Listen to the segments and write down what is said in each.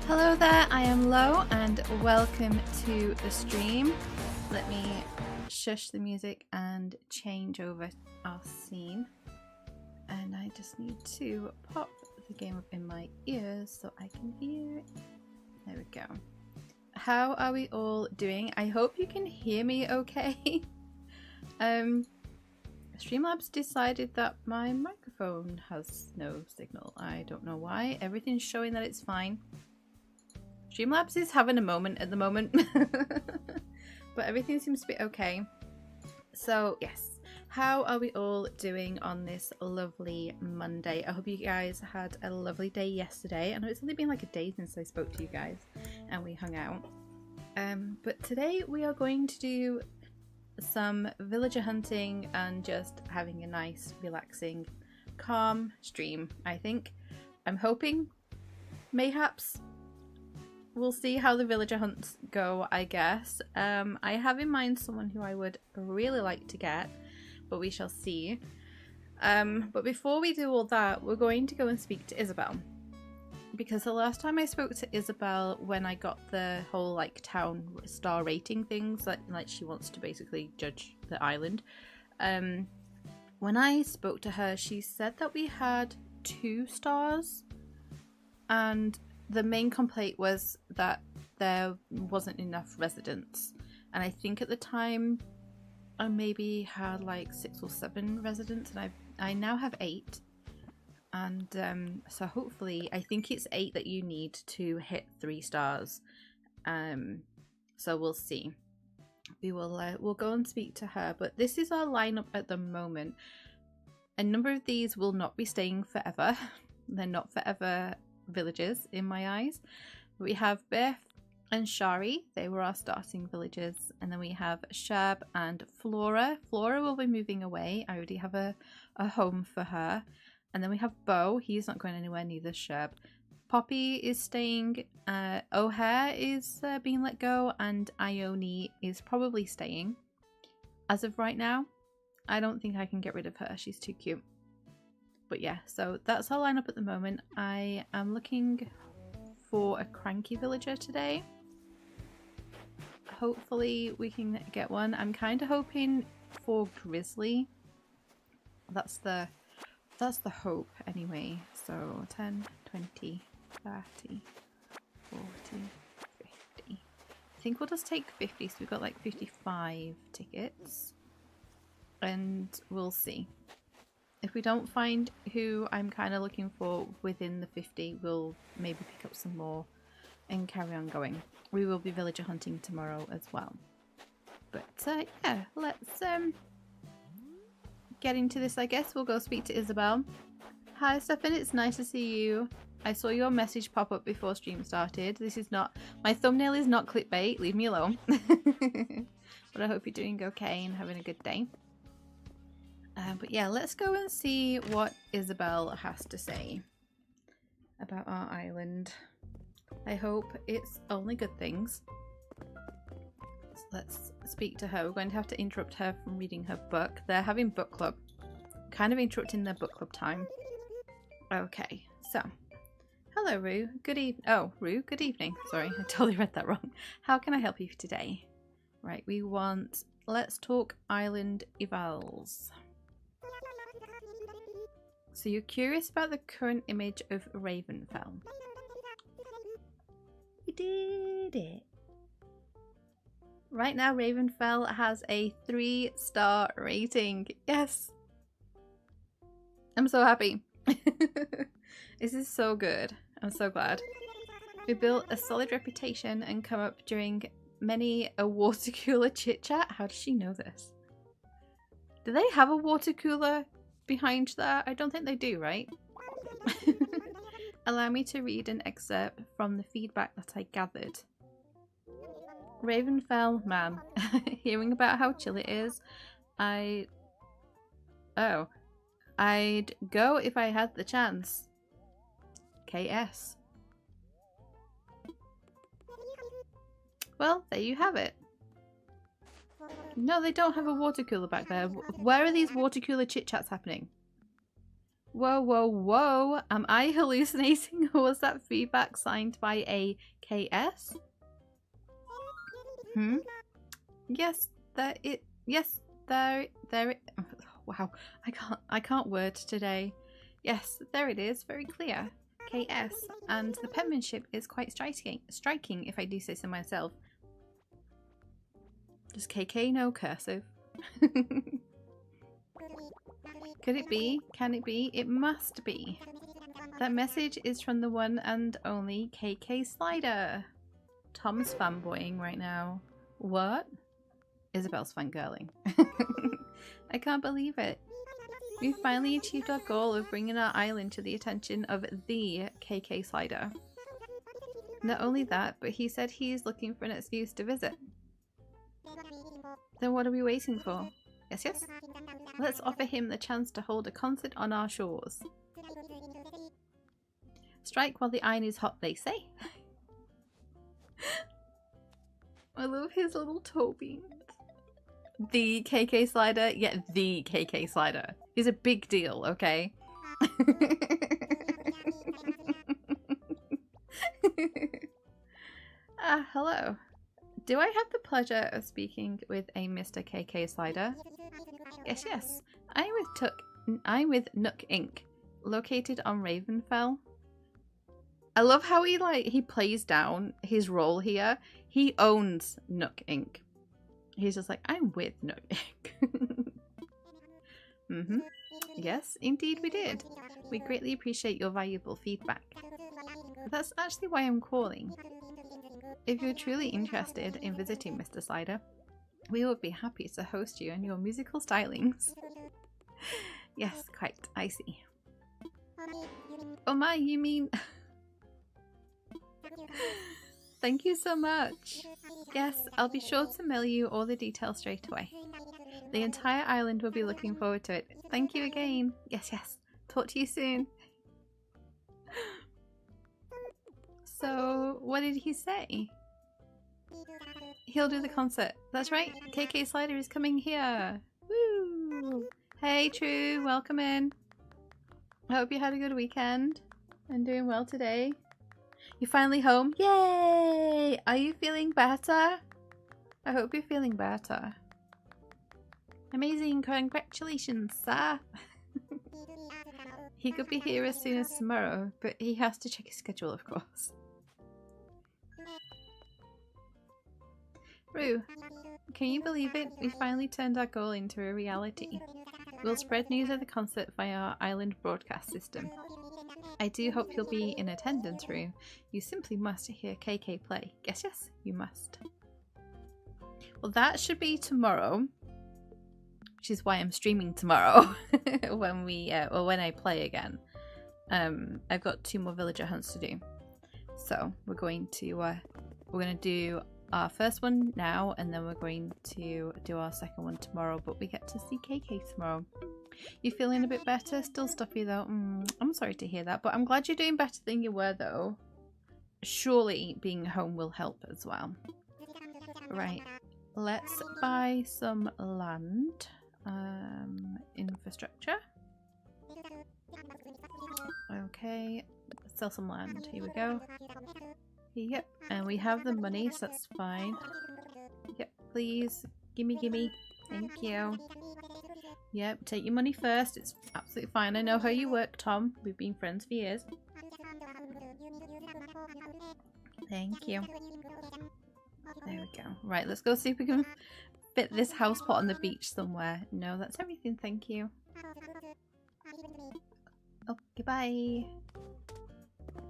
Hello there, I am Lo and welcome to the stream. Let me shush the music and change over our scene. And I just need to pop the game up in my ears so I can hear it. There we go. How are we all doing? I hope you can hear me okay. Streamlabs decided that my microphone has no signal. I don't know why. Everything's showing that it's fine. Streamlabs is having a moment at the moment, but everything seems to be okay. So yes, how are we all doing on this lovely Monday? I hope you guys had a lovely day yesterday. I know it's only been like a day since I spoke to you guys and we hung out. But today we are going to do some villager hunting and just having a nice, relaxing, calm stream, I think. I'm hoping, mayhaps. We'll see how the villager hunts go, I guess. I have in mind someone who I would really like to get, but we shall see. But before we do all that, we're going to go and speak to Isabel. Because the last time I spoke to Isabel, when I got the whole like town star rating things, like she wants to basically judge the island. When I spoke to her, she said that we had 2 stars, and the main complaint was that there wasn't enough residents. And I think at the time I maybe had like 6 or 7 residents, and I now have 8. And so hopefully, I think it's 8 that you need to hit 3 stars. So we'll see. We will we'll go and speak to her. But this is our lineup at the moment. A number of these will not be staying forever. They're not forever villagers in my eyes. We have Beth and Shari. They were our starting villagers. And then we have Shab and Flora. Flora will be moving away. I already have a home for her. And then we have Bo. He's not going anywhere, neither Shab. Poppy is staying. O'Hare is being let go. And Ione is probably staying. As of right now, I don't think I can get rid of her. She's too cute. But yeah, so that's our lineup at the moment. I am looking for a cranky villager today. Hopefully we can get one. I'm kind of hoping for Grizzly. That's the hope anyway. So 10, 20, 30, 40, 50. I think we'll just take 50, so we've got like 55 tickets. And we'll see. If we don't find who I'm kind of looking for within the 50, we'll maybe pick up some more and carry on going. We will be villager hunting tomorrow as well. But yeah, let's get into this, I guess. We'll go speak to Isabel. Hi Stefan, it's nice to see you. I saw your message pop up before stream started. This is not, my thumbnail is not clickbait, leave me alone. But I hope you're doing okay and having a good day. But yeah, let's go and see what Isabel has to say about our island. I hope it's only good things. So let's speak to her. We're going to have to interrupt her from reading her book. They're having book club. Kind of interrupting their book club time. Okay, so. Hello, Rue. Good evening. Oh, Rue, good evening. Sorry, I totally read that wrong. How can I help you today? Right, we want Let's Talk Island Evals. So you're curious about the current image of Ravenfell. We did it. Right now Ravenfell has a 3-star rating. Yes. I'm so happy. This is so good. I'm so glad. We built a solid reputation and come up during many a water cooler chit chat. How does she know this? Do they have a water cooler behind there? I don't think they do, right? Allow me to read an excerpt from the feedback that I gathered. Ravenfell, man. Hearing about how chill it is, I'd go if I had the chance. KS. Well, there you have it. No, they don't have a water cooler back there. Where are these water cooler chit chats happening? Whoa, whoa, whoa. Am I hallucinating or was that feedback signed by a KS? Hmm? Yes, there it. Yes, there it. Wow, I can't word today. Yes, there it is, very clear. KS, and the penmanship is quite striking if I do say so myself. Does KK know cursive? Could it be? Can it be? It must be. That message is from the one and only KK Slider. Tom's fanboying right now. What? Isabel's fangirling. I can't believe it. We've finally achieved our goal of bringing our island to the attention of the KK Slider. Not only that, but he said he's looking for an excuse to visit. Then what are we waiting for? Yes, yes? Let's offer him the chance to hold a concert on our shores. Strike while the iron is hot, they say. I love his little toe beans. The KK Slider? Yeah, the KK Slider. He's a big deal, okay? Hello. Do I have the pleasure of speaking with a Mr. KK Slider? Yes, yes. I'm with Nook Inc., located on Ravenfell. I love how he plays down his role here. He owns Nook Inc. He's just like, I'm with Nook Inc. Mm-hmm. Yes, indeed we did. We greatly appreciate your valuable feedback. That's actually why I'm calling. If you're truly interested in visiting Mr. Slider, we would be happy to host you and your musical stylings. Yes, quite. I see. Oh my, you mean... Thank you so much. Yes, I'll be sure to mail you all the details straight away. The entire island will be looking forward to it. Thank you again. Yes, yes. Talk to you soon. So, what did he say? He'll do the concert. That's right. KK Slider is coming here. Woo! Hey, True. Welcome in. I hope you had a good weekend and doing well today. You're finally home. Yay! Are you feeling better? I hope you're feeling better. Amazing. Congratulations, sir. He could be here as soon as tomorrow, but he has to check his schedule, of course. Rue, can you believe it? We finally turned our goal into a reality. We'll spread news of the concert via our island broadcast system. I do hope you'll be in attendance, Rue. You simply must hear KK play. Yes, yes, you must. Well, that should be tomorrow, which is why I'm streaming tomorrow when when I play again. I've got 2 more villager hunts to do, so we're going to do our first one now, and then we're going to do our second one tomorrow. But we get to see KK tomorrow. You feeling a bit better? Still stuffy though. I'm sorry to hear that, but I'm glad you're doing better than you were though. Surely being home will help as well. Right, let's buy some land. Infrastructure. Okay, sell some land. Here we go. Yep, and we have the money, so that's fine. Yep, please. Gimme, gimme. Thank you. Yep, take your money first. It's absolutely fine. I know how you work, Tom. We've been friends for years. Thank you. There we go. Right, let's go see if we can fit this house pot on the beach somewhere. No, that's everything. Thank you. Oh, goodbye.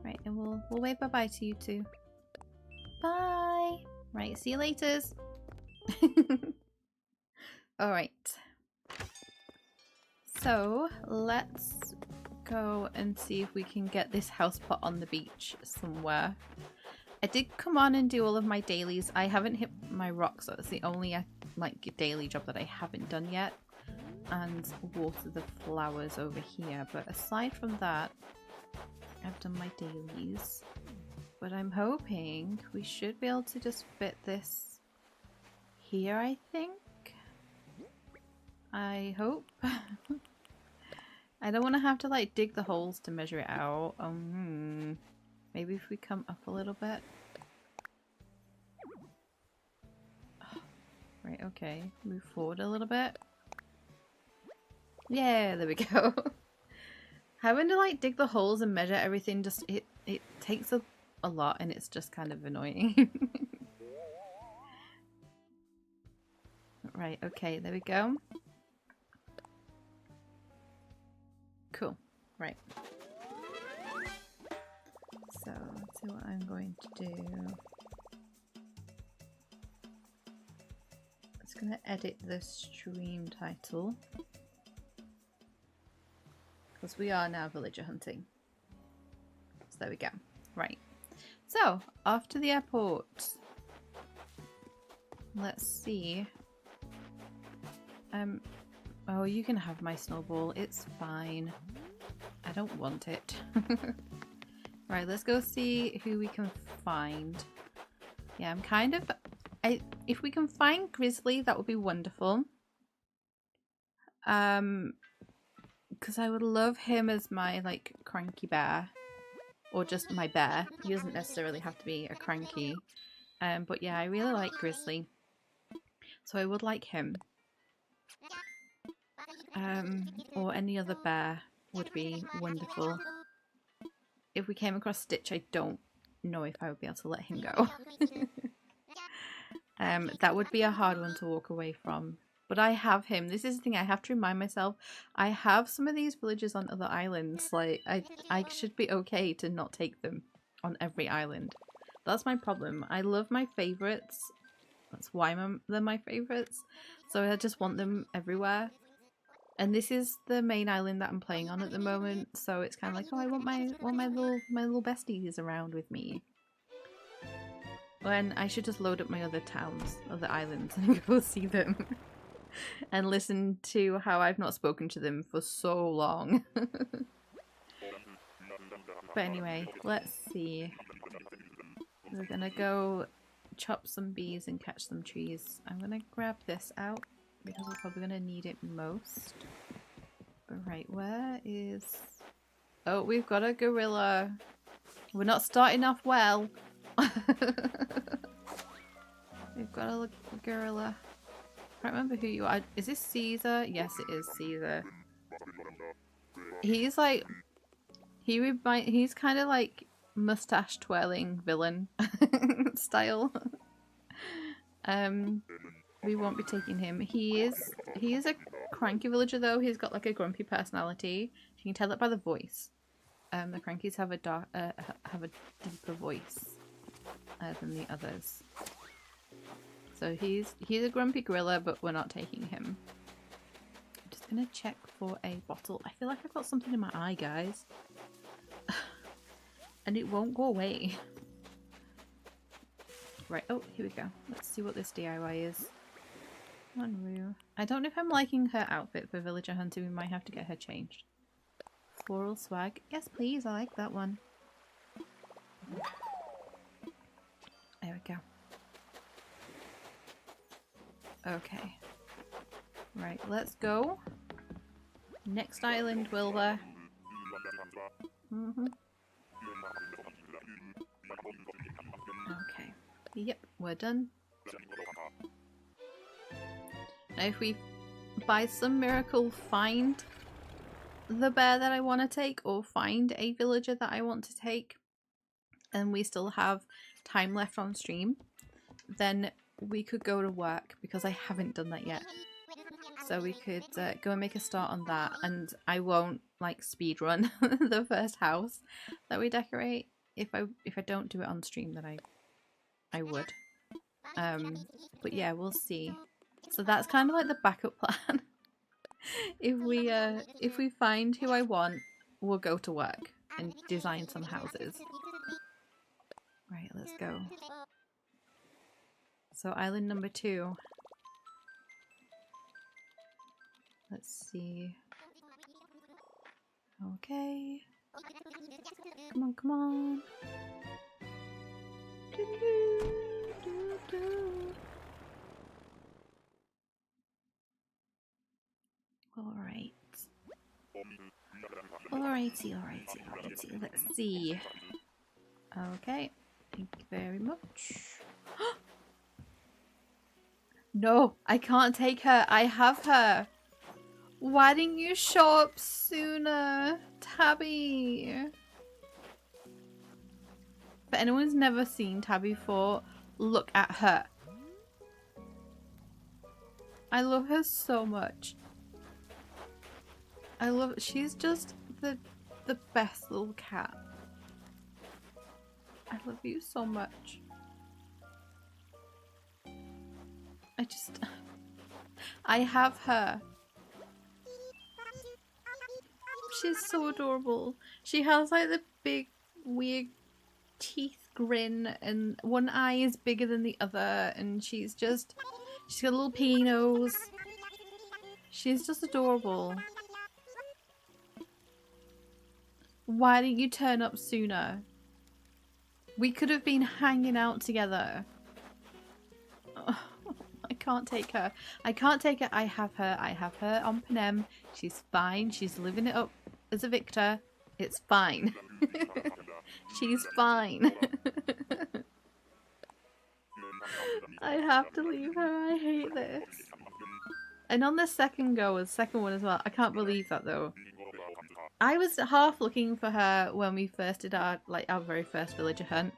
Right, and we'll wave bye-bye to you two. Bye! Right, see you later. Alright. So, let's go and see if we can get this house pot on the beach somewhere. I did come on and do all of my dailies. I haven't hit my rocks, so it's the only daily job that I haven't done yet. And water the flowers over here. But aside from that, I've done my dailies. But I'm hoping we should be able to just fit this here, I think. I hope. I don't want to have to like dig the holes to measure it out. Maybe if we come up a little bit. Right, okay. Move forward a little bit. Yeah, there we go. Having to like dig the holes and measure everything just it takes a lot and it's just kind of annoying. Right, okay, there we go. Cool. Right. So let's see what I'm going to do. I'm just gonna edit the stream title. Because we are now villager hunting. So there we go. Right. So, off to the airport. Let's see. Oh, you can have my snowball. It's fine. I don't want it. Right, let's go see who we can find. Yeah, I'm kind of... if we can find Grizzly, that would be wonderful. Because I would love him as my, like, cranky bear. Or just my bear. He doesn't necessarily have to be a cranky. But yeah, I really like Grizzly. So I would like him. Or any other bear would be wonderful. If we came across Stitch, I don't know if I would be able to let him go. That would be a hard one to walk away from. But I have him. This is the thing I have to remind myself. I have some of these villages on other islands. Like, I should be okay to not take them on every island. That's my problem. I love my favourites. That's why they're my favourites. So I just want them everywhere. And this is the main island that I'm playing on at the moment. So it's kind of like, oh, I want my little besties around with me. When I should just load up my other towns, other islands, and go see them. And listen to how I've not spoken to them for so long. But anyway, let's see. We're gonna go chop some bees and catch some trees. I'm gonna grab this out because we're probably gonna need it most. But right, where is... Oh, we've got a gorilla. We're not starting off well. We've got a gorilla. I can't remember who you are. Is this Caesar? Yes, it is Caesar. He's like... He's kind of like mustache twirling villain style. We won't be taking him. He is a cranky villager though. He's got like a grumpy personality. You can tell it by the voice. The crankies have a deeper voice than the others. So he's a grumpy gorilla, but we're not taking him. I'm just gonna check for a bottle. I feel like I've got something in my eye, guys. And it won't go away. Right, oh, here we go. Let's see what this DIY is. Come on, Roo. I don't know if I'm liking her outfit for villager hunting. We might have to get her changed. Floral swag. Yes, please. I like that one. There we go. Okay. Right, let's go. Next island, Wilbur. Okay. Yep, we're done. Now if we by some miracle find the bear that I want to take or find a villager that I want to take and we still have time left on stream, then we could go to work because I haven't done that yet. So we could go and make a start on that, and I won't like speed run the first house that we decorate. If I don't do it on stream, then I would. But yeah, we'll see. So that's kind of like the backup plan. If we find who I want, we'll go to work and design some houses. Right, let's go. So island number 2. Let's see. Okay. Come on, come on. Alright. Alrighty, alrighty, alrighty. Let's see. Okay, thank you very much. No, I can't take her. I have her. Why didn't you show up sooner, Tabby? If anyone's never seen Tabby before, look at her. I love her so much. I love. She's just the best little cat. I love you so much. I have her. She's so adorable. She has like the big weird teeth grin and one eye is bigger than the other and she's got a little pea nose. She's just adorable. Why didn't you turn up sooner? We could have been hanging out together. Oh, I can't take her. I can't take her. I have her. I have her on Panem. She's fine. She's living it up as a victor. It's fine. She's fine. I have to leave her. I hate this. And on the second one as well. I can't believe that though. I was half looking for her when we first did our very first villager hunt.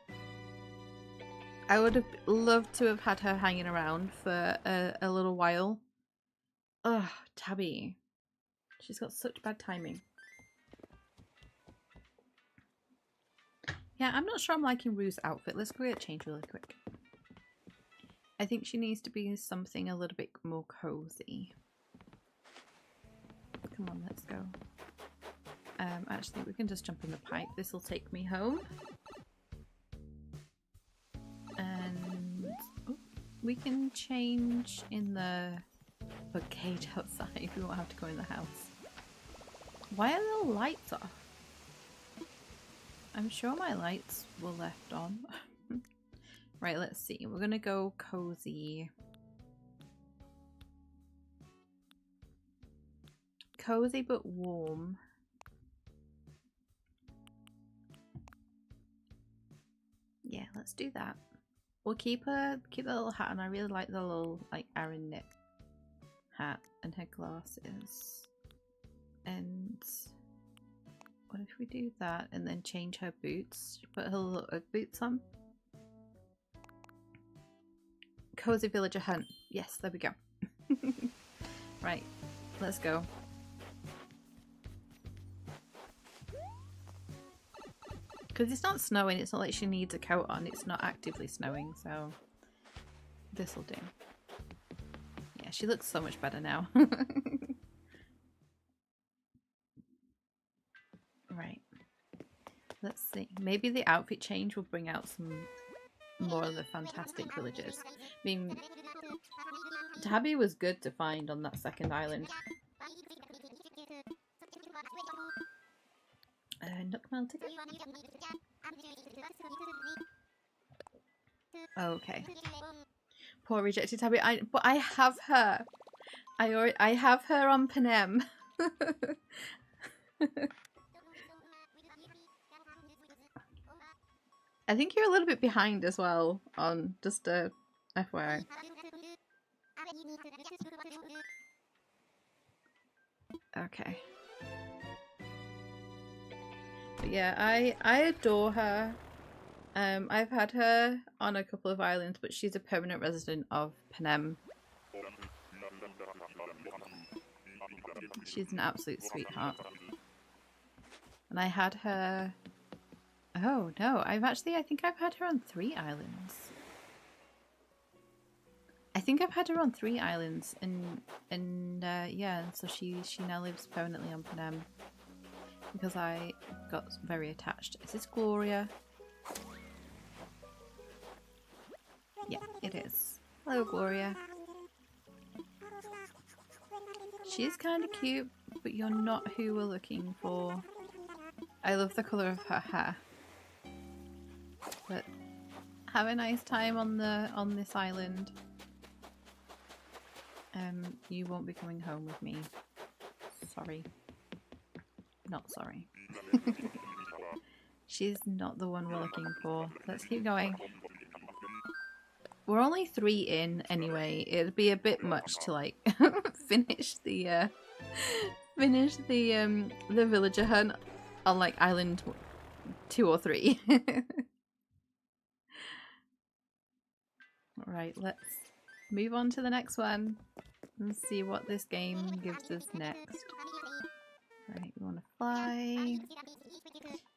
I would have loved to have had her hanging around for a little while. Ugh, Tabby. She's got such bad timing. Yeah, I'm not sure I'm liking Rue's outfit. Let's go get a change really quick. I think she needs to be something a little bit more cozy. Come on, let's go. Actually, we can just jump in the pipe. This will take me home. And oh, we can change in the cage outside. We won't have to go in the house. Why are the lights off? I'm sure my lights were left on. Right, let's see. We're gonna go cozy. Cozy but warm. Yeah, let's do that. We'll keep the little hat on. I really like the little Aaron knit hat and her glasses. And what if we do that and then change her boots? Put her little boots on. Cozy villager hunt. Yes, there we go. Right, let's go. Because it's not snowing, it's not like she needs a coat on, it's not actively snowing, so this'll do. Yeah, she looks so much better now. Right. Let's see. Maybe the outfit change will bring out some more of the fantastic villagers. I mean, Tabby was good to find on that second island. Nook melted. Okay. Poor rejected Tabby. But I have her. I have her on Panem. I think you're a little bit behind as well on just a FYI. Okay. But yeah, I adore her. I've had her on a couple of islands, but she's a permanent resident of Panem. She's an absolute sweetheart. And I had her... Oh no, I think I've had her on 3 islands. I think I've had her on 3 islands, and yeah, so she now lives permanently on Panem because I got very attached. Is this Gloria? Yeah, it is. Hello, Gloria. She's kind of cute, but you're not who we're looking for. I love the colour of her hair. But have a nice time on this island. You won't be coming home with me. Sorry. Not sorry. She's not the one we're looking for. Let's keep going. We're only 3 in anyway. It'd be a bit much to like finish the villager hunt on like island 2 or 3. Alright, let's move on to the next one and see what this game gives us next. Right, we want to fly.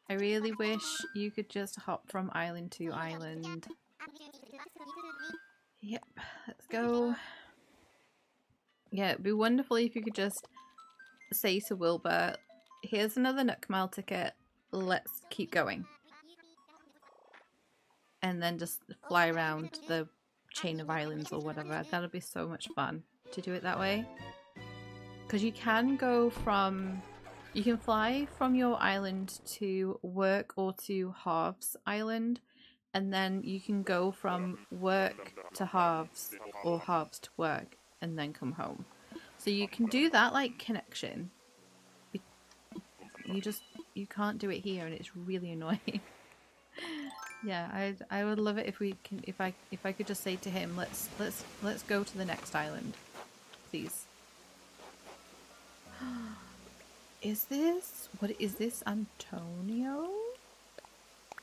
I really wish you could just hop from island to island. Yep, let's go. Yeah, it'd be wonderful if you could just say to Wilbur, here's another Nook Mile ticket, let's keep going. And then just fly around the chain of islands or whatever. That'll be so much fun to do it that way. Because you can go from... You can fly from your island to work or to Halves Island, and then you can go from work to Halves or Halves to work and then come home. So you can do that like connection. You can't do it here, and it's really annoying. Yeah, I would love it if we can if I could just say to him, let's go to the next island, please. What is this, Antonio?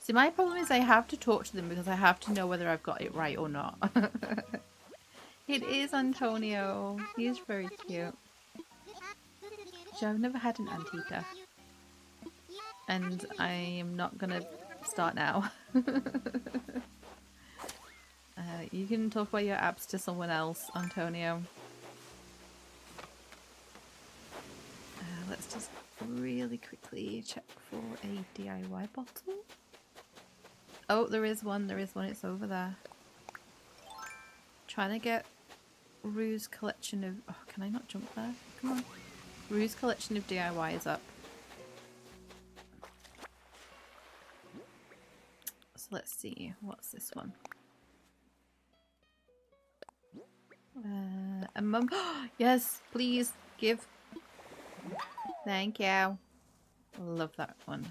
See, my problem is I have to talk to them because I have to know whether I've got it right or not. It is Antonio. He is very cute. So I've never had an Antita. And I am not gonna start now. You can talk about your apps to someone else, Antonio. Let's just really quickly check for a DIY bottle. Oh, there is one, it's over there. Trying to get Rue's collection of... Oh, can I not jump there? Come on. Rue's collection of DIY is up. So let's see, what's this one? A mum... Yes, please, give... Thank you. Love that one.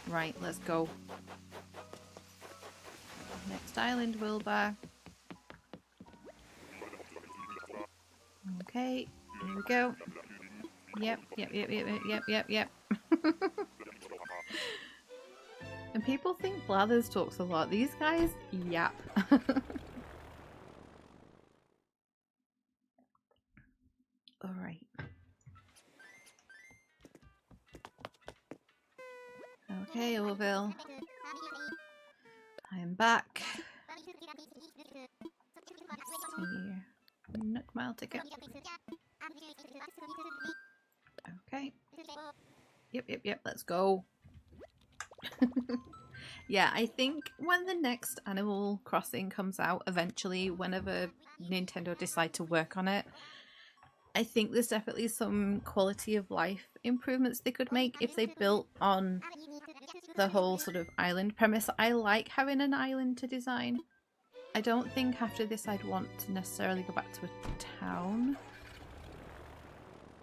Right, let's go. Next island, Wilbur. Okay, here we go. Yep. And people think Blathers talks a lot. These guys, yap. Alright. Okay, Orville. I am back. Let's see. Nook Mile ticket. Okay. Yep, let's go. Yeah, I think when the next Animal Crossing comes out eventually, whenever Nintendo decide to work on it, I think there's definitely some quality of life improvements they could make if they built on the whole sort of island premise. I like having an island to design. I don't think after this I'd want to necessarily go back to a town.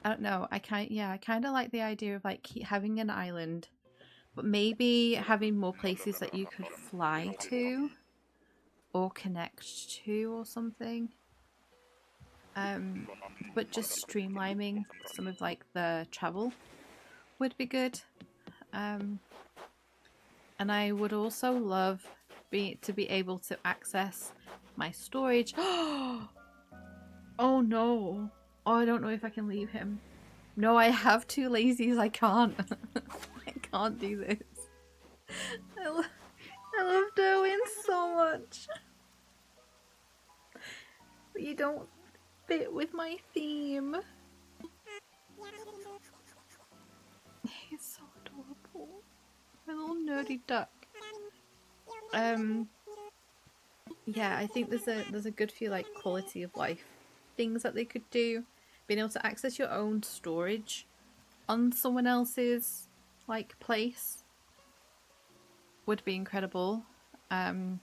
I don't know. I kind of like the idea of like having an island, but maybe having more places that you could fly to or connect to or something. But just streamlining some of like the travel would be good. And I would also love to be able to access my storage. Oh no. Oh, I don't know if I can leave him. No, I have 2 lazies. I can't. I can't do this. I love Derwin so much. But you don't fit with my theme. He's so adorable. My little nerdy duck. Yeah, I think there's a good few like quality of life things that they could do. Being able to access your own storage on someone else's like place would be incredible. I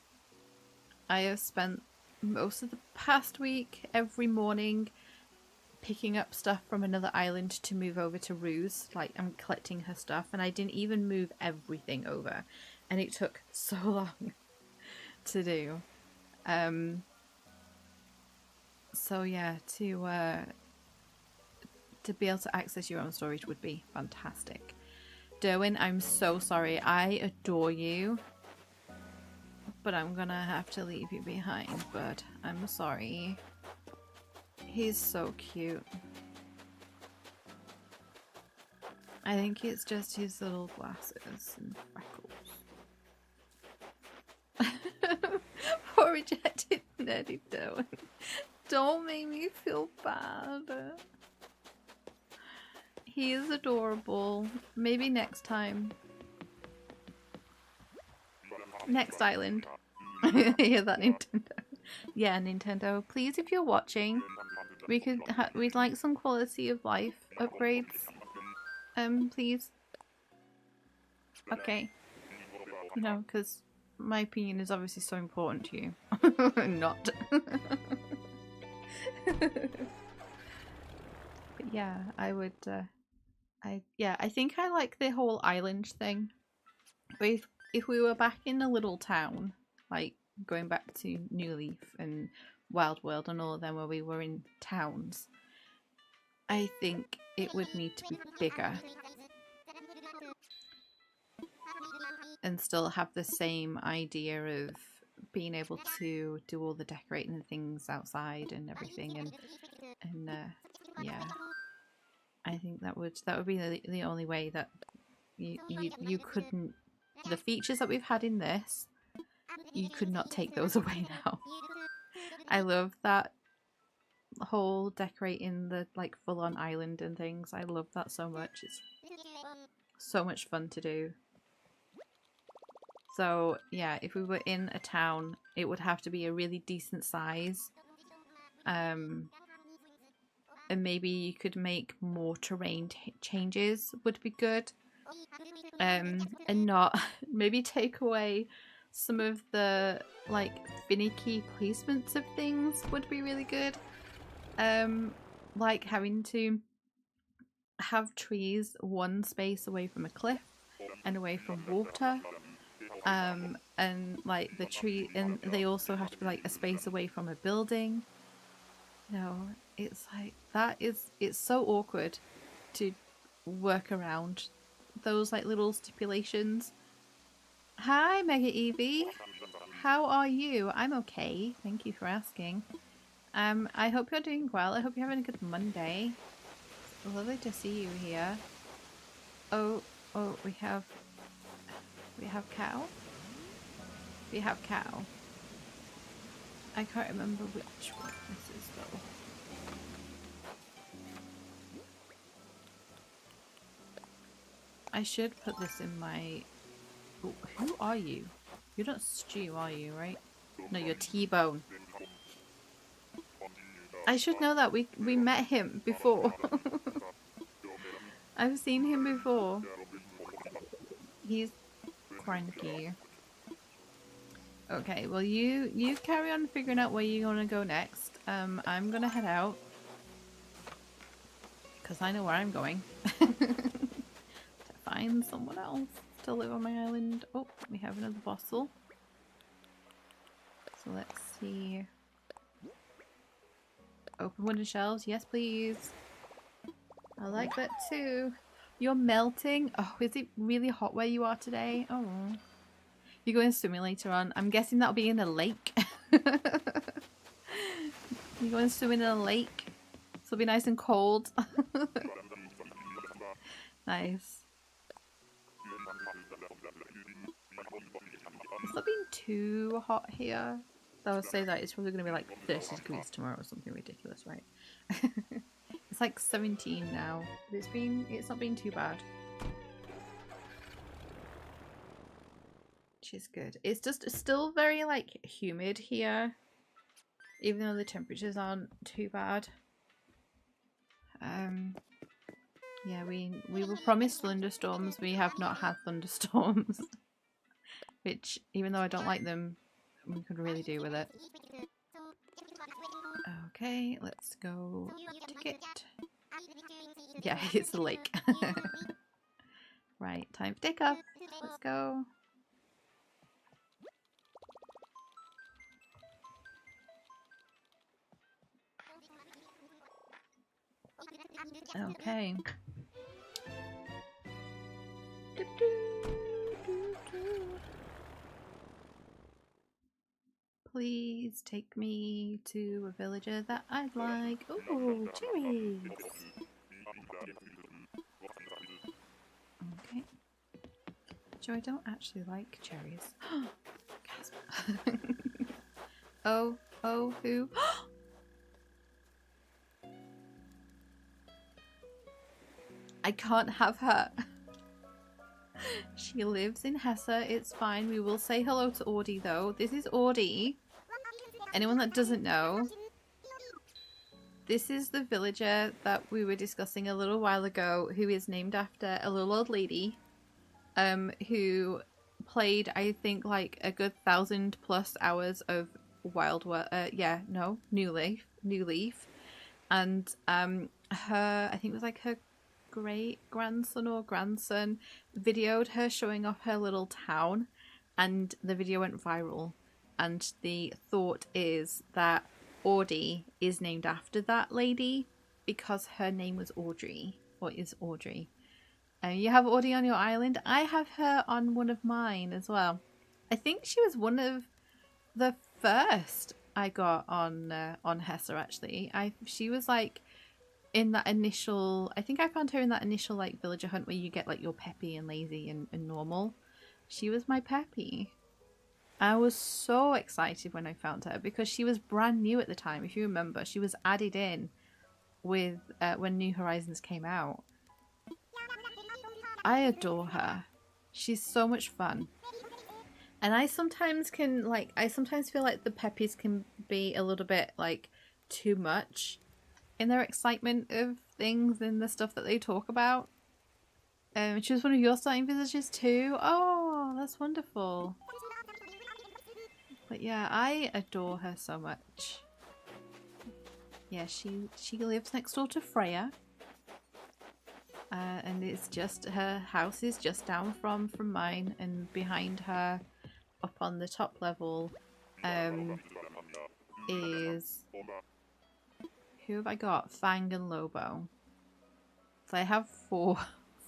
have spent most of the past week every morning picking up stuff from another island to move over to Rue's. Like, I'm collecting her stuff, and I didn't even move everything over, and it took so long to do. So yeah, to be able to access your own storage would be fantastic. Derwin, I'm so sorry. I adore you, but I'm gonna have to leave you behind, bud. I'm sorry. He's so cute. I think it's just his little glasses and freckles. Poor rejected nerdy Derwin. Don't make me feel bad. He is adorable. Maybe next time. Next island. Hear that, Nintendo? Yeah, Nintendo. Please, if you're watching, we'd like some quality of life upgrades. Please. Okay. You know, because my opinion is obviously so important to you. Not. But yeah, I would. I think I like the whole island thing. But if we were back in a little town, like going back to New Leaf and Wild World and all of them where we were in towns, I think it would need to be bigger and still have the same idea of being able to do all the decorating and things outside and everything, and yeah, I think that would be the only way that you couldn't, the features that we've had in this, you could not take those away now. I love that whole decorating the like full-on island and things. I love that so much. It's so much fun to do. So yeah, if we were in a town, it would have to be a really decent size. And maybe you could make more terrain changes would be good. And not maybe take away some of the like finicky placements of things would be really good. Like having to have trees one space away from a cliff and away from water. And like the tree, and they also have to be like a space away from a building. No, it's like it's so awkward to work around those like little stipulations. Hi Mega Evie, how are you? I'm okay, thank you for asking. I hope you're doing well. I hope you're having a good Monday. It's lovely to see you here. Oh, we have cow? We have cow. I can't remember which one this is though. I should put this in my... Ooh, who are you? You're not Stew, are you, right? No, you're T-Bone. I should know that. We met him before. I've seen him before. He's cranky. Okay, well you carry on figuring out where you're gonna go next. I'm gonna head out because I know where I'm going. To find someone else to live on my island. Oh, we have another fossil. So let's see. Open wooden shelves, yes please. I like that too. You're melting. Oh, is it really hot where you are today? Oh. You're going swimming later on. I'm guessing that'll be in a lake. You're going swimming in a lake. So it'll be nice and cold. Nice. It's not being too hot here. I would say that it's probably going to be like 30 degrees tomorrow or something ridiculous, right? It's like 17 now. But it's not been too bad. Which is good. It's just still very like humid here, even though the temperatures aren't too bad. Yeah, we were promised thunderstorms. We have not had thunderstorms. Which, even though I don't like them, we could really do with it. Okay, let's go. Ticket. Yeah, it's a lake. Right, time for takeoff. Let's go. Okay. Please take me to a villager that I'd like. Ooh, cherries! Okay. Joe, I don't actually like cherries. Oh, who? I can't have her. She lives in Hesse. It's fine. We will say hello to Audie though. This is Audie. Anyone that doesn't know, this is the villager that we were discussing a little while ago, who is named after a little old lady who played, I think, like a good 1,000+ hours of New Leaf. And her, I think it was like her great grandson or grandson videoed her showing off her little town, and the video went viral. And the thought is that Audie is named after that lady because her name was Audrey, or is Audrey. You have Audie on your island. I have her on one of mine as well. I think she was one of the first I got on Hesse actually. She was like in that initial, I think I found her in that initial like villager hunt where you get like your peppy and lazy and normal. She was my peppy. I was so excited when I found her because she was brand new at the time. If you remember, she was added in with when New Horizons came out. I adore her. She's so much fun. And I sometimes feel like the peppies can be a little bit like too much in their excitement of things and the stuff that they talk about. She was one of your starting villagers too. Oh, that's wonderful. But yeah, I adore her so much. Yeah, she lives next door to Freya. And it's just, her house is just down from mine, and behind her up on the top level is, who have I got? Fang and Lobo. So I have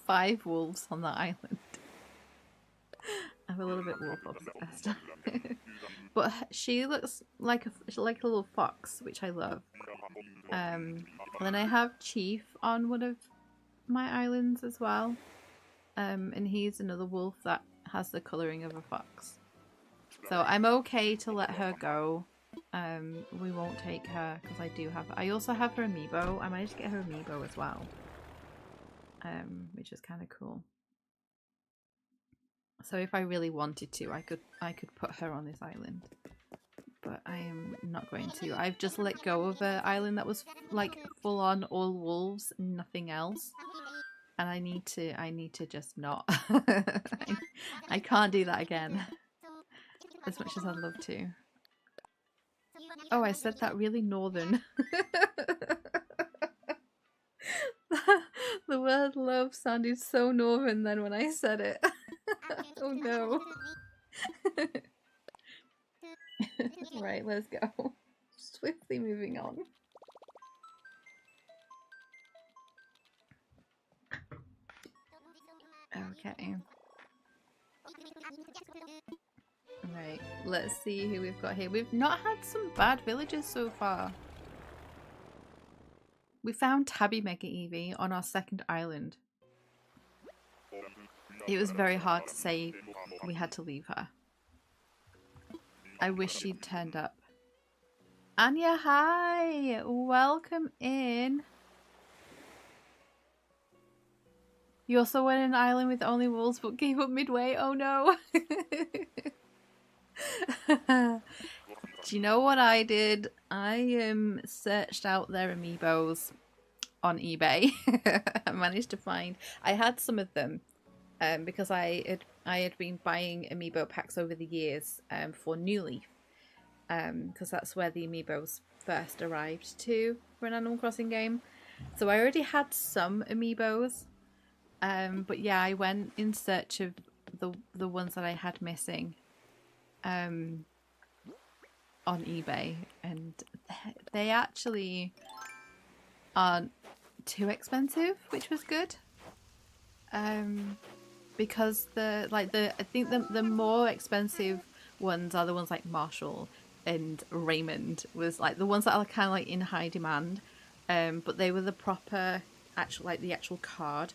5 wolves on that island. I'm a little bit wolf obsessed. But she looks like a little fox, which I love. And then I have Chief on one of my islands as well. And he's another wolf that has the colouring of a fox. So I'm okay to let her go. We won't take her because I also have her amiibo. I managed to get her amiibo as well. Which is kind of cool. So if I really wanted to, I could put her on this island, but I am not going to. I've just let go of an island that was like full on all wolves, nothing else, and I need to just not. I can't do that again, as much as I'd love to. Oh, I said that really northern. The word love sounded so northern then when I said it. Oh no. Right, let's go. Swiftly moving on. Okay. Right, let's see who we've got here. We've not had some bad villagers so far. We found Tabby Mega Eevee on our second island. It was very hard to say we had to leave her. I wish she'd turned up. Anya, hi! Welcome in. You also went on an island with only wolves but gave up midway. Oh no! Do you know what I did? I searched out their amiibos on eBay. I managed to find. I had some of them because I had been buying amiibo packs over the years for New Leaf because that's where the amiibos first arrived to for an Animal Crossing game. So I already had some amiibos. But yeah, I went in search of the ones that I had missing on eBay, and they actually aren't too expensive, which was good. Because I think the more expensive ones are the ones like Marshall and Raymond, was like the ones that are kind of like in high demand. But they were the proper the actual card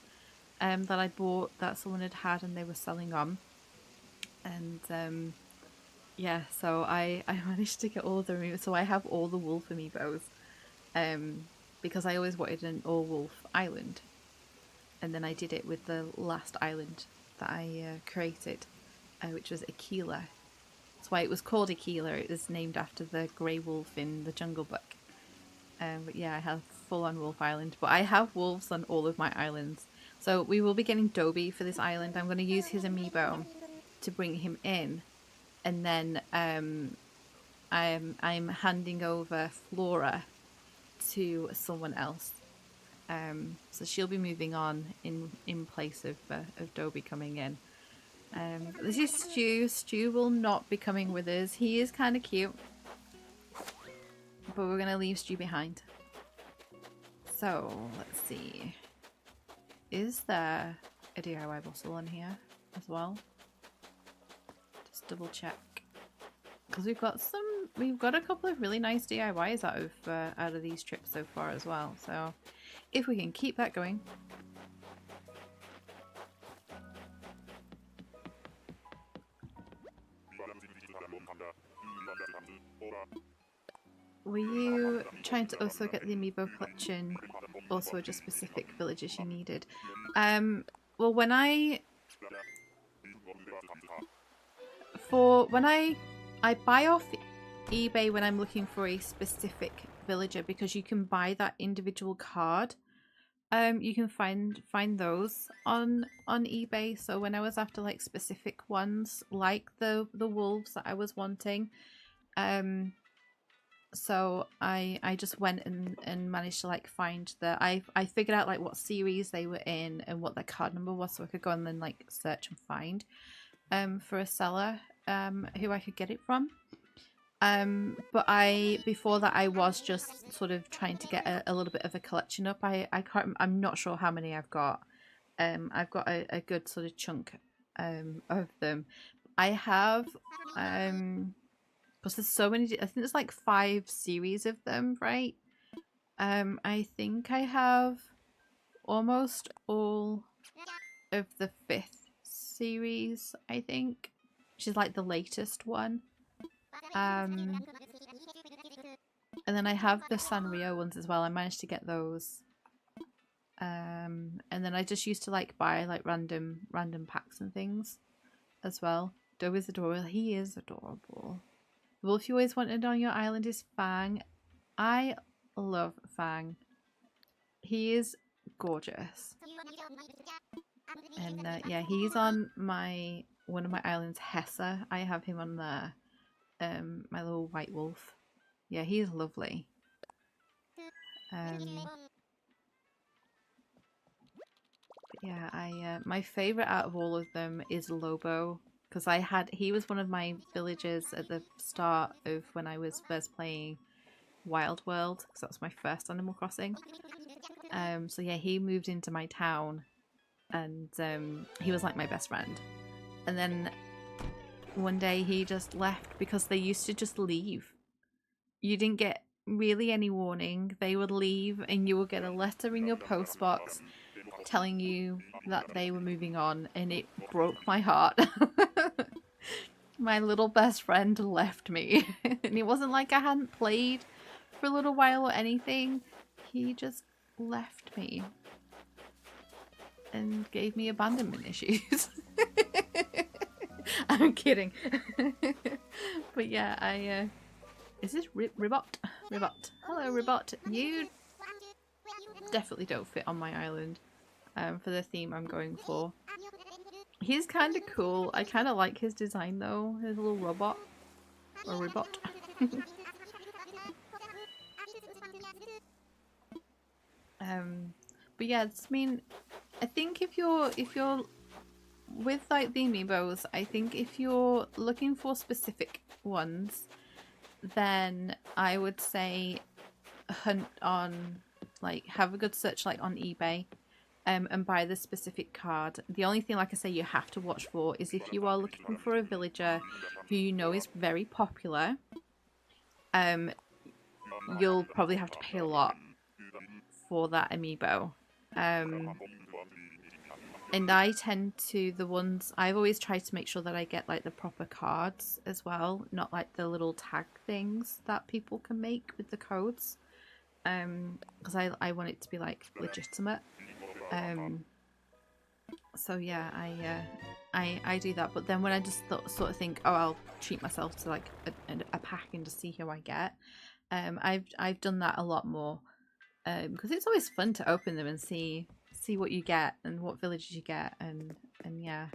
that I bought that someone had and they were selling on. And yeah, so I managed to get all of them. So I have all the wolf amiibos because I always wanted an all wolf island. And then I did it with the last island that I created, which was Aquila. That's why it was called Aquila. It was named after the grey wolf in the Jungle Book. But yeah, I have full-on wolf island. But I have wolves on all of my islands. So we will be getting Dobby for this island. I'm going to use his amiibo to bring him in. And then I'm handing over Flora to someone else. So she'll be moving on in place of Dobby coming in. This is Stu. Stu will not be coming with us. He is kind of cute, but we're gonna leave Stu behind. So let's see. Is there a DIY bottle on here as well? Just double check, because we've got a couple of really nice DIYs out of these trips so far as well. So if we can keep that going. Were you trying to also get the amiibo collection also just specific villages you needed? Well, when I buy off eBay when I'm looking for a specific villager, because you can buy that individual card. You can find those on eBay. So when I was after like specific ones, like the wolves that I was wanting, so I just went and managed to like find I figured out like what series they were in and what their card number was, so I could go and then like search and find for a seller who I could get it from. But before that I was just sort of trying to get a little bit of a collection up. I'm not sure how many I've got. I've got a good sort of chunk of them. I have because there's so many. I think there's like 5 series of them, right? I think I have almost all of the 5th series, I think, which is like the latest one. And then I have the Sanrio ones as well. I managed to get those. And then I just used to like buy like random packs and things as well. Dobby's adorable. He is adorable. The wolf you always wanted on your island is Fang. I love Fang. He is gorgeous. And yeah, he's on one of my islands, Hessa. I have him on there. My little white wolf. Yeah, he's lovely. Yeah, my favorite out of all of them is Lobo, because he was one of my villagers at the start of when I was first playing Wild World, because that was my first Animal Crossing. So yeah, he moved into my town, and he was like my best friend. And then one day he just left, because they used to just leave. You didn't get really any warning. They would leave and you would get a letter in your postbox telling you that they were moving on, and it broke my heart. My little best friend left me. And it wasn't like I hadn't played for a little while or anything. He just left me and gave me abandonment issues. I'm kidding. But yeah, is this Ribot? Ribot. Hello, Ribot. You definitely don't fit on my island for the theme I'm going for. He's kind of cool. I kind of like his design though. His little robot. Or Ribot. But yeah, I mean, I think if you're with like the amiibos, I think if you're looking for specific ones, then I would say hunt on, like, have a good search like on eBay, and buy the specific card. The only thing, like I say, you have to watch for is if you are looking for a villager who you know is very popular, you'll probably have to pay a lot for that amiibo. And I tend to, the ones, I've always tried to make sure that I get like the proper cards as well, not like the little tag things that people can make with the codes. Because I want it to be like legitimate. So yeah, I do that. But then when I just sort of think, oh, I'll treat myself to like a pack and just see who I get. I've done that a lot more, because it's always fun to open them and see what you get and what villages you get, and yeah.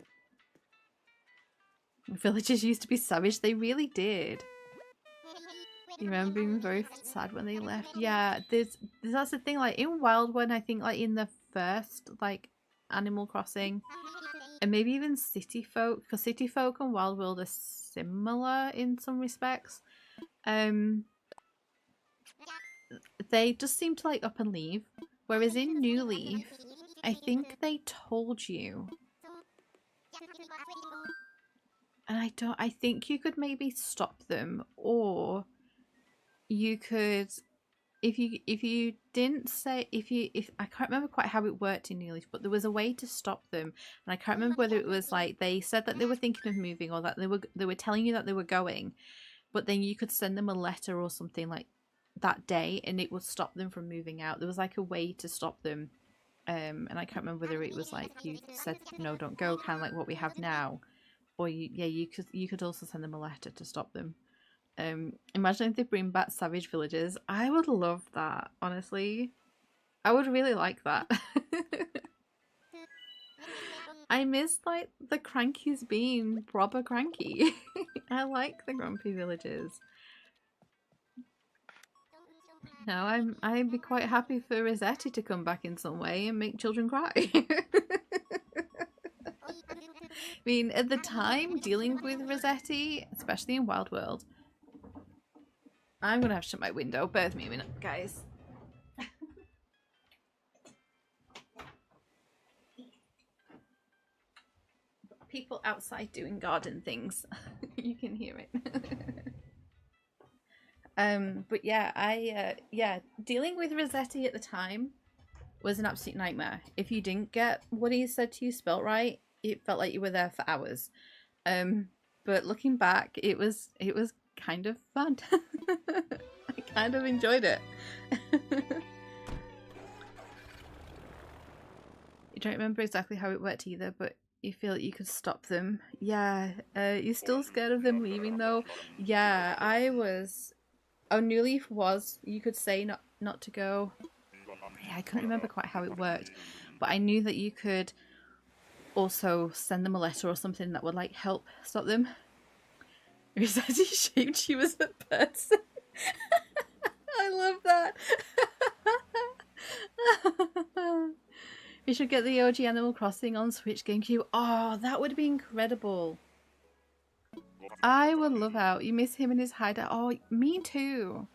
Villages used to be savage. They really did. You remember being very sad when they left? Yeah, that's the thing. Like in Wild One, I think like in the first like Animal Crossing, and maybe even City Folk, because City Folk and Wild World are similar in some respects. They just seem to like up and leave. Whereas in New Leaf, I think they told you. And I think you could maybe stop them, or you could, if you didn't say, if I can't remember quite how it worked in New Leaf, but there was a way to stop them, and I can't remember whether it was like they said that they were thinking of moving, or that they were telling you that they were going, but then you could send them a letter or something like that day, and it would stop them from moving out. There was like a way to stop them, and I can't remember whether it was like you said no, don't go, kind of like what we have now, or you could also send them a letter to stop them. Imagine if they bring back Savage Villages. I would love that, honestly. I would really like that. I miss like the crankies being proper cranky. I like the grumpy villagers. No, I'd be quite happy for Rossetti to come back in some way and make children cry. I mean, at the time, dealing with Rossetti, especially in Wild World, I'm gonna have to shut my window. Bear with me a minute, guys. People outside doing garden things. You can hear it. But yeah, yeah, dealing with Rossetti at the time was an absolute nightmare. If you didn't get what he said to you spelt right, it felt like you were there for hours. But looking back, it was kind of fun. I kind of enjoyed it. You don't remember exactly how it worked either, but you feel like you could stop them. Yeah, you're still scared of them leaving though. Yeah, I was. Oh, New Leaf was. You could say not to go. Yeah, I couldn't remember quite how it worked, but I knew that you could also send them a letter or something that would like help stop them. He says he shaped you as a person. I love that. We should get the OG Animal Crossing on Switch GameCube. Oh, that would be incredible. I would love out. You miss him in his hideout. Oh, me too.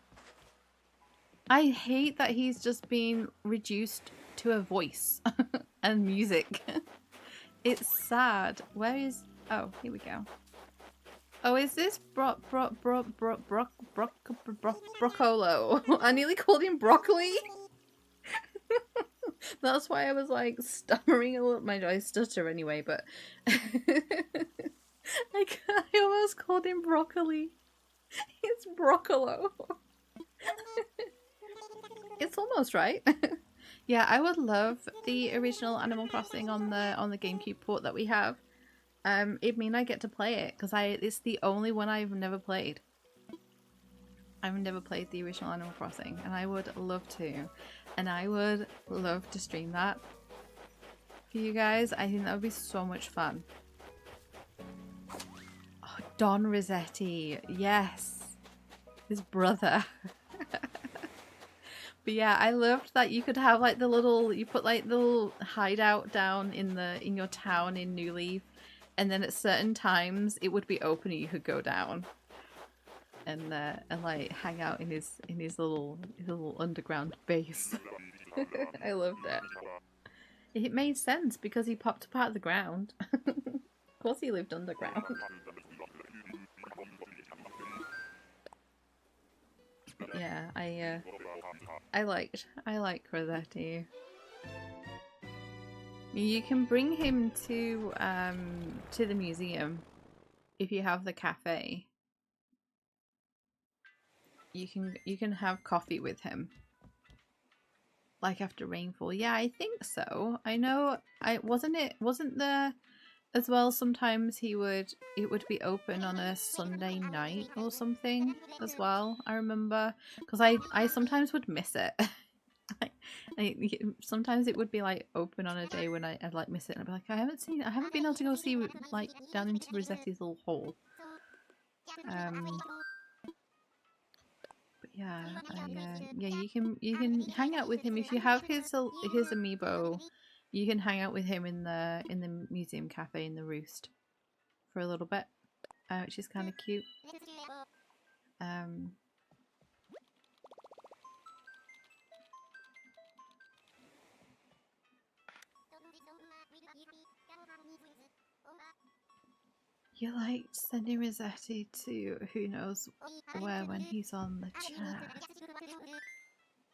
I hate that he's just been reduced to a voice and music. It's sad. Where is... Oh, here we go. Oh, is this Broccolo? I nearly called him Broccoli. That's why I was like stammering a little. I stutter anyway, but I almost called him Broccoli. It's Broccolo. It's almost right. Yeah, I would love the original Animal Crossing on the GameCube port that we have. It'd mean I get to play it because it's the only one I've never played. I've never played the original Animal Crossing, and I would love to. And I would love to stream that for you guys. I think that would be so much fun. Oh, Don Rossetti. Yes. His brother. But yeah, I loved that you could have like the little, you put like the little hideout down in your town in New Leaf, and then at certain times it would be open and you could go down and like hang out in his little underground base. I loved it. It made sense because he popped up out of the ground. Of course he lived underground. Yeah, I like Rossetti. You can bring him to the museum if you have the cafe. You can have coffee with him. Like after rainfall. Yeah, I think so. I know wasn't there as well sometimes it would be open on a Sunday night or something as well. I remember because I sometimes would miss it. Sometimes it would be like open on a day when I'd like miss it and I'd be like, I haven't been able to go see like down into Rossetti's little hole. But yeah, yeah, you can hang out with him if you have his amiibo. You can hang out with him in the museum cafe in the Roost for a little bit, which is kind of cute. You like sending Rossetti to who knows where when he's on the chair.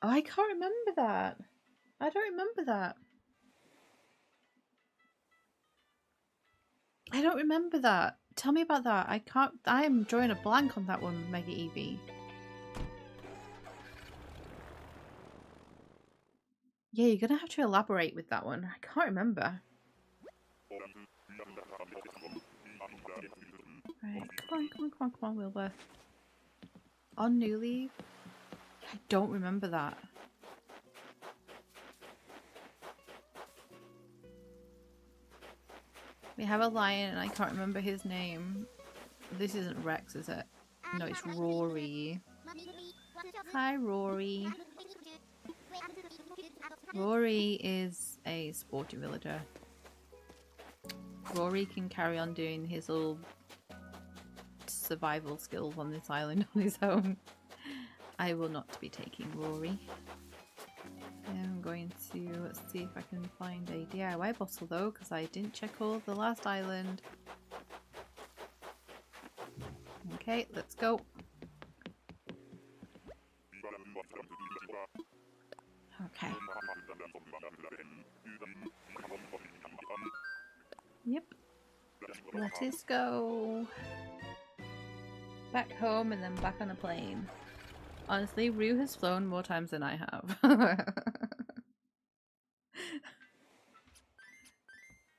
Oh, I can't remember that. I don't remember that. I don't remember that. Tell me about that. I am drawing a blank on that one, Mega Eevee. Yeah, you're gonna have to elaborate with that one. I can't remember. Right, come on, Wilbur. On New Leaf? I don't remember that. We have a lion and I can't remember his name. This isn't Rex, is it? No, it's Rory. Hi, Rory. Rory is a sporty villager. Rory can carry on doing his little survival skills on this island on his own. I will not be taking Rory. I'm going to see if I can find a DIY bottle though, because I didn't check all of the last island. Okay, let's go. Okay. Yep. Let us go. Back home and then back on a plane. Honestly, Rue has flown more times than I have.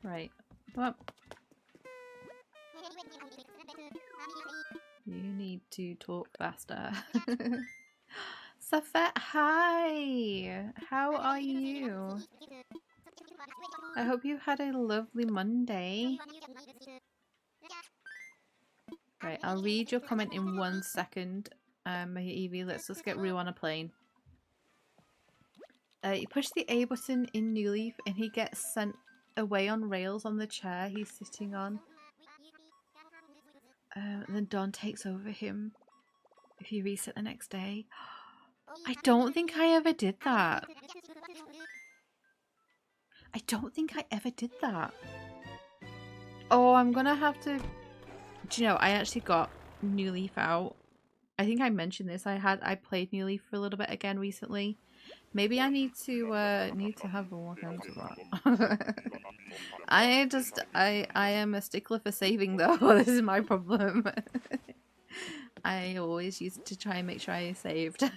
Right. Well, you need to talk faster. Safet, hi! How are you? I hope you had a lovely Monday. Right, I'll read your comment in 1 second. Evie, let's just get Rue on a plane. You push the A button in New Leaf and he gets sent away on rails on the chair he's sitting on. And then Dawn takes over him if you reset the next day. I don't think I ever did that. I don't think I ever did that. Oh, I'm gonna have to... Do you know, I actually got New Leaf out. I think I mentioned this. I played New Leaf for a little bit again recently. Maybe I need to have a look into that. I am a stickler for saving though. This is my problem. I always used to try and make sure I saved.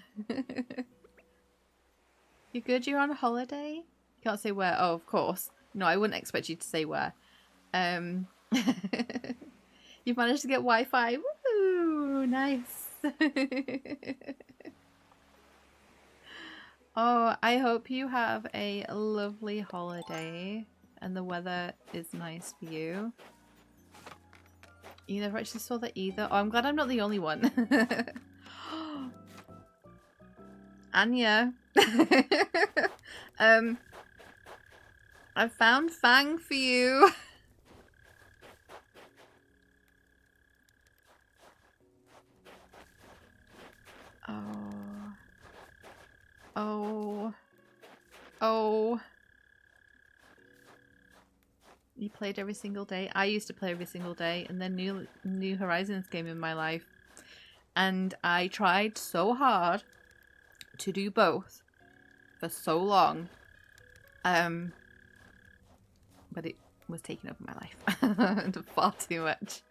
You good? You're on a holiday? You can't say where. Oh, of course. No, I wouldn't expect you to say where. You've managed to get Wi-Fi. Woo! Nice. Oh, I hope you have a lovely holiday and the weather is nice for you. You never actually saw that either? Oh, I'm glad I'm not the only one. Anya. I found Fang for you. Oh. Oh. Oh. You played every single day? I used to play every single day, and then New Horizons came in my life. And I tried so hard to do both for so long. But it was taking over my life. Far too much.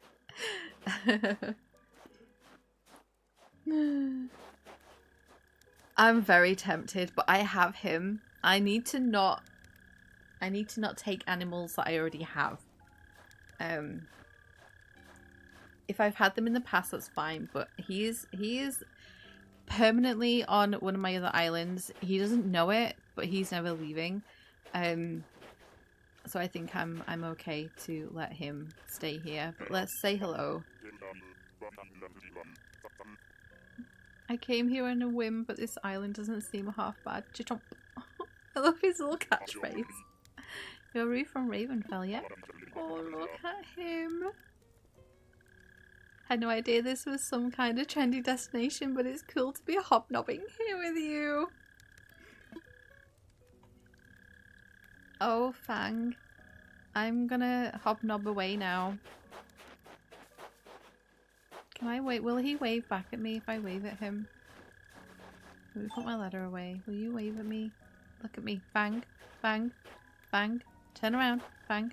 I'm very tempted, but I have him. I need to not take animals that I already have. If I've had them in the past, that's fine, but he is permanently on one of my other islands. He doesn't know it, but he's never leaving. So I think I'm okay to let him stay here. But let's say hello. I came here on a whim, but this island doesn't seem half bad. Chomp. I love his little catchphrase. You're Rue from Ravenfell, yeah? Oh, look at him. Had no idea this was some kind of trendy destination, but it's cool to be hobnobbing here with you. Oh, Fang. I'm gonna hobnob away now. Can I wait? Will he wave back at me if I wave at him? Let me put my letter away. Will you wave at me? Look at me. Fang. Fang. Fang. Turn around. Fang.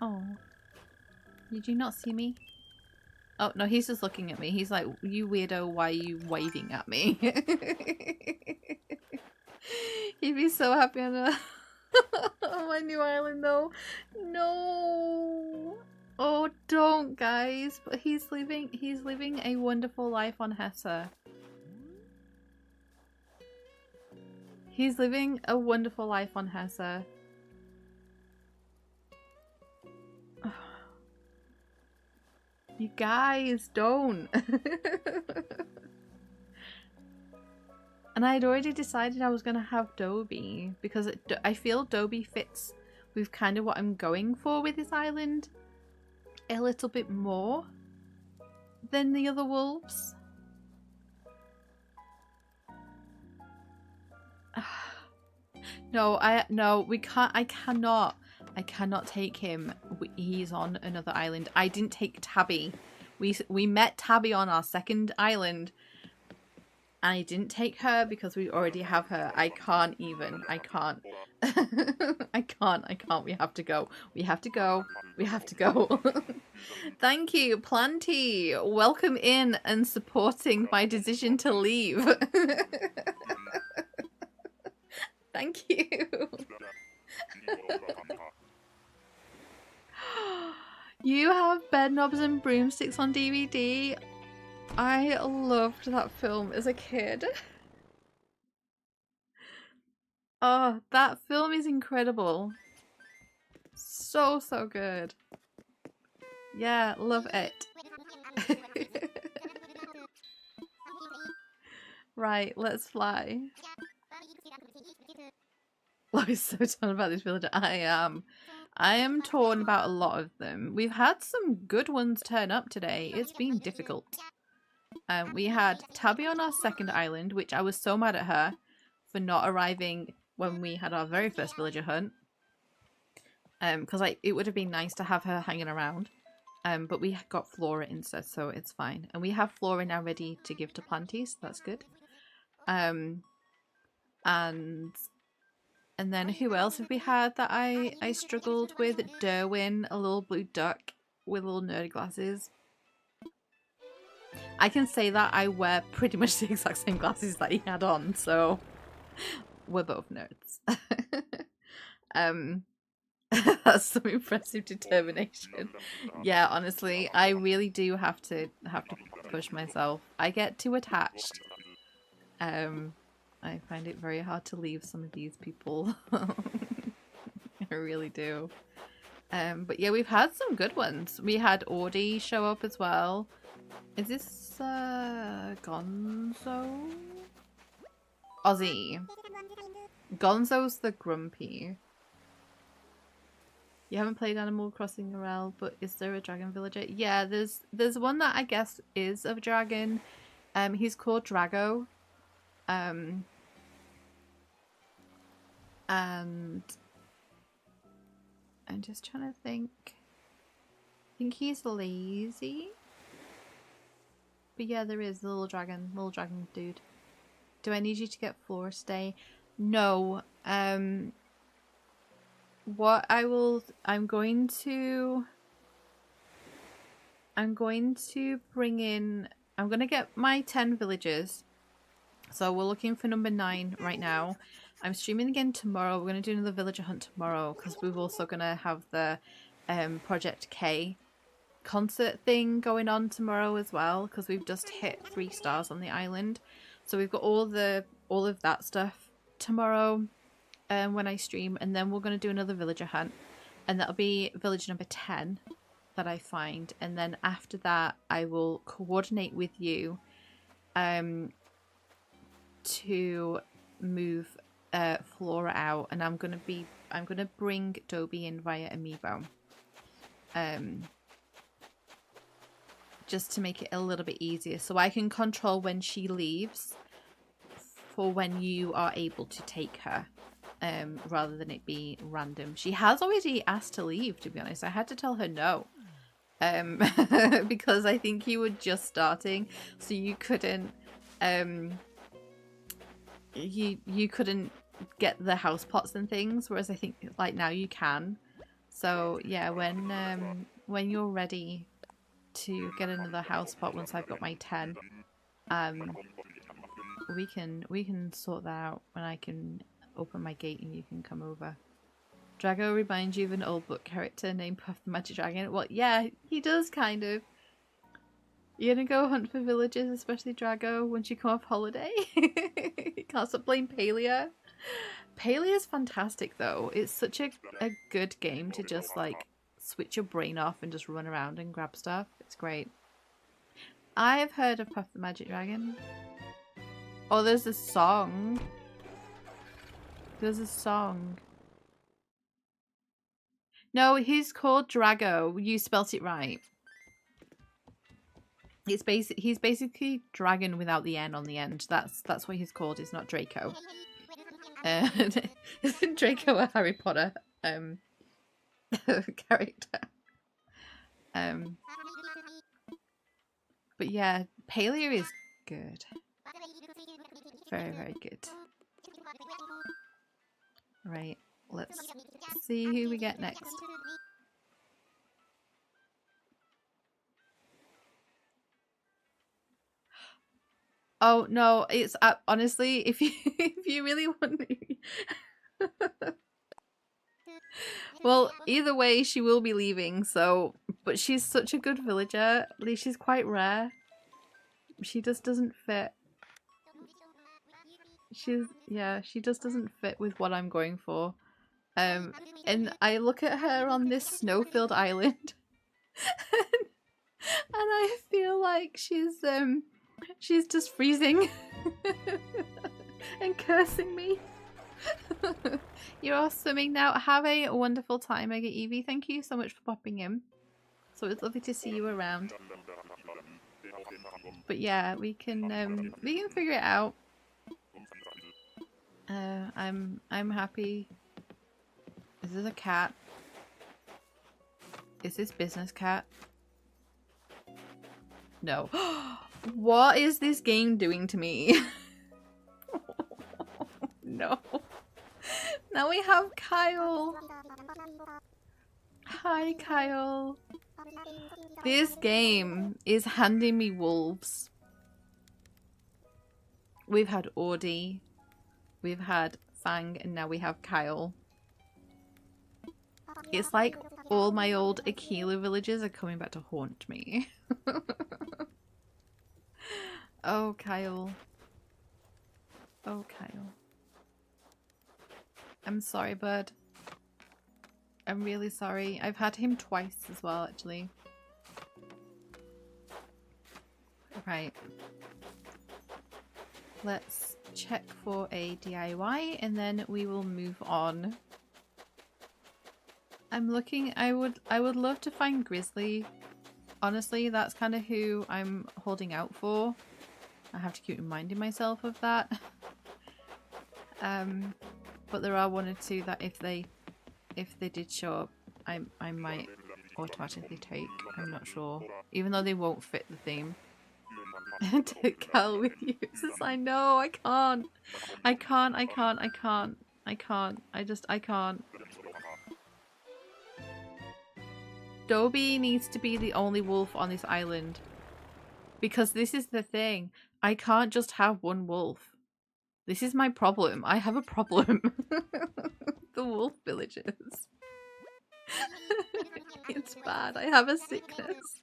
Oh. Did you not see me? Oh, no, he's just looking at me. He's like, you weirdo, why are you waving at me? He'd be so happy on, on my new island, though. No. Oh, don't, guys. But he's living a wonderful life on Hessa. He's living a wonderful life on Hessa. You guys, don't. And I had already decided I was going to have Dobie because I feel Dobie fits with kind of what I'm going for with this island a little bit more than the other wolves. No, we can't. I cannot take him. He's on another island. I didn't take Tabby. We met Tabby on our second island. And I didn't take her because we already have her. I can't even. I can't. I can't. We have to go. We have to go. We have to go. Thank you, Planty. Welcome in and supporting my decision to leave. Thank you. You have Bed Knobs and Broomsticks on DVD. I loved that film as a kid. Oh, that film is incredible. So good. Yeah, love it. Right, let's fly. Lois so torn about this villager. I am torn about a lot of them. We've had some good ones turn up today. It's been difficult. We had Tabby on our second island, which I was so mad at her for not arriving when we had our very first villager hunt. Because it would have been nice to have her hanging around. But we got Flora instead, so it's fine. And we have Flora now ready to give to Planty, so that's good. And then who else have we had that I struggled with? Derwin, a little blue duck with little nerd glasses. I can say that I wear pretty much the exact same glasses that he had on, so we're both nerds. That's some impressive determination. Yeah, honestly, I really do have to push myself. I get too attached. I find it very hard to leave some of these people. I really do. But yeah, we've had some good ones. We had Audie show up as well. Is this Gonzo? Ozzy. Gonzo's the grumpy. You haven't played Animal Crossing RL, but is there a dragon villager? Yeah, there's one that I guess is a dragon. He's called Drago. And I'm just trying to think. I think he's lazy. But yeah, there is the little dragon dude. Do I need you to get Flora stay? No. What I'm going to bring in, I'm going to get my 10 villagers. So we're looking for number 9 right now. I'm streaming again tomorrow. We're going to do another villager hunt tomorrow because we're also going to have the Project K concert thing going on tomorrow as well, because we've just hit 3 stars on the island. So we've got all of that stuff tomorrow when I stream, and then we're going to do another villager hunt, and that'll be village number 10 that I find, and then after that I will coordinate with you to move Flora out, and I'm gonna bring Dobie in via Amiibo, just to make it a little bit easier, so I can control when she leaves for when you are able to take her, rather than it be random. She has already asked to leave, to be honest. I had to tell her no, because I think you were just starting, so you couldn't you couldn't get the house pots and things, whereas I think like now you can. So yeah, when you're ready to get another house pot, once I've got my 10, we can sort that out when I can open my gate and you can come over. Drago reminds you of an old book character named Puff the Magic Dragon. Well, yeah, he does kind of. You're gonna go hunt for villagers, especially Drago, once you come off holiday? You can't stop playing Palia. Palia's fantastic though. It's such a good game to just like switch your brain off and just run around and grab stuff. It's great. I've heard of Puff the Magic Dragon. Oh, there's a song. There's a song. No, he's called Drago. You spelt it right. He's basically dragon without the N on the end. That's what he's called. It's not Draco. Isn't Draco a Harry Potter character? But yeah, Palia is good. Very, very good. Right, let's see who we get next. Oh no, it's honestly, if you really want to. Well, either way, she will be leaving. So, but she's such a good villager. At least she's quite rare. She just doesn't fit. She just doesn't fit with what I'm going for. And I look at her on this snow-filled island, and I feel like she's just freezing and cursing me. You're all swimming now. Have a wonderful time, Mega Evie. Thank you so much for popping in. So it's lovely to see you around. But yeah, we can figure it out. I'm happy. Is this a cat? Is this business cat? No. What is this game doing to me? No. Now we have Kyle. Hi, Kyle. This game is handing me wolves. We've had Audie. We've had Fang, and now we have Kyle. It's like all my old Aquila villages are coming back to haunt me. Oh, Kyle. Oh, Kyle. I'm sorry, bud. I'm really sorry. I've had him twice as well, actually. Right. Let's check for a DIY and then we will move on. I'm looking, I would love to find Grizzly. Honestly, that's kind of who I'm holding out for. I have to keep reminding myself of that. But there are one or two that if they did show up, I might automatically take. I'm not sure. Even though they won't fit the theme. Take Cal with you. I know, I can't. I can't. Dobby needs to be the only wolf on this island. Because this is the thing. I can't just have one wolf. This is my problem. I have a problem. The wolf villages. It's bad. I have a sickness.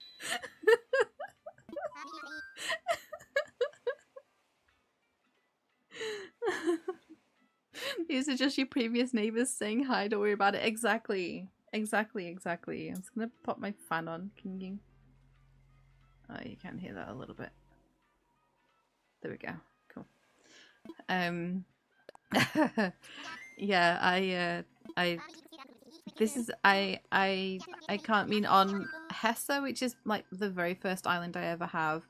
These are just your previous neighbors saying hi, don't worry about it. Exactly. Exactly. I'm just gonna pop my fan on. Can you? Oh, you can hear that a little bit. There we go. Cool. Yeah, I can't mean on Hessa, which is like the very first island I ever have.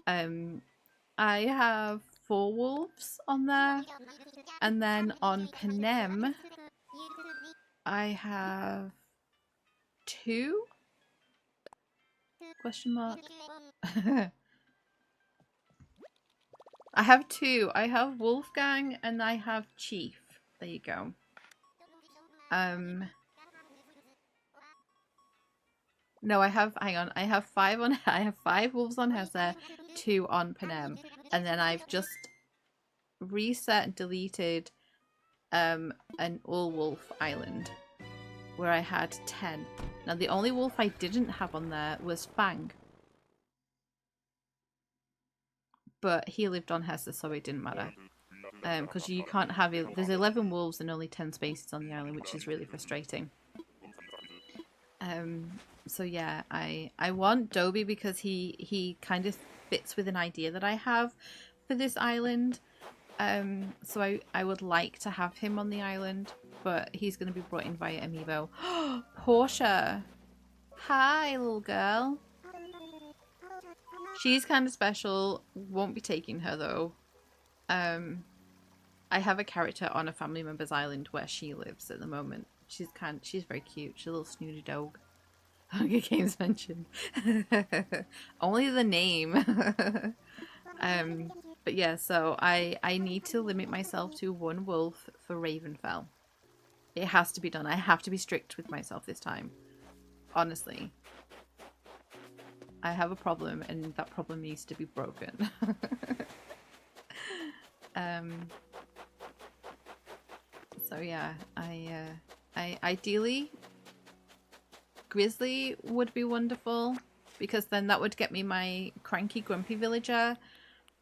I have 4 wolves on there, and then on Panem I have 2? Question mark. I have 2. I have Wolfgang and I have Chief. There you go. No, hang on. I have 5 on. I have 5 wolves on Hessa, 2 on Panem, and then I've just reset and deleted an all wolf island where I had 10. Now the only wolf I didn't have on there was Fang, but he lived on Hessa, so it didn't matter. Because you can't have it. There's 11 wolves and only 10 spaces on the island, which is really frustrating. So yeah, I want Dobby because he kind of fits with an idea that I have for this island. So I would like to have him on the island, but he's going to be brought in via amiibo. Portia! Hi, little girl. She's kind of special. Won't be taking her though. I have a character on a family member's island where she lives at the moment. She's very cute. She's a little snooty dog. Hunger Games mentioned. Only the name. But yeah, so I need to limit myself to 1 wolf for Ravenfell. It has to be done. I have to be strict with myself this time. Honestly. I have a problem and that problem needs to be broken. So yeah, I ideally Grizzly would be wonderful because then that would get me my cranky grumpy villager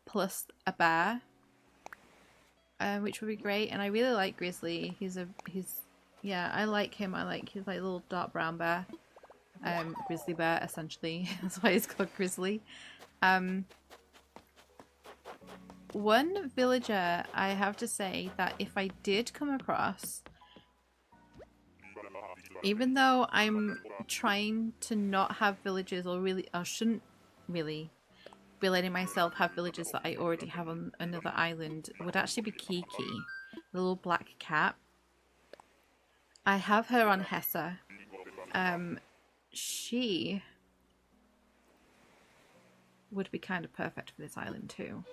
plus a bear, which would be great. And I really like Grizzly. Yeah, I like him. He's like a little dark brown bear, grizzly bear essentially. That's why it's called Grizzly. One villager I have to say that if I did come across, even though I'm trying to not have villagers or shouldn't really be letting myself have villagers that I already have on another island, would actually be Kiki, the little black cat. I have her on Hessa. She would be kind of perfect for this island too.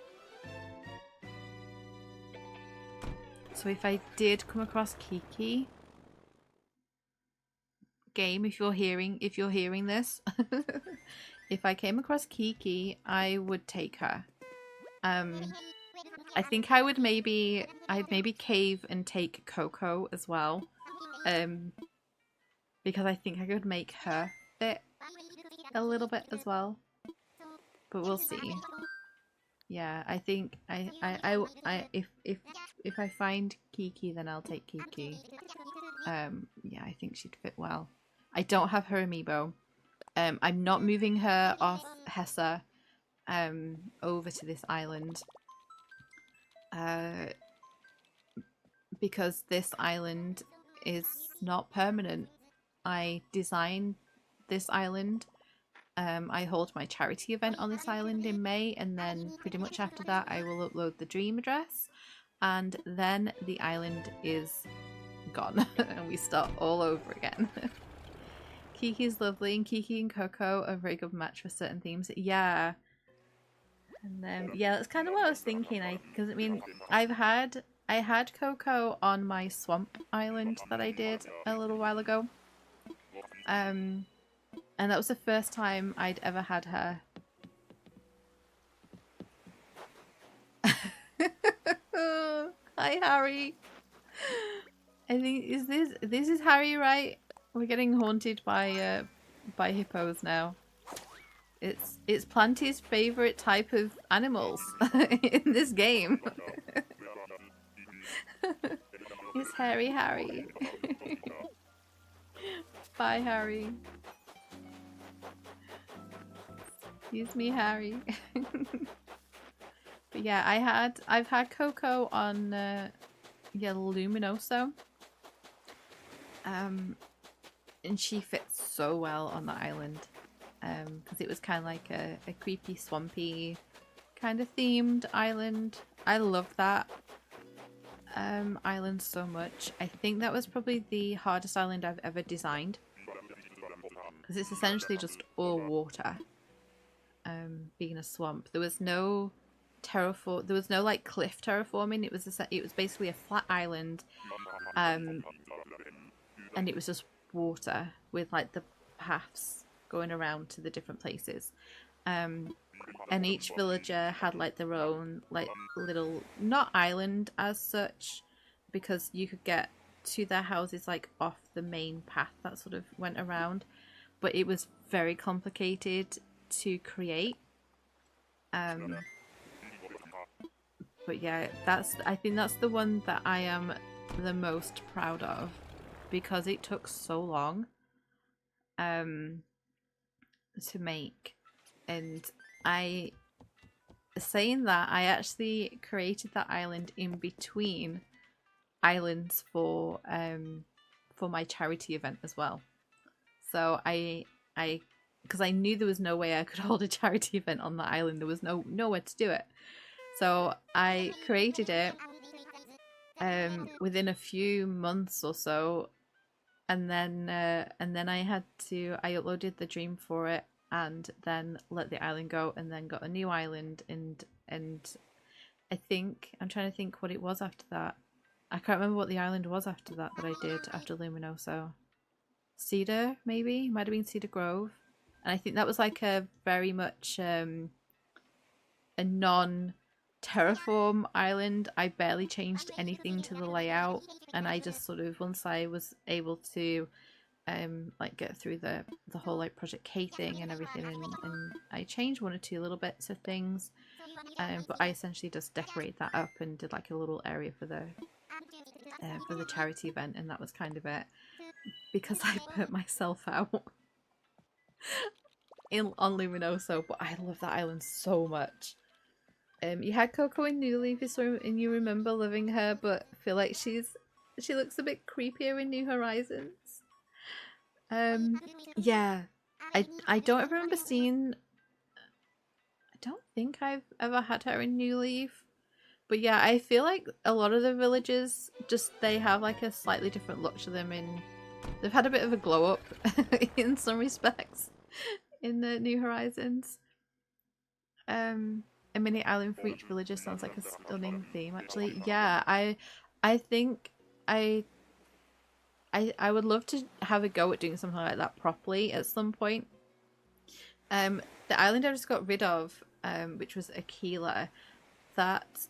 So if I did come across Kiki, game, if you're hearing this, if I came across Kiki, I would take her. I think I'd maybe cave and take Coco as well, because I think I could make her fit a little bit as well, but we'll see. Yeah, I think if I find Kiki, then I'll take Kiki. Yeah, I think she'd fit well. I don't have her amiibo. I'm not moving her off Hessa over to this island. Because this island is not permanent. I designed this island. I hold my charity event on this island in May, and then pretty much after that I will upload the dream address, and then the island is gone and we start all over again. Kiki's lovely, and Kiki and Coco are a very good match for certain themes. Yeah. And then yeah, that's kind of what I was thinking. Because I mean, I had Coco on my swamp island that I did a little while ago. And that was the first time I'd ever had her. Hi, Harry. I think this is Harry, right? We're getting haunted by hippos now. It's Planty's favorite type of animals in this game. It's Harry. Bye, Harry. Excuse me, Harry. But yeah, I've had Coco on Luminoso. And she fits so well on the island. Because it was kind of like a creepy, swampy kind of themed island. I love that island so much. I think that was probably the hardest island I've ever designed. Because it's essentially just all water. Being a swamp. There was no there was no like cliff terraforming. It was basically a flat island. And it was just water with like the paths going around to the different places. And each villager had like their own like little, not island as such, because you could get to their houses like off the main path that sort of went around, but it was very complicated to create. But yeah, I think that's the one that I am the most proud of, because it took so long to make. And saying that, I actually created that island in between islands for my charity event as well. So because I knew there was no way I could hold a charity event on the island. There was nowhere to do it. So I created it within a few months or so, and then I uploaded the dream for it, and then let the island go, and then got a new island, and I think I'm trying to think what it was after that. I can't remember what the island was after that I did after Luminoso. Cedar, maybe? Might have been Cedar Grove. And I think that was like a very much a non-terraform island. I barely changed anything to the layout, and I just sort of, once I was able to like get through the whole like Project K thing and everything, and I changed one or two little bits of things, but I essentially just decorated that up and did like a little area for the charity event, and that was kind of it, because I burnt myself out on Luminoso. But I love that island so much. You had Coco in New Leaf, and you remember loving her, but I feel like she looks a bit creepier in New Horizons. Yeah, I don't remember seeing. I don't think I've ever had her in New Leaf, but yeah, I feel like a lot of the villages they have like a slightly different look to them. They've had a bit of a glow up in some respects in the New Horizons. A mini island for each villager sounds like a stunning theme, actually. Yeah, I think I would love to have a go at doing something like that properly at some point. The island I just got rid of, which was Aquila, that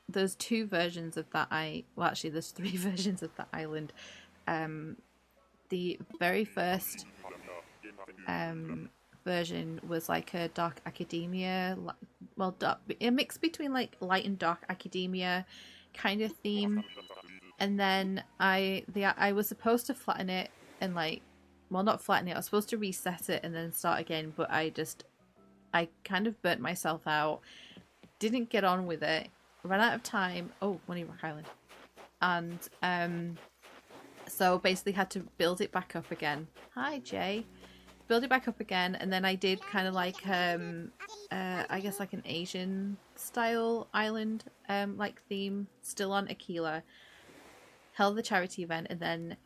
there's two versions of that. Well, actually, there's three versions of that island. The very first version was like a dark academia, a mix between like light and dark academia kind of theme. And then I was supposed to flatten it and not flatten it. I was supposed to reset it and then start again, but I I kind of burnt myself out, didn't get on with it, ran out of time. Oh, Money Rock Island. And so basically had to build it back up again. Hi, Jay. Build it back up again, and then I did kind of like I guess like an Asian style island like theme, still on Aquila. Held the charity event, and then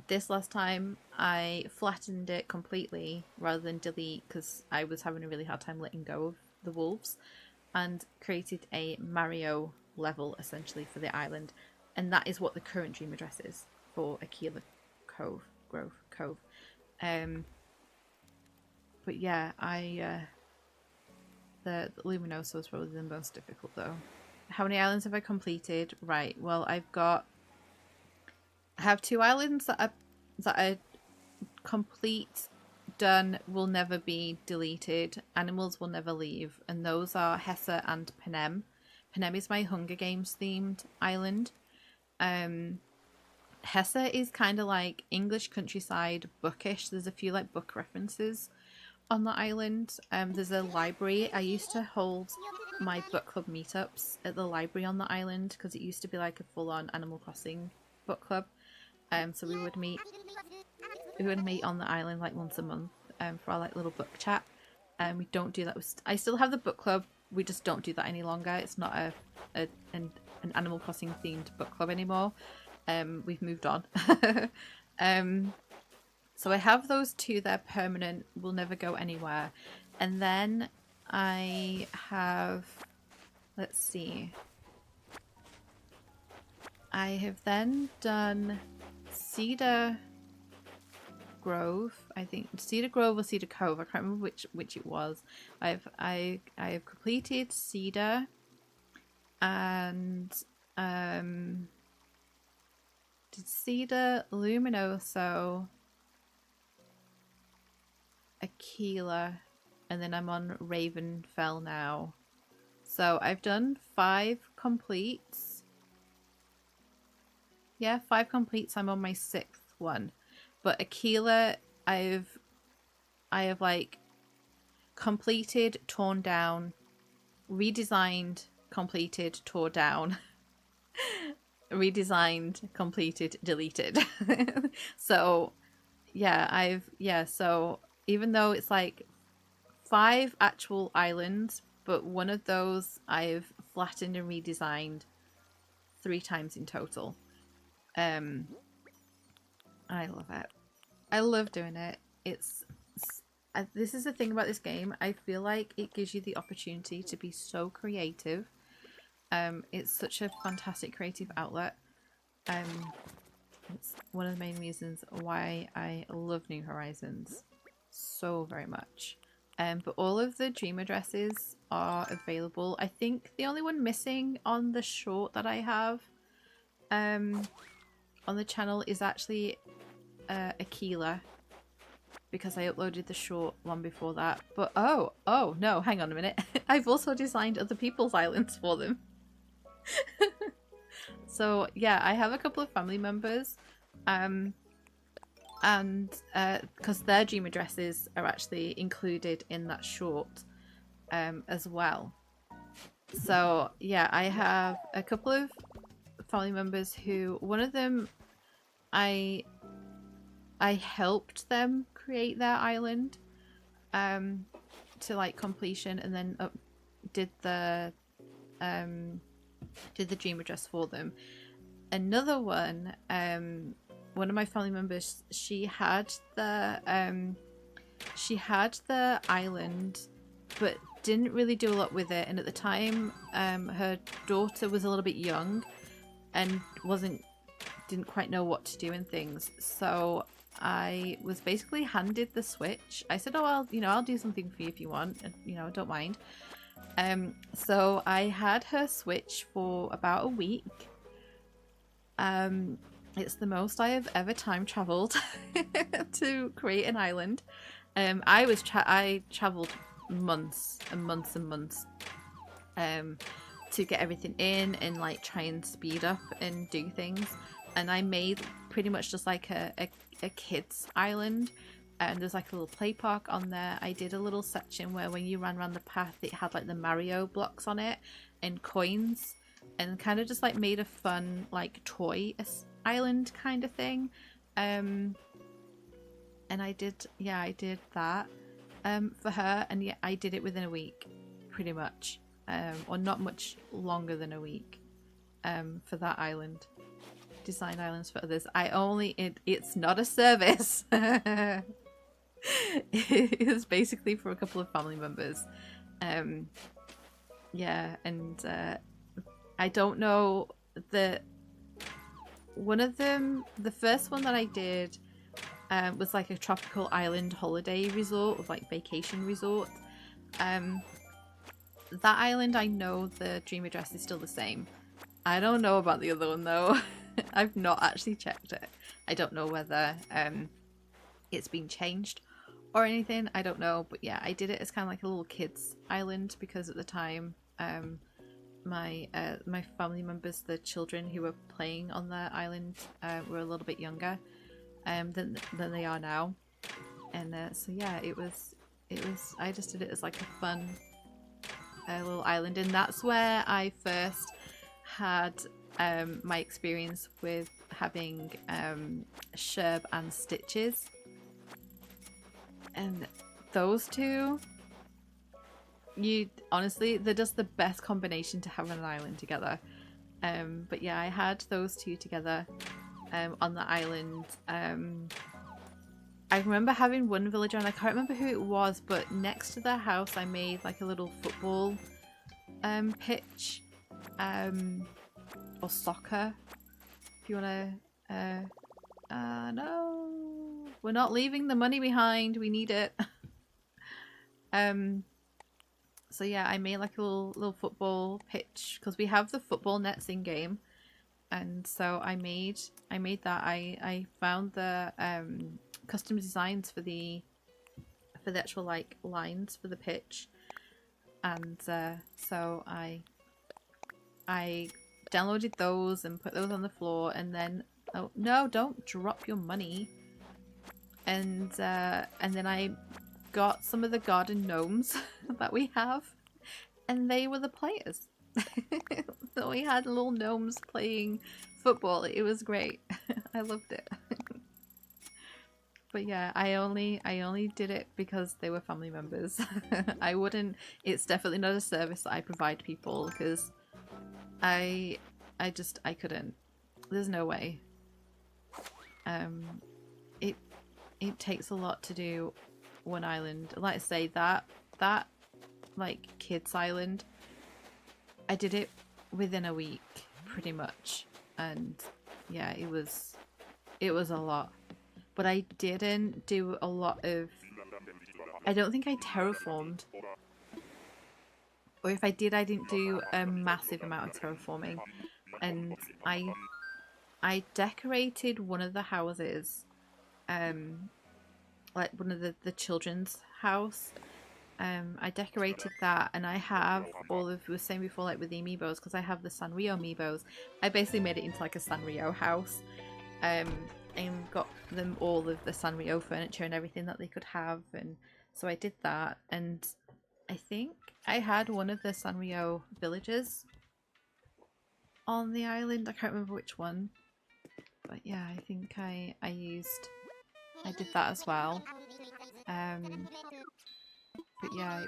this last time I flattened it completely rather than delete because I was having a really hard time letting go of the wolves, and created a Mario level essentially for the island, and that is what the current dream address is for Aquila Grove Cove. But yeah, the Luminosa was probably the most difficult though. How many islands have I completed? Right, well I have 2 islands that are complete, done, will never be deleted, animals will never leave, and those are Hessa and Penem. Penem is my Hunger Games themed island. Hessa is kind of like English countryside, bookish. There's a few like book references on the island. There's a library. I used to hold my book club meetups at the library on the island because it used to be like a full-on Animal Crossing book club. So we would meet on the island like once a month for our like little book chat. We don't do that. I still have the book club. We just don't do that any longer. It's not an Animal Crossing themed book club anymore. We've moved on. So I have those 2. They're permanent, will never go anywhere. And then I have, let's see, I have then done Cedar Grove, I think Cedar Grove or Cedar Cove, I can't remember which it was. I have completed Cedar, and did Cedar, Luminoso, Aquila, and then I'm on Ravenfell now. So I've done 5 completes. Yeah, 5 completes. I'm on my 6th one. But Aquila, I have like completed, torn down, redesigned, completed, tore down, redesigned, completed, deleted. So yeah, so even though it's like 5 actual islands, but one of those I've flattened and redesigned 3 times in total. I love it. I love doing it. This is the thing about this game. I feel like it gives you the opportunity to be so creative. It's such a fantastic creative outlet. It's one of the main reasons why I love New Horizons so very much. But all of the dream addresses are available. I think the only one missing on the short that I have on the channel is actually Aquila, because I uploaded the short one before that. But oh no, hang on a minute. I've also designed other people's islands for them. So yeah, I have a couple of family members and because their dream addresses are actually included in that short as well. So yeah, I have a couple of family members who, one of them I helped them create their island to like completion, and then did the dream address for them. Another one, one of my family members, she had the island but didn't really do a lot with it, and at the time her daughter was a little bit young and didn't quite know what to do and things, so I was basically handed the Switch. I said, oh, I'll do something for you if you want, don't mind. So I had her Switch for about a week. It's the most I have ever time traveled to create an island. I traveled months and months and months to get everything in and like try and speed up and do things. And I made pretty much just like a kid's island and there's like a little play park on there. I did a little section where when you ran around the path, it had like the Mario blocks on it and coins, and kind of just like made a fun like toy island kind of thing. And I did that for her, and yeah, I did it within a week pretty much, or not much longer than a week, for that island. Design islands for others. It's not a service. It was basically for a couple of family members. Yeah, and I don't know, one of them, the first one that I did was like a tropical island holiday resort, with like vacation resort. That island, I know the dream address is still the same. I don't know about the other one though. I've not actually checked it. I don't know whether it's been changed or anything. I don't know, but yeah, I did it as kind of like a little kids island because at the time my family members, the children who were playing on the island, were a little bit younger than they are now, and so yeah, it was I just did it as like a fun little island, and that's where I first had my experience with having Sherb and Stitches, and those two, honestly, they're just the best combination to have on an island together. But yeah, I had those two together on the island. I remember having one villager, and I can't remember who it was, but next to their house I made like a little football pitch, or soccer, if you want to. No, we're not leaving the money behind, we need it. So yeah, I made like a little football pitch because we have the football nets in game, and so I made that. I found the custom designs for the actual like lines for the pitch, and so I downloaded those and put those on the floor, and then, oh no, don't drop your money, and then I got some of the garden gnomes that we have, and they were the players. So we had little gnomes playing football. It was great. I loved it. But yeah, I only did it because they were family members. I wouldn't, it's definitely not a service that I provide people, because I couldn't. There's no way. It takes a lot to do one island. Like I say, that like kids island, I did it within a week pretty much, and yeah, it was a lot. But I didn't do a lot of, I don't think I terraformed, or if I did, I didn't do a massive amount of terraforming. And I decorated one of the houses, like one of the children's house. I decorated that, and I have all of, we were saying before, like with the amiibos, because I have the Sanrio amiibos, I basically made it into like a Sanrio house, and got them all of the Sanrio furniture and everything that they could have, and so I did that. And I think I had one of the Sanrio villages on the island. I can't remember which one, but yeah, I think I did that as well. But yeah,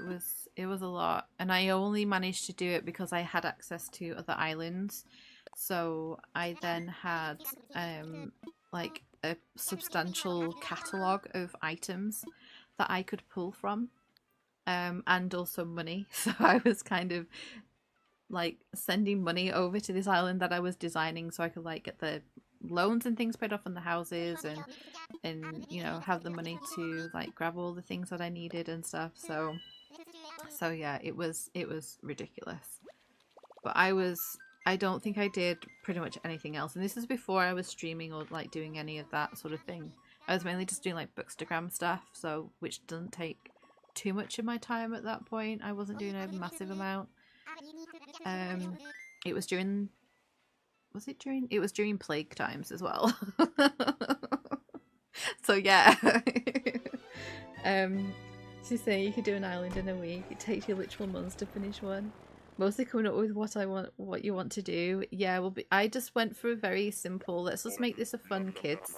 it was a lot, and I only managed to do it because I had access to other islands. So I then had like a substantial catalogue of items that I could pull from, and also money. So I was kind of like sending money over to this island that I was designing, so I could like get the loans and things paid off on the houses, and you know, have the money to like grab all the things that I needed and stuff. So yeah, it was ridiculous. But I don't think I did pretty much anything else, and this is before I was streaming or like doing any of that sort of thing. I was mainly just doing like Bookstagram stuff, so which doesn't take too much of my time at that point. I wasn't doing a massive amount. It was during, it was during plague times as well. So yeah. She's saying you could do an island in a week. It takes you literal months to finish one. Mostly coming up with what you want to do. Yeah, well, I just went for a very simple. Let's just make this a fun kids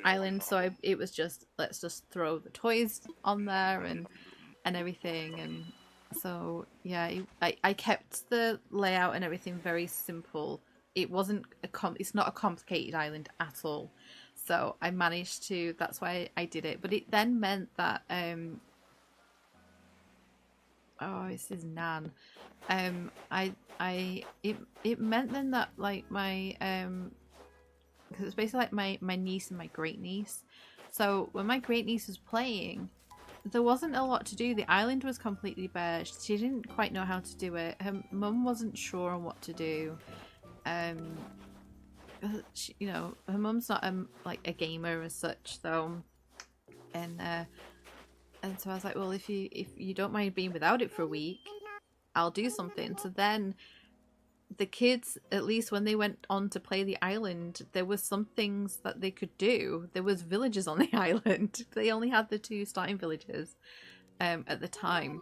island. So it was just let's just throw the toys on there and everything. And so yeah, I kept the layout and everything very simple. It wasn't it's not a complicated island at all. So I managed to. That's why I did it. But it then meant that oh, this is Nan. It meant then that like my because it's basically like my niece and my great niece. So when my great niece was playing, there wasn't a lot to do. The island was completely bare. She didn't quite know how to do it. Her mum wasn't sure on what to do. She, you know, her mum's not like a gamer as such, so and so I was like, well, if you don't mind being without it for a week, I'll do something. So then the kids, at least when they went on to play the island, there was some things that they could do. There was villages on the island. They only had the 2 starting villages at the time.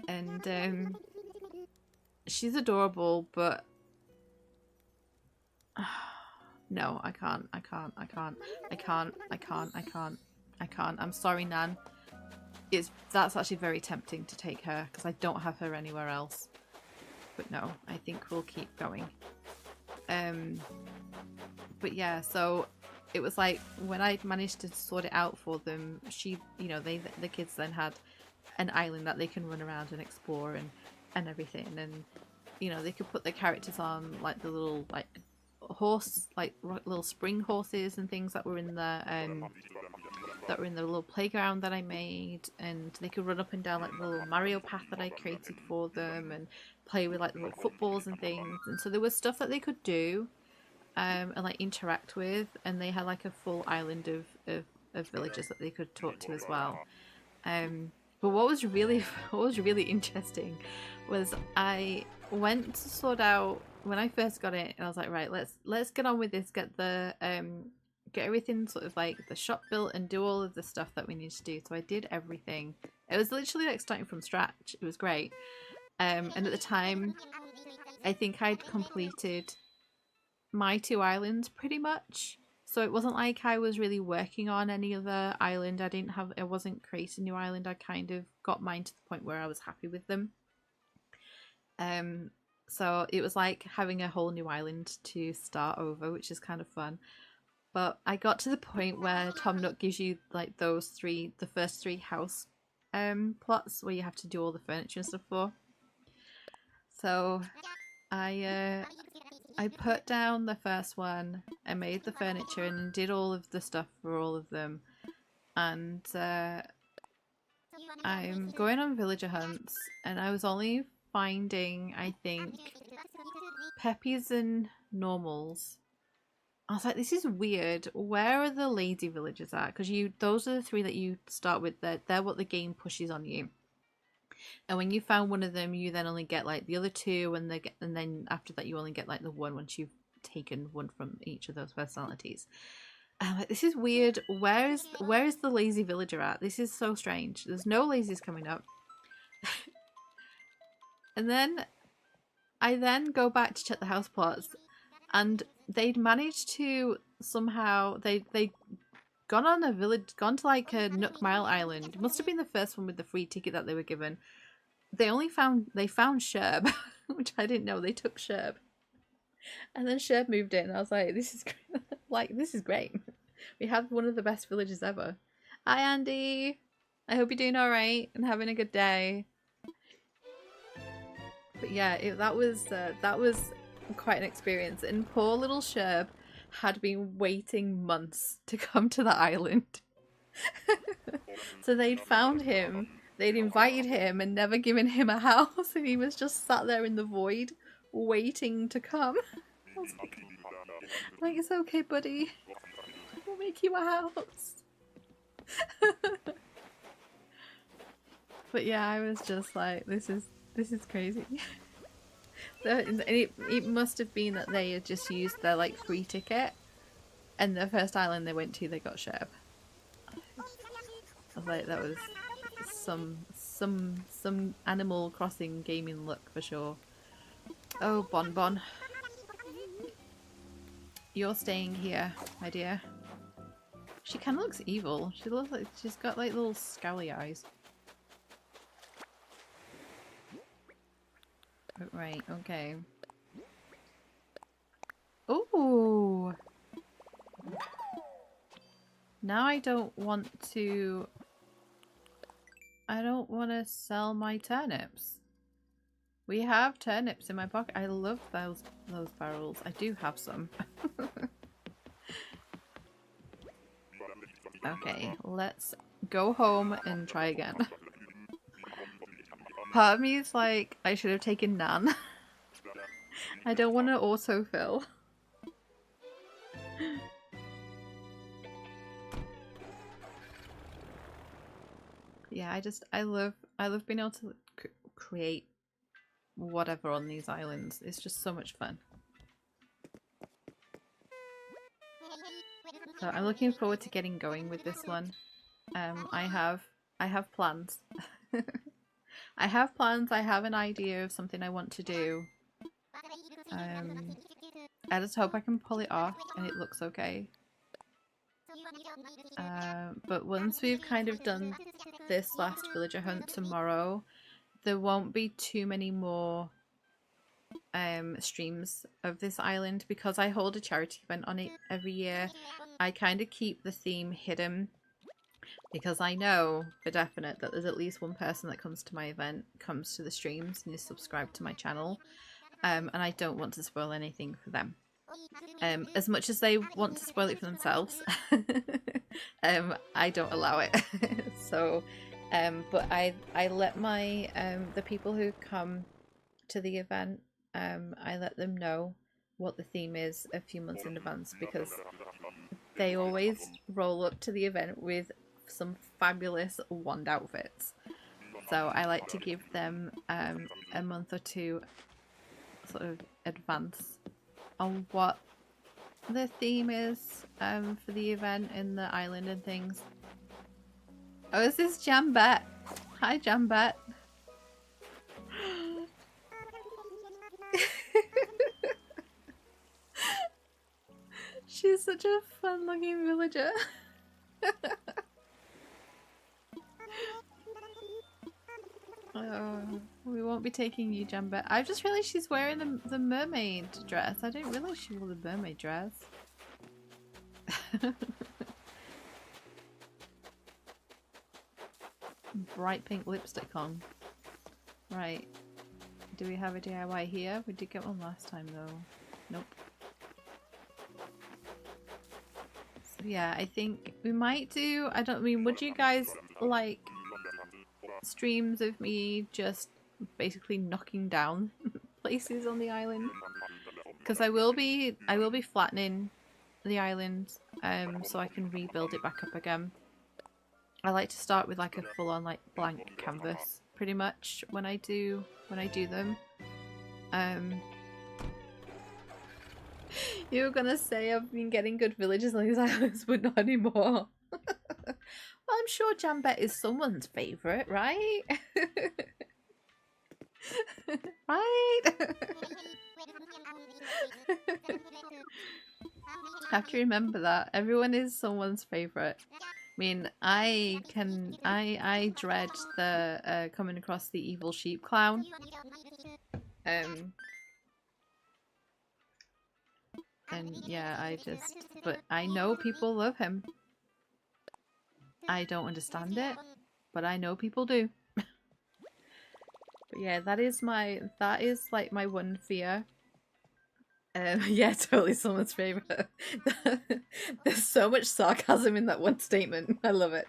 And she's adorable, but no, I can't. I'm sorry, Nan. That's actually very tempting to take her because I don't have her anywhere else. But no, I think we'll keep going. But yeah, so it was like when I managed to sort it out for them, you know, the kids then had an island that they can run around and explore and everything, and you know, they could put their characters on like the little like horse, like little spring horses and things that were in the little playground that I made, and they could run up and down like the little Mario path that I created for them and play with like the little footballs and things. And so there was stuff that they could do and like interact with, and they had like a full island of villagers that they could talk to as well. But what was really interesting was I went to sort out when I first got it, and I was like, right, let's get on with this, get everything sort of like the shop built and do all of the stuff that we need to do. So I did everything. It was literally like starting from scratch. It was great. And at the time, I think I'd completed my 2 islands pretty much. So it wasn't like I was really working on any other island. I wasn't creating a new island. I kind of got mine to the point where I was happy with them. So it was like having a whole new island to start over, which is kind of fun. But I got to the point where Tom Nook gives you like the first 3 house plots where you have to do all the furniture and stuff for. So I put down the first one, I made the furniture and did all of the stuff for all of them. And I'm going on villager hunts, and I was only finding, I think, peppies and normals. I was like, this is weird. Where are the lazy villagers at? Because those are the 3 that you start with. They're what the game pushes on you. And when you found one of them, you then only get like the other 2, and then after that you only get like the 1 once you've taken 1 from each of those personalities. And I'm like, this is weird. Where is the lazy villager at? This is so strange. There's no lazies coming up. And then I go back to check the house plots, and they'd managed to somehow they'd gone to like a Nook Mile Island. It must have been the first one with the free ticket that they were given. They found Sherb, which I didn't know. They took Sherb, and then Sherb moved in. I was like, this is great. We have one of the best villages ever. Hi Andy, I hope you're doing all right and having a good day. But yeah, that was quite an experience. And poor little Sherb had been waiting months to come to the island. So they'd found him, they'd invited him and never given him a house, and he was just sat there in the void waiting to come. I was like, it's okay, buddy. We'll make you a house. But yeah, I was just like, this is crazy. So it must have been that they had just used their like free ticket, and the first island they went to, they got Sherb. Like that was some Animal Crossing gaming look for sure. Oh, Bon Bon. You're staying here, my dear. She kind of looks evil. She looks like she's got like little scowly eyes. Right, okay. Ooh! Now I don't want to sell my turnips. We have turnips in my pocket. I love those barrels. I do have some. Okay, let's go home and try again. Part of me is like, I should have taken none. I don't want to autofill. Yeah, I love being able to create whatever on these islands. It's just so much fun. So I'm looking forward to getting going with this one. I have plans. I have plans. I have an idea of something I want to do. I just hope I can pull it off and it looks okay. But once we've kind of done this last villager hunt tomorrow, there won't be too many more streams of this island because I hold a charity event on it every year. I kind of keep the theme hidden because I know for definite that there's at least one person that comes to my event, comes to the streams and is subscribed to my channel, and I don't want to spoil anything for them. As much as they want to spoil it for themselves, I don't allow it. So, but I let my the people who come to the event, I let them know what the theme is a few months in advance because they always roll up to the event with some fabulous wand outfits. So I like to give them a month or two sort of advance on what the theme is for the event and the island and things. Oh, is this Jambet? Hi, Jambet. She's such a fun-looking villager. Oh, we won't be taking you, Jambet. I just realised she's wearing the mermaid dress. I didn't realise she wore the mermaid dress. Bright pink lipstick on. Right. Do we have a DIY here? We did get one last time though. Nope. So yeah, I think we might do, would you guys like streams of me just basically knocking down places on the island? Because I will be flattening the island so I can rebuild it back up again. I like to start with like a full-on like blank canvas pretty much when I do them. You were gonna say I've been getting good villages on these islands, but not anymore. Well, I'm sure Jambet is someone's favourite, right? Right? Have to remember that. Everyone is someone's favourite. I mean, I dread the coming across the evil sheep clown. And yeah, but I know people love him. I don't understand it, but I know people do. But yeah, that is like my one fear. Yeah, totally someone's favourite. There's so much sarcasm in that one statement. I love it.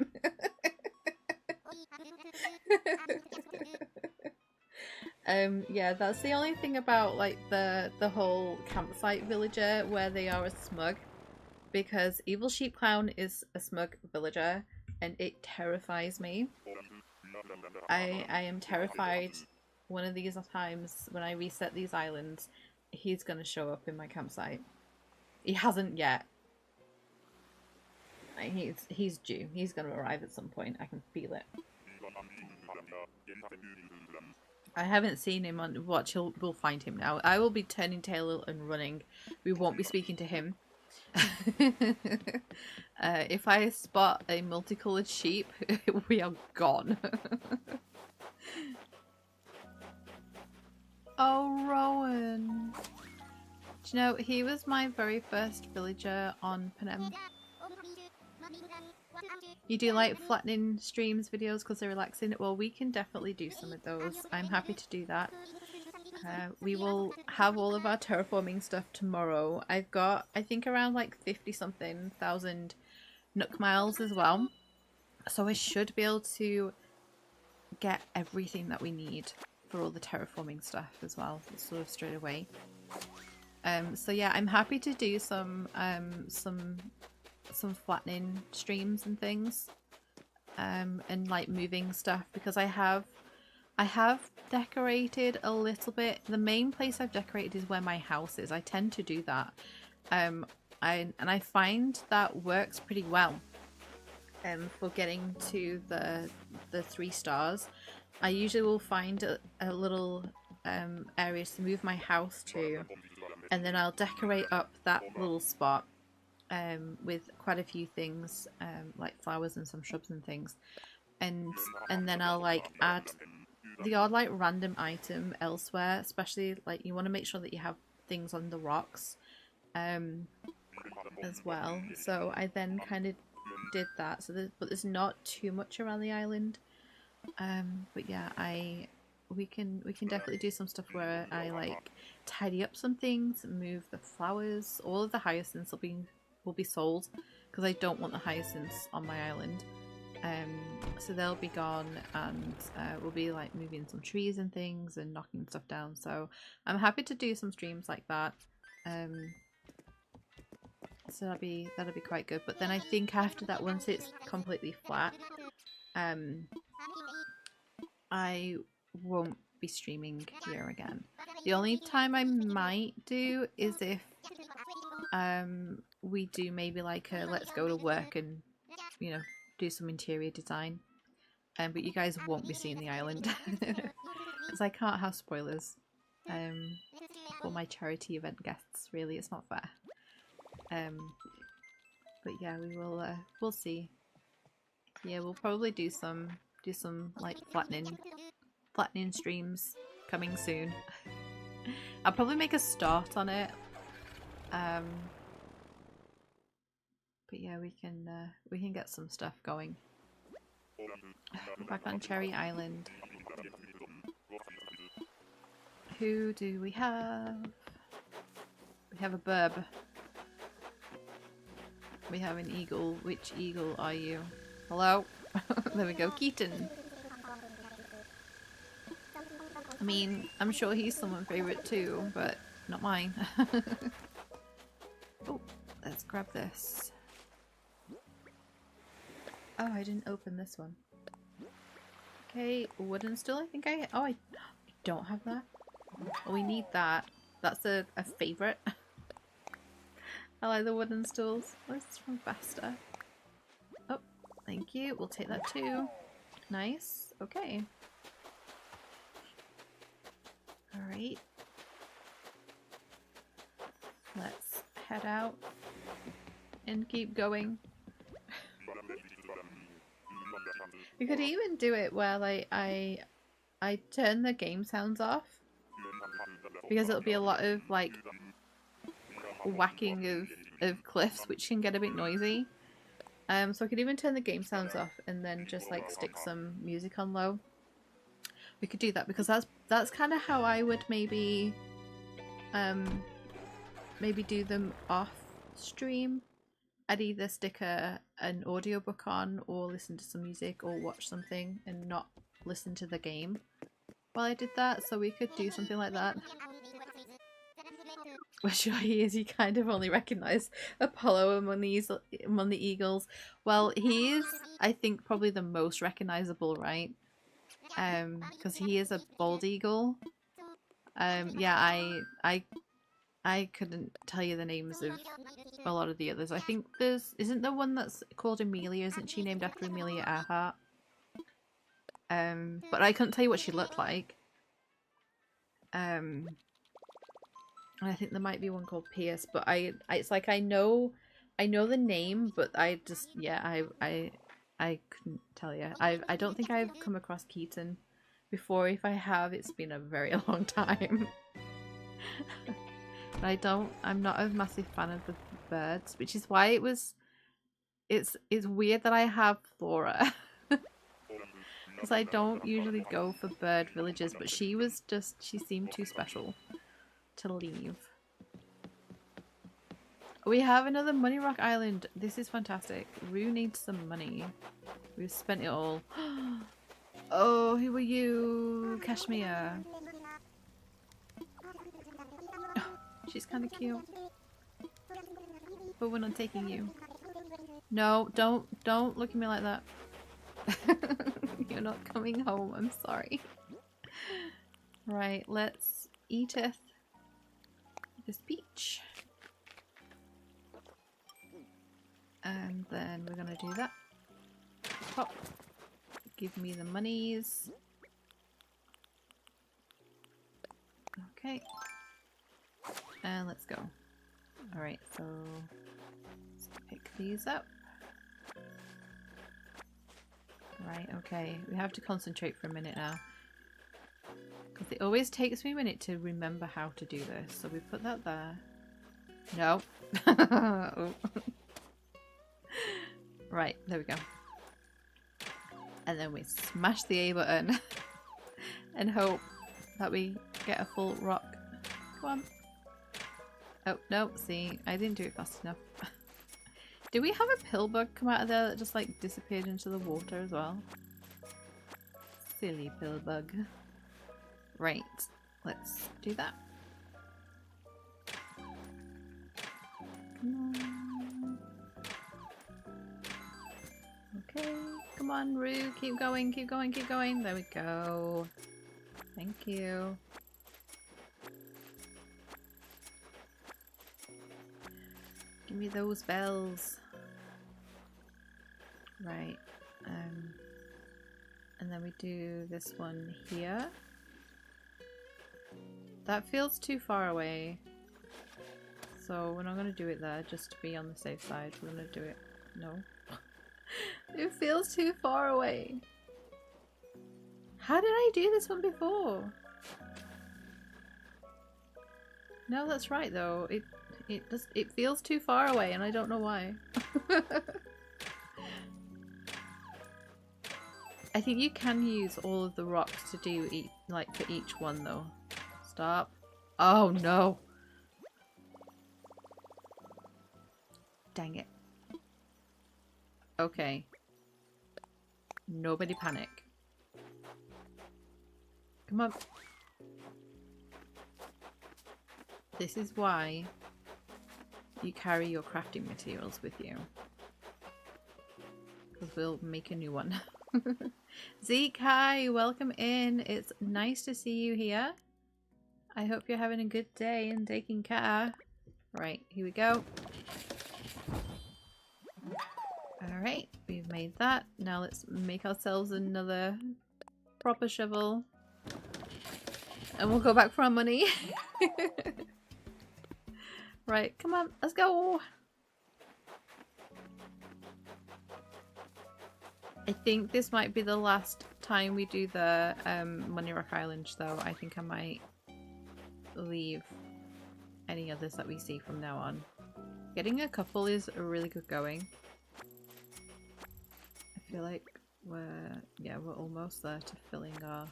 Yeah, that's the only thing about like the whole campsite villager where they are a smug, because Evil Sheep Clown is a smug villager and it terrifies me. I am terrified one of these times when I reset these islands, he's gonna show up in my campsite. He hasn't yet. He's due. He's gonna arrive at some point. I can feel it. I haven't seen him on watch. We'll find him now. I will be turning tail and running. We won't be speaking to him. If I spot a multicolored sheep, we are gone. Oh, Rowan. Do you know, he was my very first villager on Panem. You do like flattening streams videos because they're relaxing? Well, we can definitely do some of those. I'm happy to do that. We will have all of our terraforming stuff tomorrow. I've got, I think, around like 50 something thousand Nook miles as well. So I should be able to get everything that we need for all the terraforming stuff as well, sort of straight away. So yeah, I'm happy to do some flattening streams and things, and like moving stuff, because I have decorated a little bit. The main place I've decorated is where my house is. I tend to do that, and I find that works pretty well. For getting to the 3 stars, I usually will find a little area to move my house to, and then I'll decorate up that little spot with quite a few things, like flowers and some shrubs and things, and then I'll like add the odd like random item elsewhere. Especially like you want to make sure that you have things on the rocks as well. So I then kind of did that. So but there's not too much around the island. But yeah, we can definitely do some stuff where I like tidy up some things, move the flowers. All of the hyacinths will be sold because I don't want the hyacinths on my island. So they'll be gone, and we'll be like moving some trees and things and knocking stuff down. So I'm happy to do some streams like that. So that'll be quite good. But then I think after that, once it's completely flat, I won't be streaming here again. The only time I might do is if we do maybe like a let's go to work and, you know, do some interior design. But you guys won't be seeing the island because I can't have spoilers for my charity event guests. Really, it's not fair. But yeah, we'll see. Yeah, we'll probably do some like flattening streams coming soon. I'll probably make a start on it. But yeah, we can get some stuff going. Back on Cherry Island. Who do we have? We have a burb. We have an eagle. Which eagle are you? Hello? There we go. Keaton. I mean, I'm sure he's someone's favourite too, but not mine. Oh, let's grab this. Oh, I didn't open this one. Okay, wooden stool. I think I don't have that. Oh, we need that. That's a favourite. I like the wooden stools. Oh, this is from Vasta. Oh, thank you. We'll take that too. Nice. Okay. Alright. Let's head out and keep going. We could even do it where like I turn the game sounds off, because it'll be a lot of like whacking of cliffs, which can get a bit noisy. So I could even turn the game sounds off and then just like stick some music on low. We could do that, because that's kind of how I would maybe do them off stream. I'd either stick an audiobook on, or listen to some music, or watch something and not listen to the game while I did that. So we could do something like that. Well, sure he is. You kind of only recognise Apollo among the eagles. Well, he is, I think, probably the most recognisable, right? Because he is a bald eagle. Yeah, I couldn't tell you the names of a lot of the others. I think isn't the one that's called Amelia, isn't she named after Amelia Earhart? But I couldn't tell you what she looked like. And I think there might be one called Pierce, but it's like I know the name, but I just, yeah, I couldn't tell you. I don't think I've come across Keaton before. If I have, it's been a very long time. But I'm not a massive fan of the birds, which is why it's weird that I have Flora. Because I don't usually go for bird villages, but she seemed too special to leave. We have another Money Rock Island. This is fantastic. Rue needs some money. We've spent it all. Oh, who are you? Kashmir. Oh, she's kind of cute. But we're not taking you. No, don't look at me like that. You're not coming home, I'm sorry. Right, let's eateth this peach. And then we're gonna do that. Pop. Give me the monies. Okay. And let's go. Alright, so let's pick these up. Right, okay. We have to concentrate for a minute now. Because it always takes me a minute to remember how to do this. So we put that there. No. Oh. Right, there we go. And then we smash the A button and hope that we get a full rock. Come on. Oh, no, see, I didn't do it fast enough. Did we have a pill bug come out of there that just like disappeared into the water as well? Silly pill bug. Right, let's do that. Come on. Okay, come on, Rue, keep going, keep going, keep going. There we go. Thank you. Give me those bells. Right. And then we do this one here. That feels too far away. So we're not going to do it there, just to be on the safe side. We're going to do it. No. It feels too far away. How did I do this one before? No, that's right though. It feels too far away and I don't know why. I think you can use all of the rocks to do like for each one though. Stop. Oh no. Dang it. Okay. Nobody panic. Come on. This is why you carry your crafting materials with you. Because we'll make a new one. Zeke, hi! Welcome in. It's nice to see you here. I hope you're having a good day and taking care. Right, here we go. Alright, we've made that. Now let's make ourselves another proper shovel. And we'll go back for our money. Right, come on, let's go! I think this might be the last time we do the Money Rock Island though. I think I might leave any others that we see from now on. Getting a couple is a really good going. I feel like we're almost there to filling our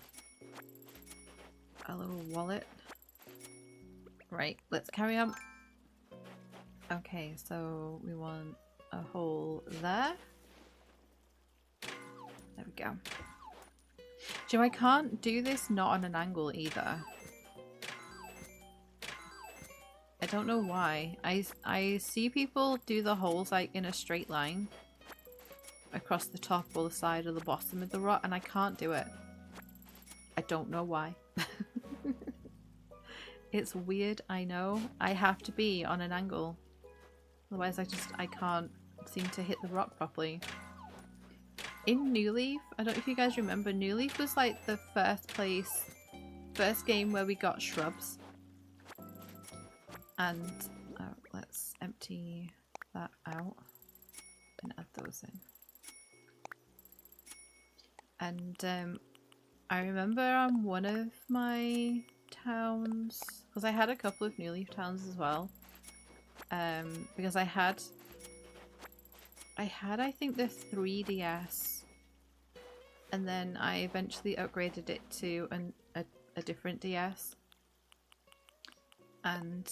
little wallet. Right, let's carry on. Okay, so we want a hole there. There we go. Joe, I can't do this not on an angle either. I don't know why. I see people do the holes like in a straight line across the top or the side or the bottom of the rock, and I can't do it. I don't know why. It's weird, I know. I have to be on an angle. Otherwise I can't seem to hit the rock properly. In New Leaf, I don't know if you guys remember, New Leaf was like the first game where we got shrubs. And let's empty that out and add those in. And I remember on one of my towns, because I had a couple of New Leaf towns as well, because I had I think the 3DS, and then I eventually upgraded it to a different DS, and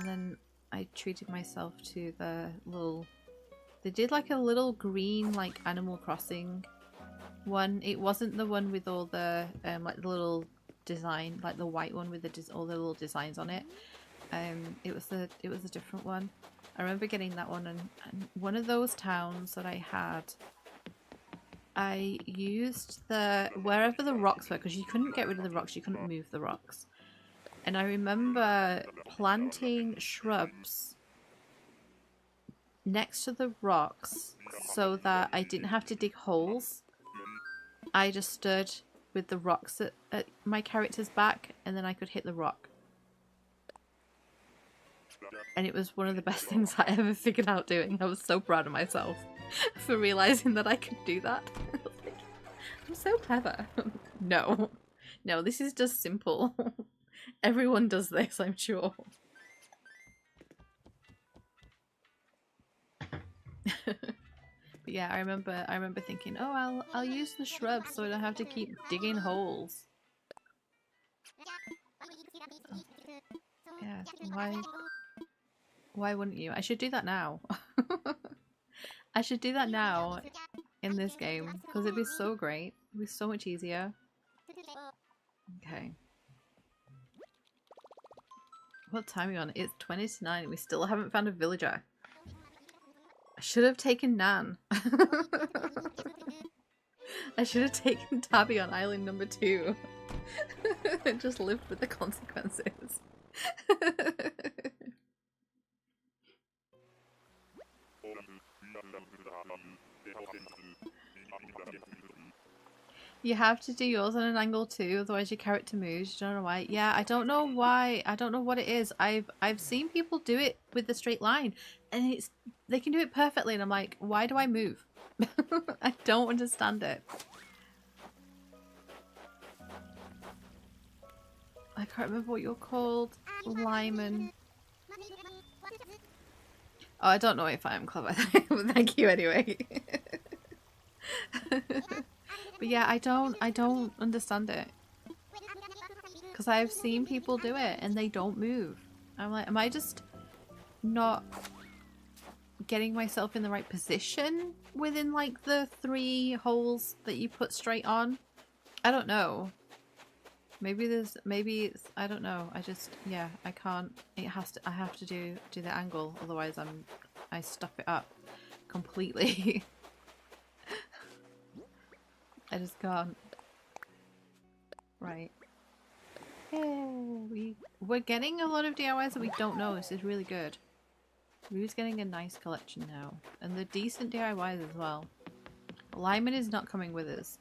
then I treated myself to the little, they did like a little green like Animal Crossing one. It wasn't the one with all the like the little design, like the white one with all the little designs on it. It was a different one. I remember getting that one, and one of those towns that I had, I used wherever the rocks were, because you couldn't get rid of the rocks, you couldn't move the rocks. And I remember planting shrubs next to the rocks so that I didn't have to dig holes. I just stood with the rocks at my character's back, and then I could hit the rock. And it was one of the best things I ever figured out doing. I was so proud of myself for realizing that I could do that. I'm so clever. No, this is just simple. Everyone does this, I'm sure. But yeah, I remember thinking, oh, I'll use the shrubs so I don't have to keep digging holes. Oh. Yeah, why wouldn't you? I should do that now. I should do that now in this game, because it'd be so great. It'd be so much easier. Okay. What time are we on? It's 20 to 9 and we still haven't found a villager. I should have taken Nan. I should have taken Tabby on island number 2. And just lived with the consequences. You have to do yours on an angle too, otherwise your character moves. You don't know why. Yeah, I don't know why. I don't know what it is. I've seen people do it with the straight line, and they can do it perfectly, and I'm like, why do I move? I don't understand it. I can't remember what you're called. Lyman. Oh, I don't know if I am clever. But thank you anyway. But yeah, I don't understand it. Because I've seen people do it and they don't move. I'm like, am I just not getting myself in the right position within like the 3 holes that you put straight on? I don't know. Maybe it's, I don't know. Yeah, I can't. I have to do the angle, otherwise I stuff it up completely. I just can't. Right. Yay! We're getting a lot of DIYs that we don't know. This is really good. Rue's getting a nice collection now. And they're decent DIYs as well. Lyman is not coming with us.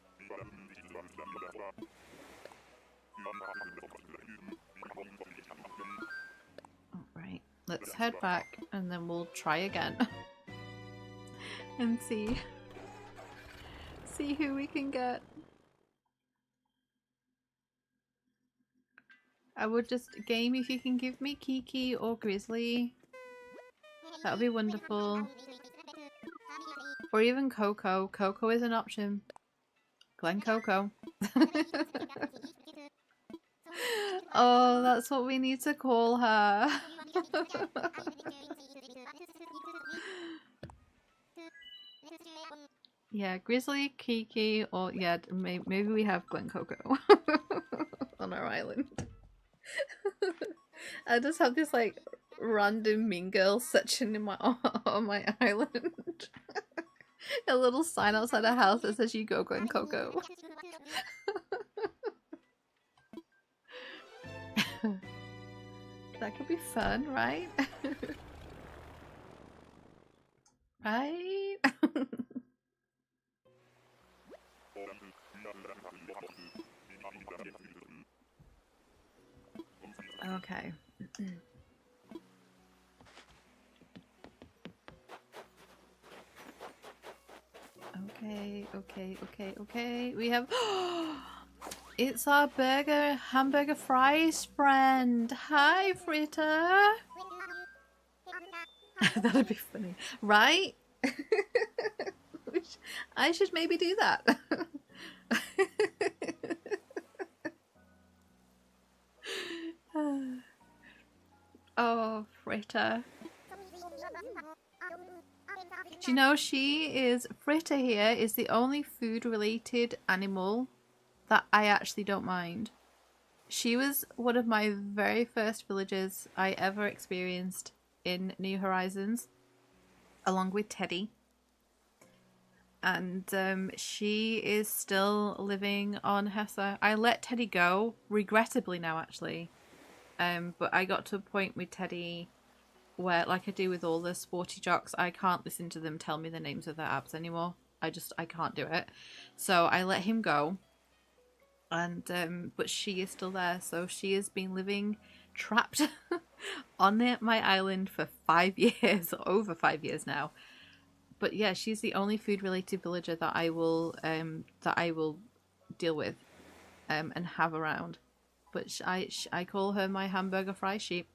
Alright. Let's head back and then we'll try again. And see who we can get. I would just game if you can give me Kiki or Grizzly. That would be wonderful. Or even Coco. Coco is an option. Glen Coco. Oh, that's what we need to call her. Yeah, Grizzly, Kiki, or yeah, maybe we have Glen Coco on our island. I just have this like random mean girl section in on my island. A little sign outside a house that says "You go, Glen Coco." That could be fun, right? Right? Okay. Okay. We have... It's our hamburger fries friend. Hi, Fritter. That'd be funny. Right? I should maybe do that. Oh, Fritter. Do you know Fritter here is the only food related animal that I actually don't mind. She was one of my very first villagers I ever experienced in New Horizons, along with Teddy. And she is still living on Hessa. I let Teddy go, regrettably now actually. But I got to a point with Teddy where, like I do with all the sporty jocks, I can't listen to them tell me the names of their apps anymore. I can't do it. So I let him go. And but she is still there, so she has been living trapped on my island for 5 years, or over 5 years now. But yeah, she's the only food related villager that I will deal with and have around. But I call her my hamburger fry sheep,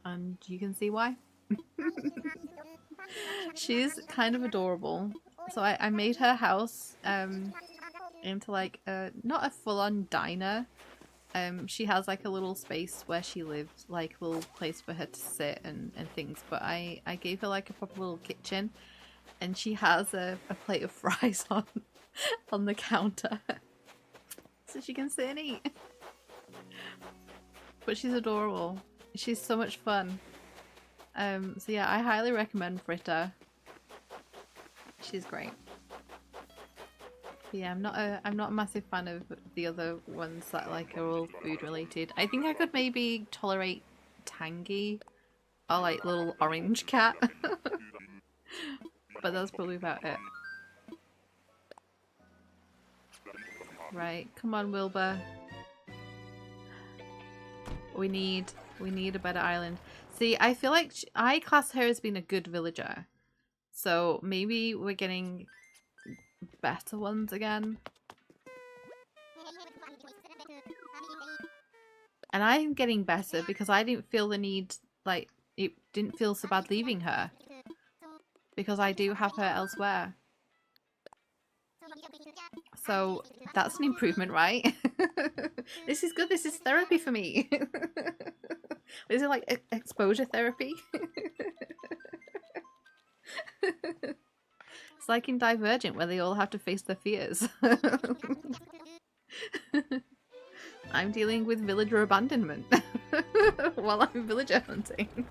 and you can see why. She's kind of adorable. So I made her house into like not a full-on diner. She has like a little space where she lives, like a little place for her to sit and things, but I gave her like a proper little kitchen, and she has a plate of fries on the counter so she can sit and eat. But she's adorable. She's so much fun. So yeah, I highly recommend Fritter. She's great. But yeah, I'm not a massive fan of the other ones that like are all food related. I think I could maybe tolerate Tangy or like little orange cat. But that's probably about it. Right, come on Wilbur. We need a better island. See, I feel like I class her as being a good villager. So maybe we're getting better ones again. And I'm getting better because I didn't feel the need, like, it didn't feel so bad leaving her. Because I do have her elsewhere. So that's an improvement, right? This is good, this is therapy for me. Is it like exposure therapy? It's like in Divergent where they all have to face their fears. I'm dealing with villager abandonment while I'm villager hunting.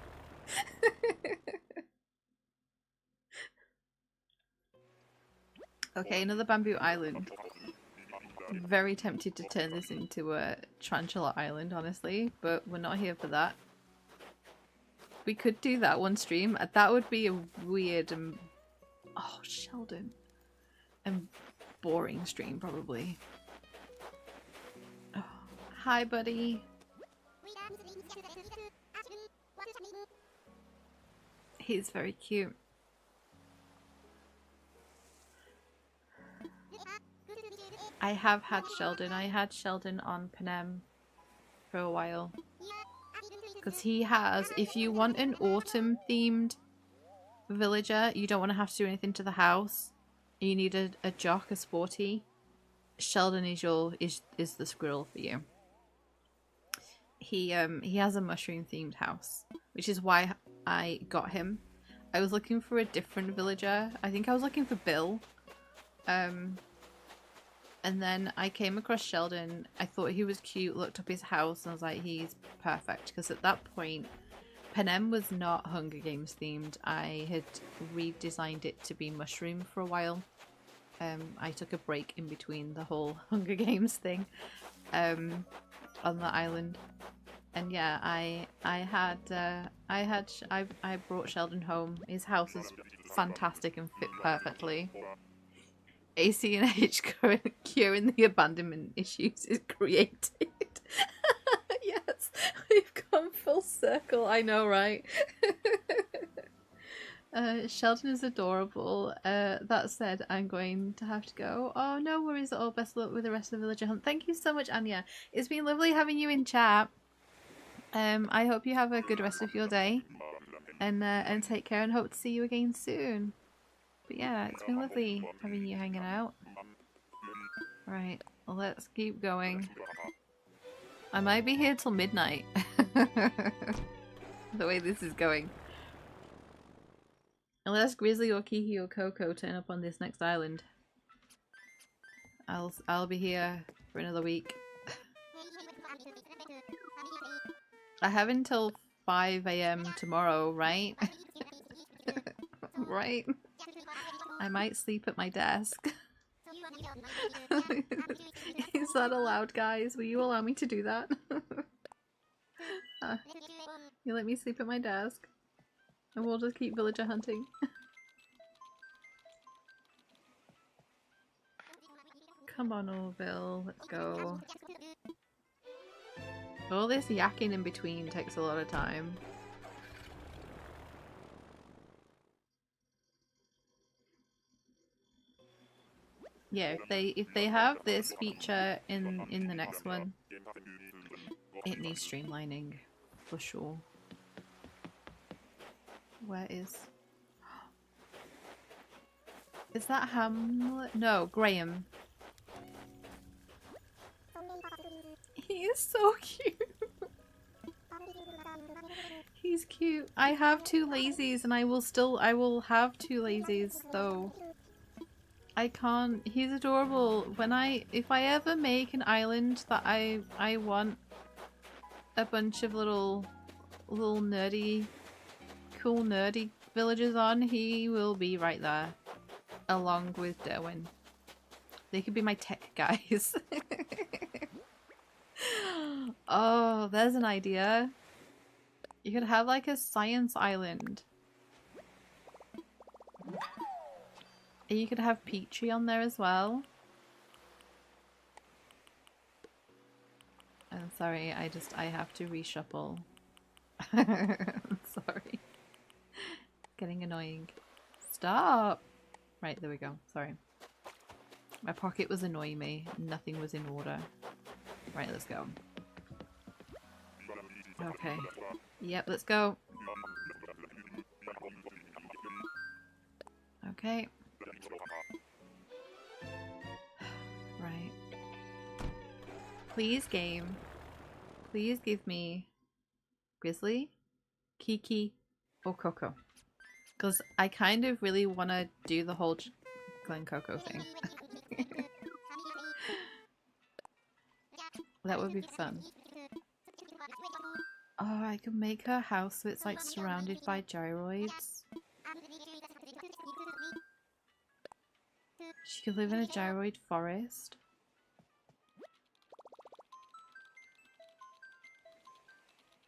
Okay, another bamboo island. I'm very tempted to turn this into a tarantula island, honestly, but we're not here for that. We could do that one stream. That would be a weird and... Oh, Sheldon. And boring stream, probably. Oh, hi, buddy. He's very cute. I have had Sheldon. I had Sheldon on Panem for a while. Because he has, if you want an autumn themed villager, you don't want to have to do anything to the house, you need a jock, a sporty, Sheldon is the squirrel for you. He has a mushroom themed house, which is why I got him. I was looking for a different villager. I think I was looking for Bill. And then I came across Sheldon. I thought he was cute, looked up his house, and I was like, he's perfect. Because at that point, Panem was not Hunger Games themed. I had redesigned it to be mushroom for a while. I took a break in between the whole Hunger Games thing on the island. And yeah, I brought Sheldon home. His house is fantastic and fit perfectly. AC and H curing the abandonment issues is created. Yes, we've gone full circle. I know, right? Sheldon is adorable. That said, I'm going to have to go. Oh, no worries at all. Best of luck with the rest of the villager hunt. Thank you so much, Anya. It's been lovely having you in chat. I hope you have a good rest of your day. And take care and hope to see you again soon. But yeah, it's been lovely having you hanging out. Right, well, let's keep going. I might be here till midnight. The way this is going. Unless Grizzly or Kiki or Coco turn up on this next island. I'll be here for another week. I have until 5 AM tomorrow, right? Right? I might sleep at my desk. Is that allowed, guys? Will you allow me to do that? You let me sleep at my desk? And we'll just keep villager hunting. Come on, Orville, let's go. All this yakking in between takes a lot of time. Yeah, if they have this feature in the next one, it needs streamlining for sure. Where is that Hamlet? No, Graham. He is so cute. He's cute. I have 2 lazies and I will have 2 lazies though. I can't. He's adorable. If I ever make an island that I want a bunch of little nerdy, cool nerdy villagers on, he will be right there, along with Derwin. They could be my tech guys. Oh, there's an idea. You could have like a science island. You could have Peachy on there as well. I'm sorry, I have to reshuffle. I'm sorry. Getting annoying. Stop! Right, there we go. Sorry. My pocket was annoying me. Nothing was in order. Right, let's go. Okay. Yep, let's go. Okay. Right. Please, game. Please give me Grizzly, Kiki, or Coco. Because I kind of really want to do the whole Glen Coco thing. That would be fun. Oh, I could make her house so it's like surrounded by gyroids. She could live in a gyroid forest.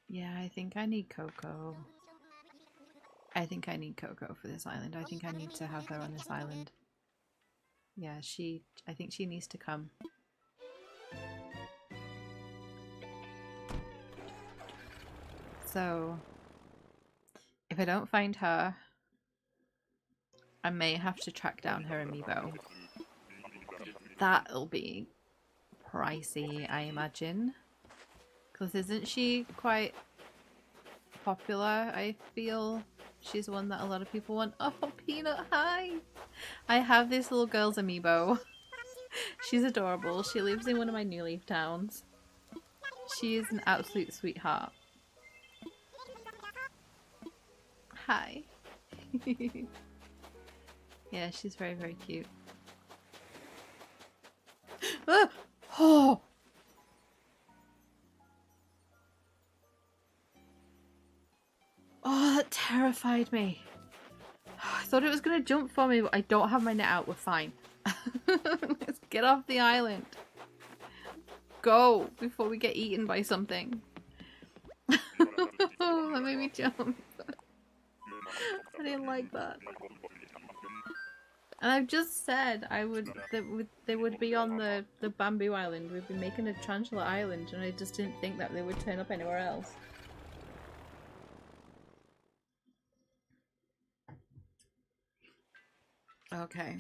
Yeah, I think I need Coco. I think I need Coco for this island. I think I need to have her on this island. Yeah, I think she needs to come. So, if I don't find her, I may have to track down her amiibo. That'll be pricey, I imagine. Because isn't she quite popular, I feel? She's one that a lot of people want. Oh, Peanut, hi! I have this little girl's amiibo. She's adorable. She lives in one of my New Leaf towns. She is an absolute sweetheart. Hi. Yeah, she's very, very cute. Ah! Oh! Oh, that terrified me. I thought it was going to jump for me, but I don't have my net out. We're fine. Let's get off the island. Go before we get eaten by something. made me jump. I didn't like that. And I've just said they would be on the Bamboo Island. We'd be making a Tarantula Island, and I just didn't think that they would turn up anywhere else. Okay.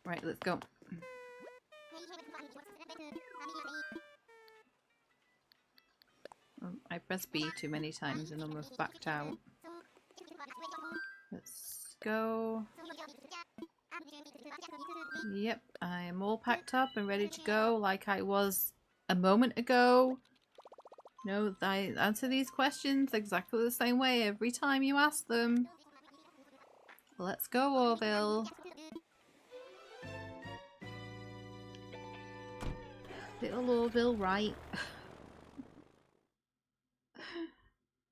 Right, let's go. I pressed B too many times and almost backed out. Let's go. Yep, I am all packed up and ready to go like I was a moment ago. No, I answer these questions exactly the same way every time you ask them. Let's go, Orville. Little Orville, right?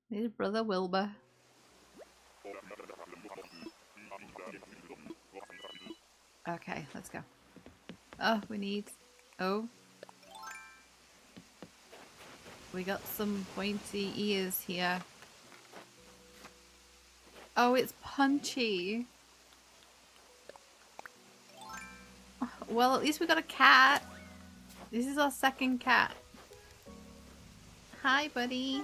His brother Wilbur. Okay, let's go. Oh, we need... Oh. We got some pointy ears here. Oh, it's Punchy. Well, at least we got a cat. This is our second cat. Hi, buddy.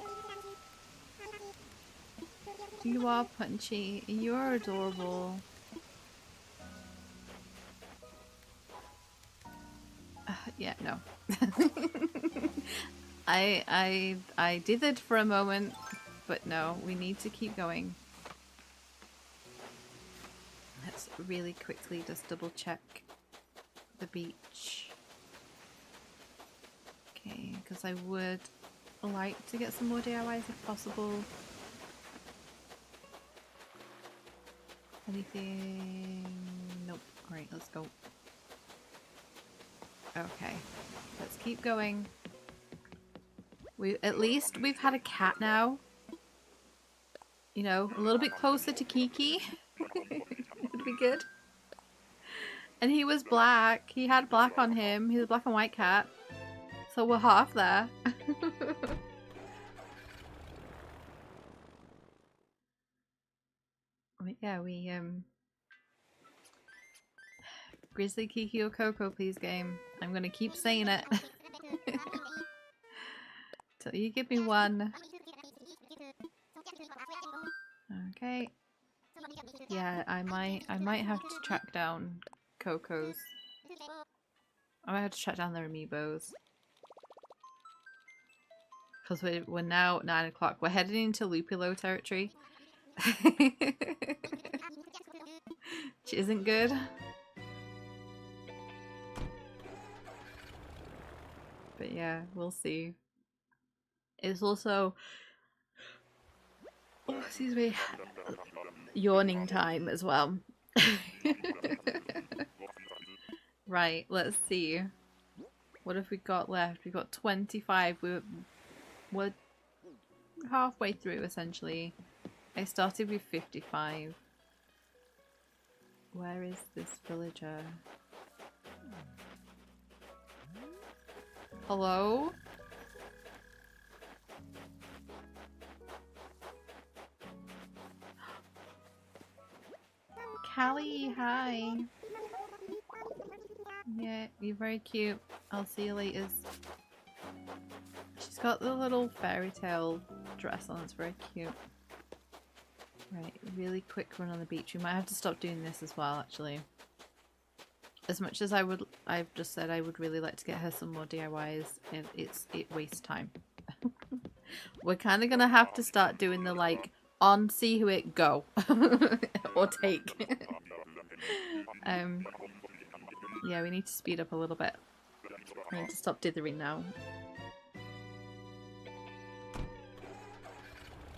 You are Punchy. You're adorable. Yeah, no. I did it for a moment, but no, we need to keep going. Let's really quickly just double check the beach. Okay, because I would like to get some more DIYs if possible. Anything? Nope. Alright, let's go. Okay, let's keep going. At least we've had a cat now. You know, a little bit closer to Kiki. It'd be good. And he was black. He had black on him. He's a black and white cat. So we're half there. Yeah, we Grizzly, Kiki, or Coco, please, game. I'm gonna keep saying it. Till you give me one. Okay. Yeah, I might have to track down Coco's. I might have to track down their amiibos. Because we're now 9 o'clock. We're heading into Lupilo territory. Which isn't good. But yeah, we'll see. It's also... Oh, excuse me. Yawning time as well. Right, let's see. What have we got left? We've got 25. We're halfway through, essentially. I started with 55. Where is this villager? Hello? Callie, hi. Yeah, you're very cute. I'll see you later. She's got the little fairy tale dress on. It's very cute. Right, really quick run on the beach. We might have to stop doing this as well, actually. As much as I've just said I would really like to get her some more DIYs, it wastes time. We're kind of gonna have to start doing the like on, see who it, go, or take. Yeah, we need to speed up a little bit. I need to stop dithering now.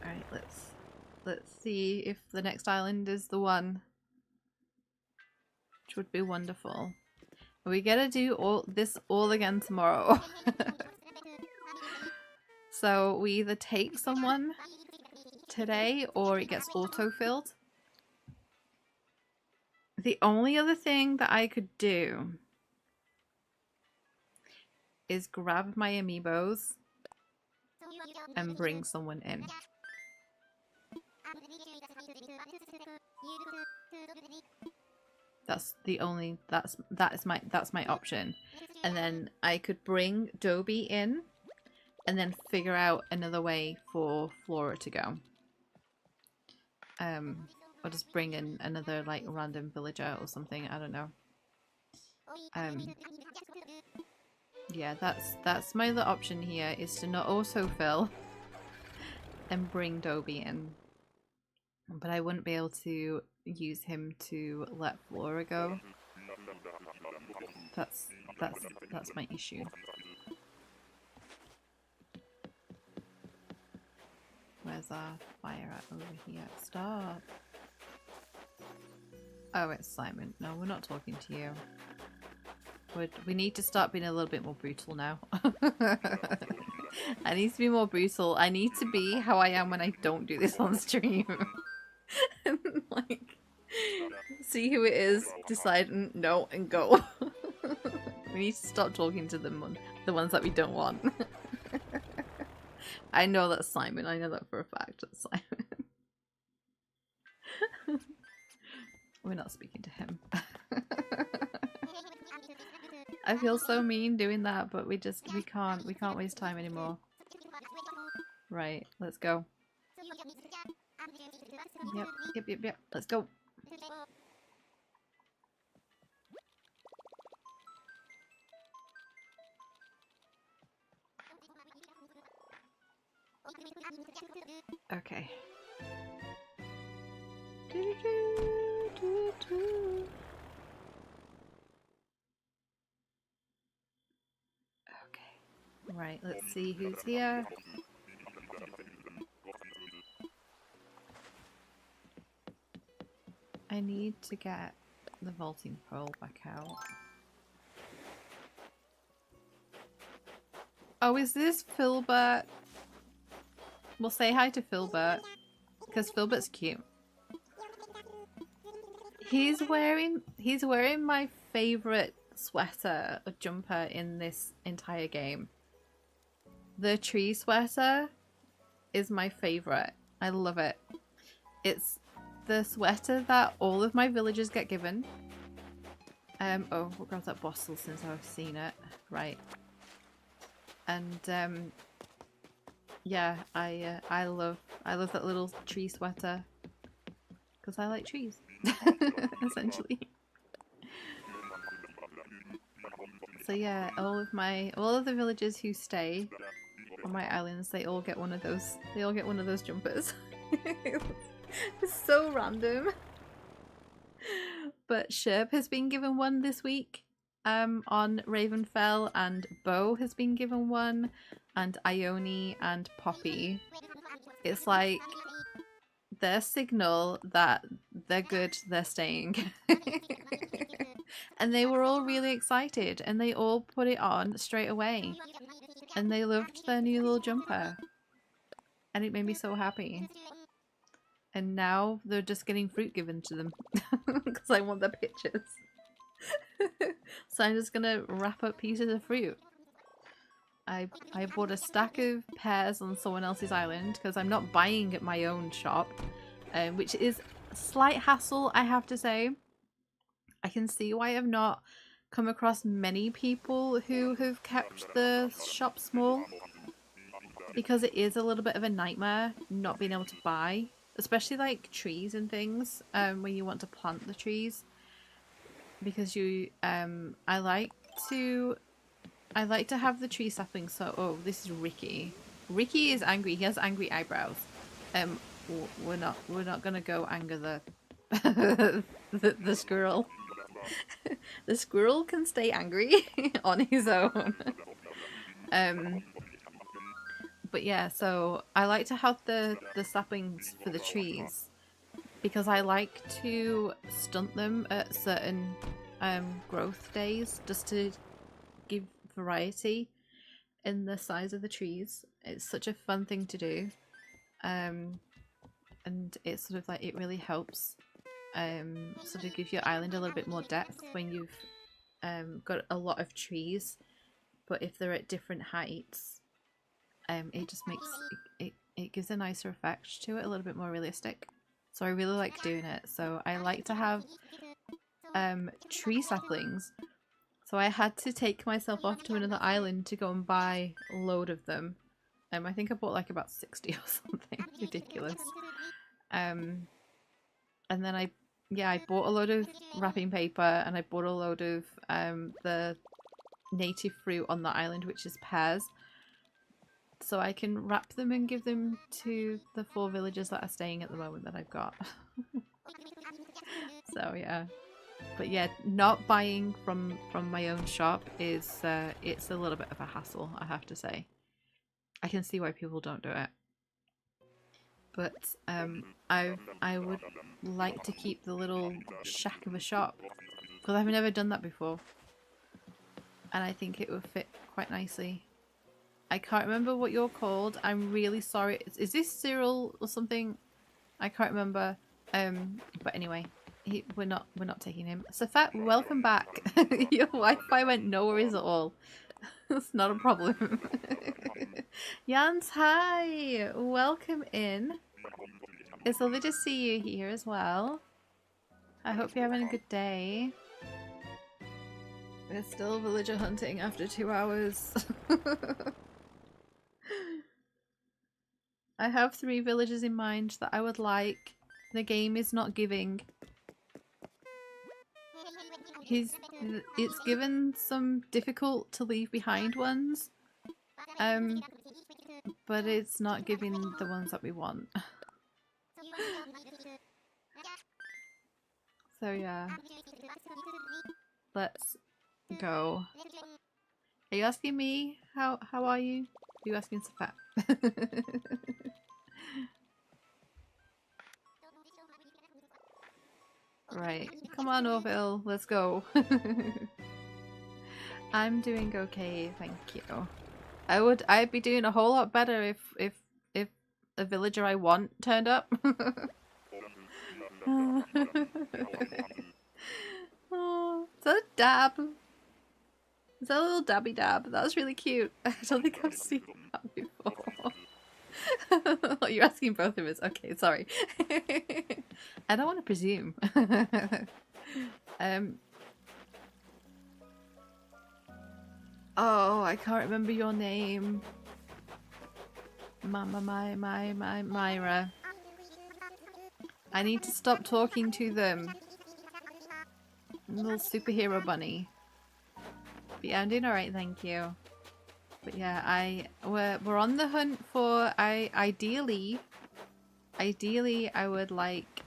Alright, let's see if the next island is the one. Which would be wonderful. We gotta do this all again tomorrow. So we either take someone today or it gets auto-filled. The only other thing that I could do is grab my amiibos and bring someone in. That's the only that's my option. And then I could bring Dobie in and then figure out another way for Flora to go. Or just bring in another like random villager or something, I don't know. Yeah, that's my other option here, is to not autofill and bring Dobie in. But I wouldn't be able to use him to let Flora go. That's my issue. Where's our fire at over here? Stop. Oh, it's Simon. No, we're not talking to you. We need to start being a little bit more brutal now. I need to be more brutal. I need to be how I am when I don't do this on stream. Like, see who it is, decide no, and go. We need to stop talking to them, the ones that we don't want. I know that's Simon. I know that for a fact. That's Simon. We're not speaking to him. I feel so mean doing that, but we can't waste time anymore. Right, let's go. Yep. Let's go. Okay. Okay. Right, let's see who's here. I need to get the vaulting pole back out. Oh, is this Filbert? We'll say hi to Filbert, because Filbert's cute. He's wearing my favorite sweater or jumper in this entire game. The tree sweater is my favorite. I love it. It's the sweater that all of my villagers get given. Oh, we'll grab that bottle since I've seen it. Right. And yeah, I love that little tree sweater because I like trees. Essentially. So yeah, all of the villagers who stay on my islands, they all get one of those. They all get one of those jumpers. It's so random. But Sherp has been given one this week on Ravenfell, and Bo has been given one, and Ione and Poppy. It's like their signal that they're good, they're staying. And they were all really excited and they all put it on straight away. And they loved their new little jumper. And it made me so happy. And now they're just getting fruit given to them because I want their pictures. So I'm just gonna wrap up pieces of fruit. I bought a stack of pears on someone else's island because I'm not buying at my own shop, which is a slight hassle, I have to say. I can see why I've not come across many people who have kept the shop small, because it is a little bit of a nightmare not being able to buy, especially like trees and things when you want to plant the trees, because you I like to have the tree saplings. So oh, this is Ricky. Ricky is angry. He has angry eyebrows. We're not gonna go anger the squirrel. The squirrel can stay angry on his own. But yeah, so I like to have the saplings for the trees because I like to stunt them at certain growth days just to give variety in the size of the trees. It's such a fun thing to do, and it's sort of like it really helps sort of give your island a little bit more depth when you've got a lot of trees, but if they're at different heights, it just makes it gives a nicer effect to it, a little bit more realistic. So I really like doing it. So I like to have tree saplings. So I had to take myself off to another island to go and buy a load of them. I think I bought like about 60 or something ridiculous. And then I bought a load of wrapping paper, and I bought a load of the native fruit on the island, which is pears. So I can wrap them and give them to the 4 villagers that are staying at the moment that I've got. So yeah. But yeah, not buying from my own shop is it's a little bit of a hassle, I have to say. I can see why people don't do it. But I would like to keep the little shack of a shop, because I've never done that before. And I think it would fit quite nicely. I can't remember what you're called. I'm really sorry. Is this Cyril or something? I can't remember. But anyway, we're not taking him. Safat, welcome back. Your Wi-Fi went no worries at all. That's not a problem. Jans, hi! Welcome in. It's lovely to see you here as well. I hope you're having a good day. We're still villager hunting after 2 hours. I have 3 villagers in mind that I would like. The game is not giving. It's given some difficult to leave behind ones. But it's not giving the ones that we want. So yeah. Let's go. Are you asking me? How are you? Are you asking Safat? Right. Come on, Orville. Let's go. I'm doing okay, thank you. I'd be doing a whole lot better if a villager I want turned up. Oh, is that a dab? Is that a little dabby dab? That was really cute. I don't think I've seen that before. Oh, you're asking both of us. Okay, sorry. I don't want to presume. Oh, I can't remember your name. Myra. I need to stop talking to them. Little superhero bunny. But yeah, I'm doing alright, thank you. But yeah, we're on the hunt for ideally I would like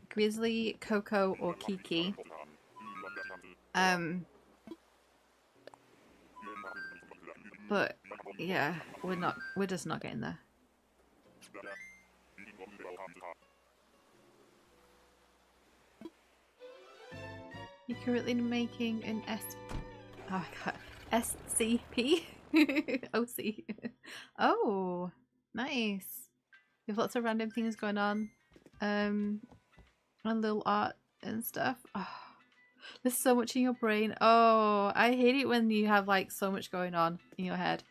Grizzly, Coco, or Kiki. But yeah, we're just not getting there. You're currently making an SCP? OC. Oh, nice. You have lots of random things going on. And little art and stuff. Oh, there's so much in your brain. Oh, I hate it when you have like so much going on in your head.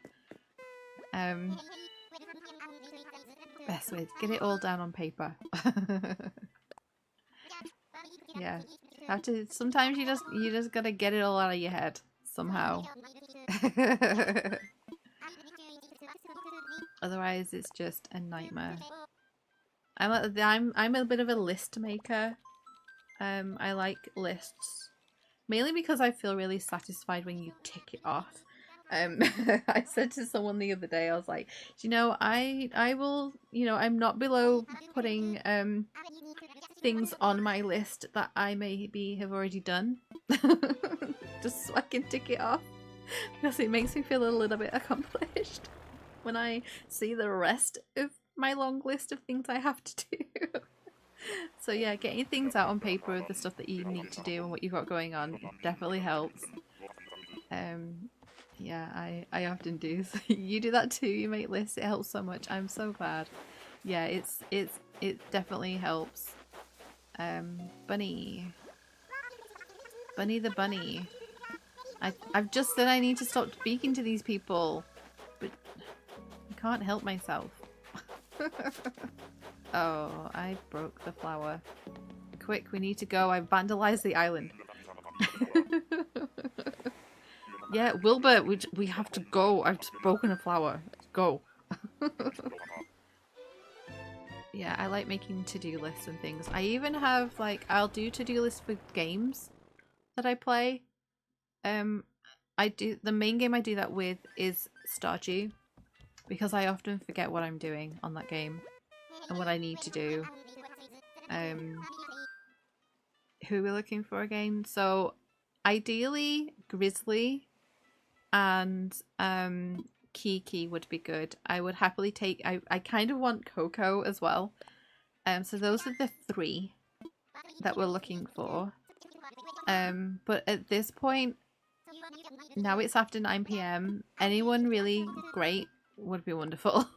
Best way, get it all down on paper. Yeah. Have to sometimes you just gotta get it all out of your head somehow. Otherwise it's just a nightmare. I'm a bit of a list maker. I like lists. Mainly because I feel really satisfied when you tick it off. I said to someone the other day, I was like, you know, I will, you know, I'm not below putting things on my list that I maybe have already done. Just so I can tick it off. Because it makes me feel a little bit accomplished when I see the rest of my long list of things I have to do. So yeah, getting things out on paper, the stuff that you need to do and what you've got going on, definitely helps. Yeah, I often do. So you do that too, you make lists, it helps so much. I'm so glad. Yeah, it definitely helps. Bunny the bunny. I've just said I need to stop speaking to these people, but I can't help myself. Oh, I broke the flower. Quick, we need to go. I vandalized the island. Yeah, Wilbur, we have to go. I've just broken a flower. Let's go. Yeah, I like making to-do lists and things. I even have, like, I'll do to-do lists for games that I play. The main game I do that with is Stardew, because I often forget what I'm doing on that game and what I need to do. Who we're looking for again? So ideally Grizzly and Kiki would be good. I would happily take I kind of want Coco as well. So those are the 3 that we're looking for. But at this point, now it's after 9 PM, anyone really great would be wonderful.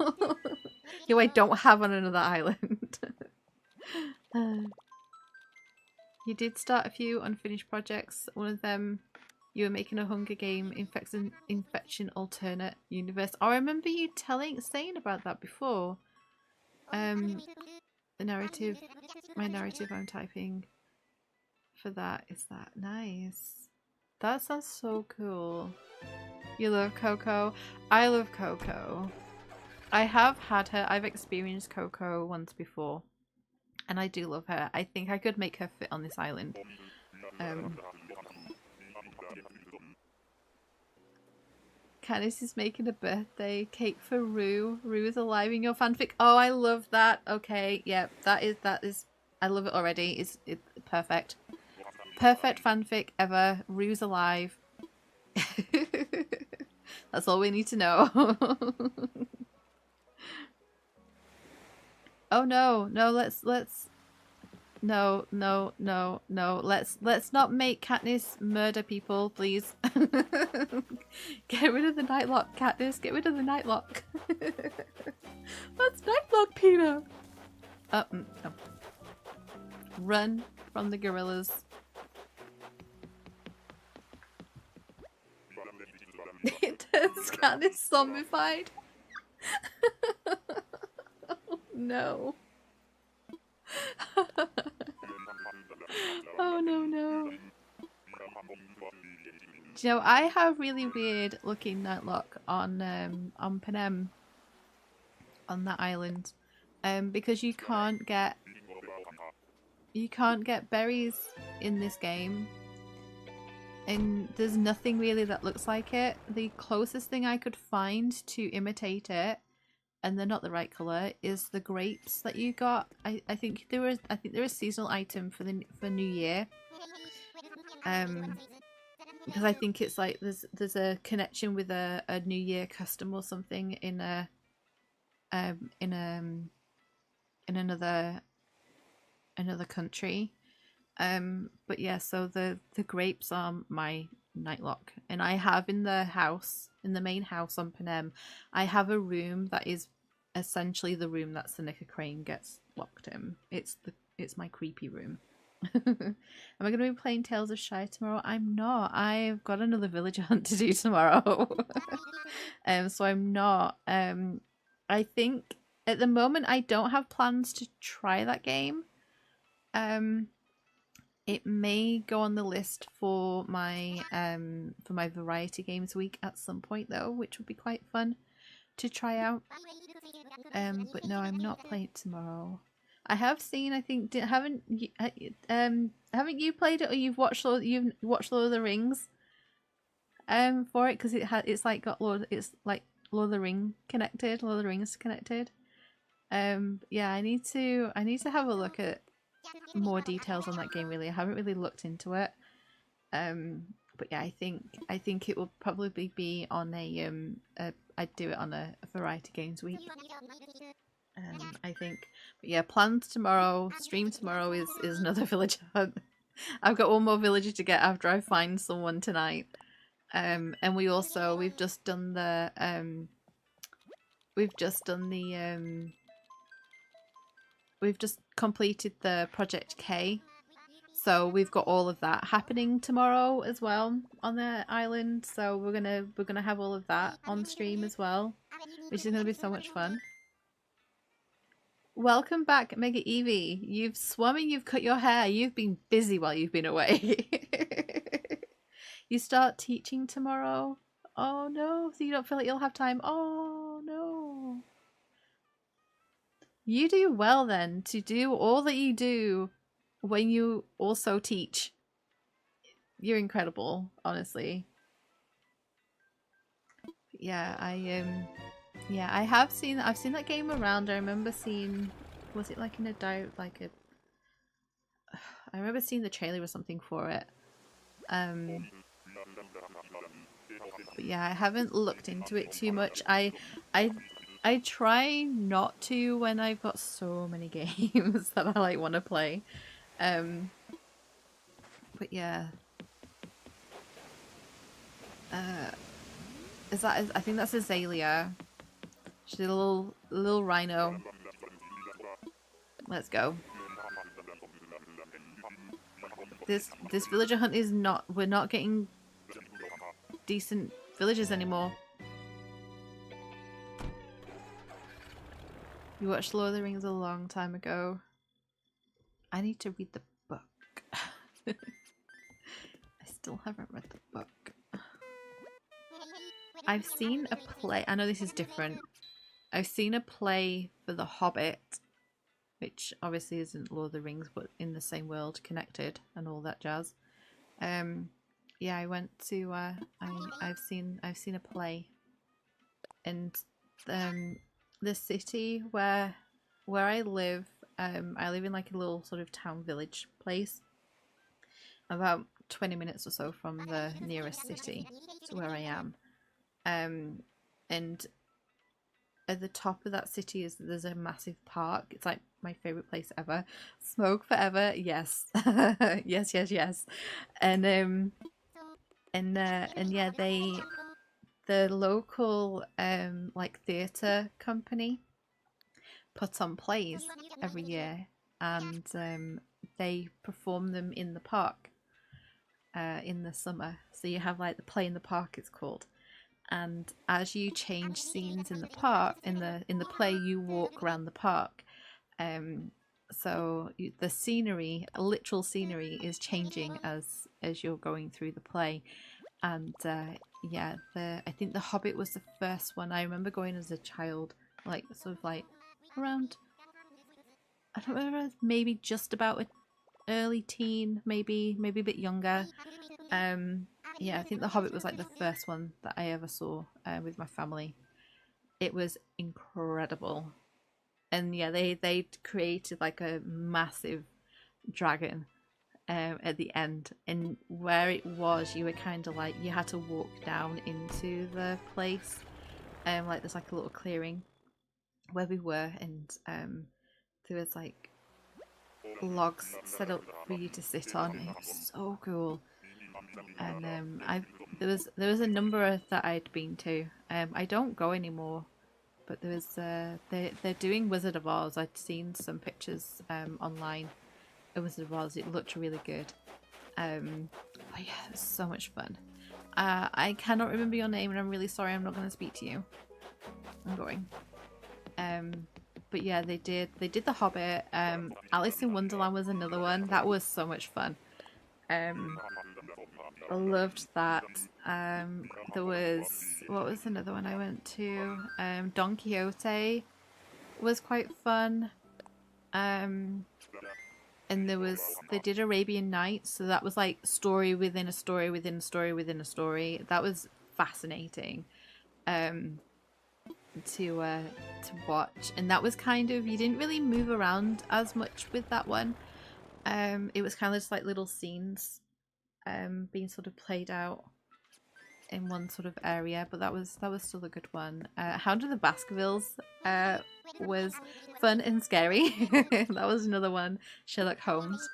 Who I don't have on another island. You did start a few unfinished projects. One of them, you were making a Hunger Game infection alternate universe. Oh, I remember you saying about that before. The narrative, my narrative I'm typing for that is that nice. That sounds so cool. You love Coco? I love Coco. I have had her. I've experienced Coco once before. And I do love her. I think I could make her fit on this island. Candice is making a birthday cake for Rue. Rue is alive in your fanfic. Oh, I love that. Okay, yeah, that is. I love it already. It's perfect. Perfect fanfic ever. Rue's alive. That's all we need to know. Oh no, let's no, let's not make Katniss murder people, please. Get rid of the nightlock, Katniss, get rid of the nightlock. That's nightlock, Peter. No. Run from the gorillas. It turns Katniss zombified. No. Oh no. Do you know, I have really weird looking nightlock on Panem, on that island, because you can't get berries in this game, and there's nothing really that looks like it. The closest thing I could find to imitate it, and they're not the right color, is the grapes that you got. I think they're a seasonal item for New Year. Because I think it's like there's a connection with a New Year custom or something in another country. But yeah, so the grapes are my nightlock, and I have in the main house on Panem, I have a room that is essentially the room that Seneca Crane gets locked in. It's my creepy room. Am I going to be playing Tales of Shire tomorrow? I'm not. I've got another villager hunt to do tomorrow. So I'm not. I think at the moment I don't have plans to try that game. It may go on the list for my variety games week at some point though, which would be quite fun to try out. But no, I'm not playing it tomorrow. I have seen. I think haven't you played it, or you've watched Lord of the Rings? For it, because it's like got it's like Lord of the Rings connected. Yeah, I need to have a look at more details on that game. Really, I haven't really looked into it. But yeah, I think it will probably be on I'd do it on a variety games week. I think. But yeah, plans tomorrow, stream tomorrow is another villager hunt. I've got one more villager to get after I find someone tonight. And we've just done the we've just completed the Project K. So we've got all of that happening tomorrow as well on the island. So we're gonna have all of that on stream as well. which is going to be so much fun. Welcome back, Mega Evie. You've swum and you've cut your hair. You've been busy while you've been away. You start teaching tomorrow. Oh no, so you don't feel like you'll have time. Oh no. You do well then to do all that you do when you also teach. You're incredible, honestly. Yeah, I've seen that game around. I remember seeing, was it like in a I remember seeing the trailer or something for it. But yeah, I haven't looked into it too much. I try not to when I've got so many games that I like want to play. But yeah. I think that's Azalea. She's a little rhino. Let's go. This villager hunt is not, we're not getting decent villagers anymore. You watched Lord of the Rings a long time ago. I need to read the book. I still haven't read the book. I've seen a play. I know this is different. I've seen a play for The Hobbit, which obviously isn't Lord of the Rings, but in the same world, connected and all that jazz. Yeah, I went to. I've seen a play, and the city where I live. I live in like a little sort of town village place, about 20 minutes or so from the nearest city to where I am. And at the top of that city there's a massive park. It's like my favorite place ever. Smoke forever, yes. yes. And yeah, the local like theatre company puts on plays every year, and they perform them in the park in the summer. So you have like the play in the park, it's called. And as you change scenes in the park, in the play, you walk around the park. So the scenery, literal scenery, is changing as you're going through the play. And yeah, I think The Hobbit was the first one. I remember going as a child, like sort of like around, I don't remember, maybe just about an early teen, maybe a bit younger. Yeah, I think The Hobbit was like the first one that I ever saw with my family. It was incredible. And yeah, they created like a massive dragon at the end, and where it was, you were kind of like, you had to walk down into the place, like there's like a little clearing where we were, and there was like logs set up for you to sit on. It was so cool. And there was a number that I'd been to. I don't go anymore, but there was they're doing Wizard of Oz. I'd seen some pictures online of Wizard of Oz. It looked really good. But yeah, it was so much fun. I cannot remember your name, and I'm really sorry. I'm not going to speak to you. I'm going. But yeah, they did The Hobbit. Alice in Wonderland was another one. That was so much fun. I loved that. There was, what was another one I went to? Don Quixote was quite fun. And they did Arabian Nights, so that was like story within a story within a story within a story. That was fascinating to watch, and that was kind of, you didn't really move around as much with that one. It was kind of just like little scenes being sort of played out in one sort of area, but that was still a good one. Hound of the Baskervilles was fun and scary. That was another one. Sherlock Holmes.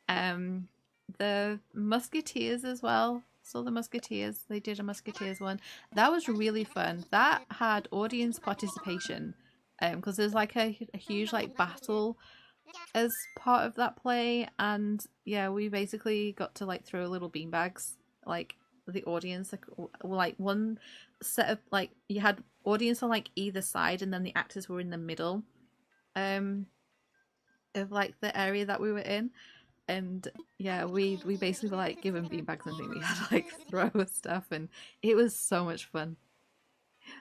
The Musketeers as well. Saw the Musketeers. They did a Musketeers one. That was really fun. That had audience participation because there's like a huge like battle as part of that play, and yeah, we basically got to like throw little beanbags like the audience, like one set of like you had audience on like either side, and then the actors were in the middle, of like the area that we were in. And yeah, we basically were like given beanbags and things. We had to like throw stuff, and it was so much fun.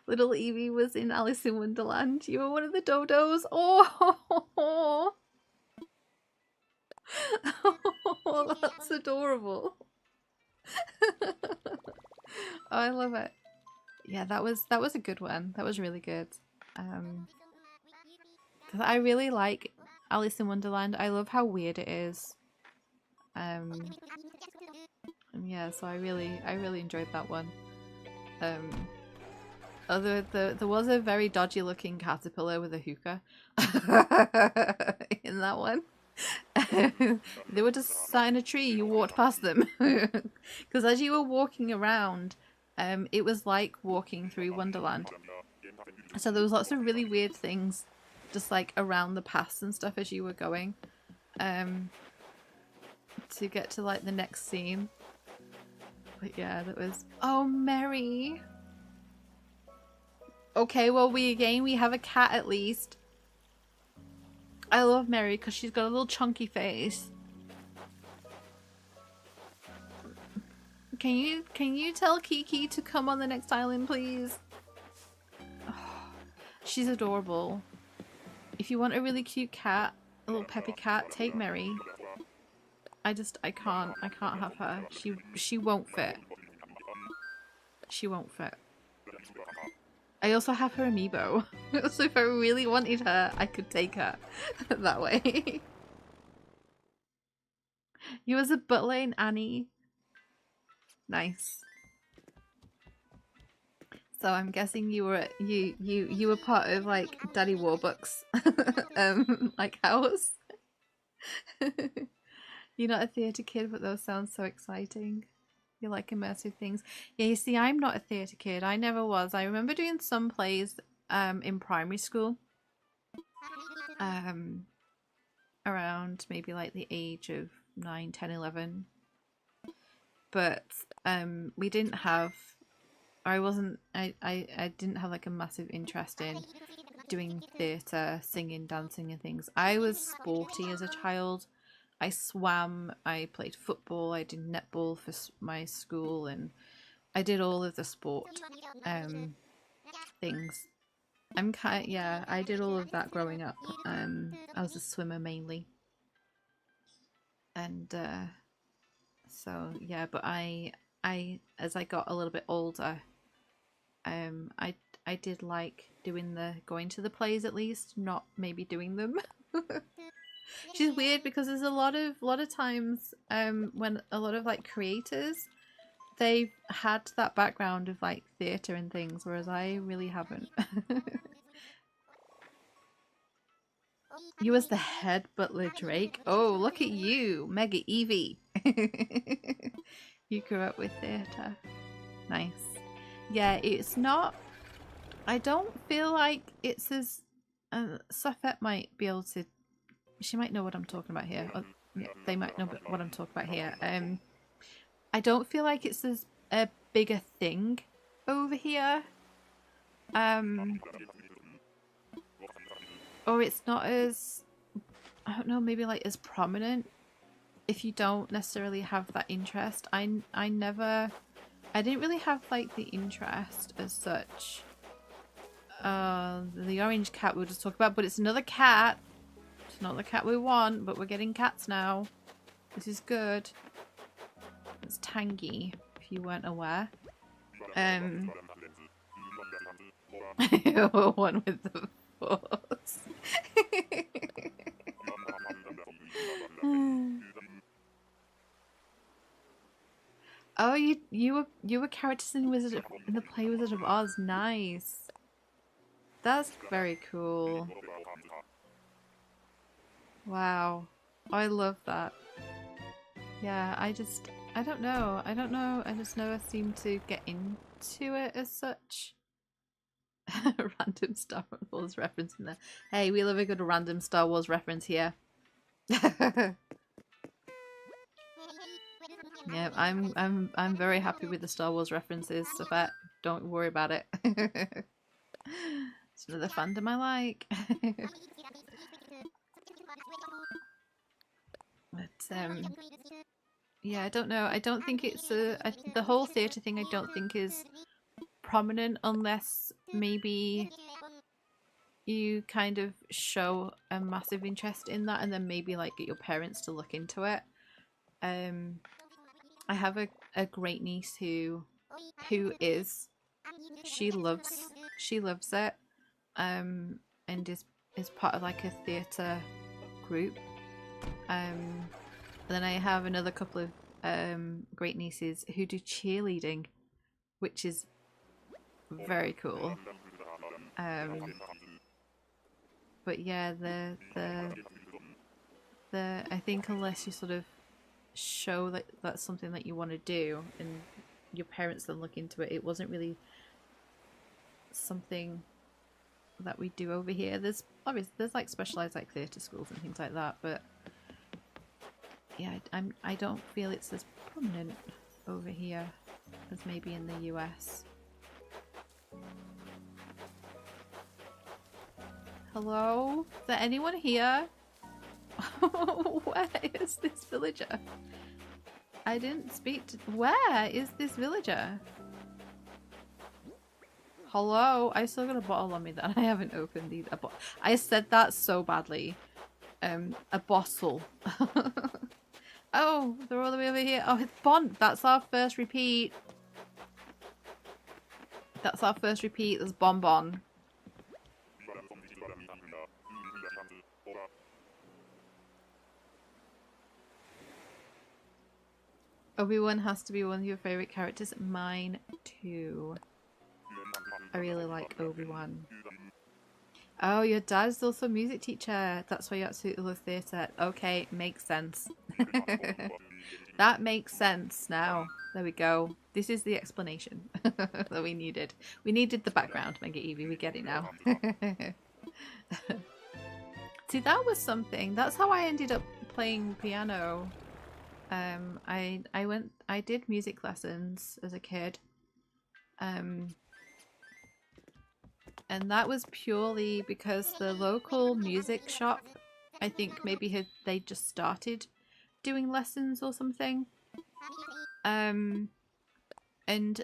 Little Evie was in Alice in Wonderland. You were one of the dodos. Oh, oh, that's adorable. Oh, I love it. Yeah, that was a good one. That was really good. Cause I really like Alice in Wonderland. I love how weird it is. And yeah, so I really enjoyed that one. Although there was a very dodgy looking caterpillar with a hookah in that one. They were just sat in a tree, you walked past them. Because as you were walking around, it was like walking through Wonderland. So there was lots of really weird things just like around the paths and stuff as you were going. To get to like the next scene. But yeah, that was... Oh, Mary! Okay, well we have a cat at least. I love Mary because she's got a little chunky face. Can you tell Kiki to come on the next island, please? Oh, she's adorable. If you want a really cute cat, a little peppy cat, take Mary. I can't have her. She won't fit. She won't fit. I also have her amiibo, so if I really wanted her, I could take her that way. You was a butler in Annie. Nice. So I'm guessing you were you were part of like Daddy Warbucks, like house. You're not a theatre kid, but those sound so exciting. You like immersive things. Yeah, you see, I'm not a theatre kid. I never was. I remember doing some plays in primary school. Around maybe like the age of 9, 10, 11. But we didn't have... I didn't have like a massive interest in doing theatre, singing, dancing and things. I was sporty as a child. I swam, I played football, I did netball for my school, and I did all of the sport things. I did all of that growing up. I was a swimmer mainly. And so yeah, but I as I got a little bit older, I did like going to the plays at least, not maybe doing them. Which is weird because there's a lot of times when a lot of like creators, they've had that background of like theatre and things, whereas I really haven't. You as the head butler, Drake. Oh, look at you, Mega Evie. You grew up with theatre. Nice. Yeah, it's not... I don't feel like it's as... Safette might be able to... She might know what I'm talking about here. Or, yeah, they might know what I'm talking about here. I don't feel like it's as a bigger thing over here. Or it's not as... I don't know, maybe like as prominent if you don't necessarily have that interest. I didn't really have like the interest as such. The orange cat we were just talking about, but it's another cat. It's not the cat we want, but we're getting cats now. This is good. It's Tangy, if you weren't aware. One with the force. Oh, you were characters in the play Wizard of Oz. Nice. That's very cool. Wow. I love that. Yeah, I don't know. I just never seem to get into it as such. Random Star Wars reference in there. Hey, we love a good random Star Wars reference here. Yeah, I'm very happy with the Star Wars references, so that don't worry about it. It's another fandom I like. But yeah, I don't know. I don't think it's the whole theatre thing. I don't think is prominent unless maybe you kind of show a massive interest in that, and then maybe like get your parents to look into it. I have a great niece who is she loves it, and is part of like a theatre group. And then I have another couple of great nieces who do cheerleading, which is very cool. But yeah, I think unless you sort of show that that's something that you want to do and your parents then look into it, it wasn't really something that we do over here. There's obviously like specialized like theatre schools and things like that, but yeah, I don't feel it's as prominent over here as maybe in the US. Hello? Is there anyone here? Where is this villager? I didn't speak to... Where is this villager? Hello? I still got a bottle on me that I haven't opened either. I said that so badly. A bottle. Oh, they're all the way over here. Oh, it's Bond. That's our first repeat. That's our first repeat. There's Bonbon. Obi-Wan has to be one of your favourite characters. Mine too. I really like Obi-Wan. Oh, your dad's also a music teacher. That's why you absolutely love theatre. Okay, makes sense. That makes sense now. There we go. This is the explanation that we needed. We needed the background to make it easy. We get it now. See, that was something. That's how I ended up playing piano. I did music lessons as a kid. And that was purely because the local music shop, I think maybe they just started doing lessons or something. And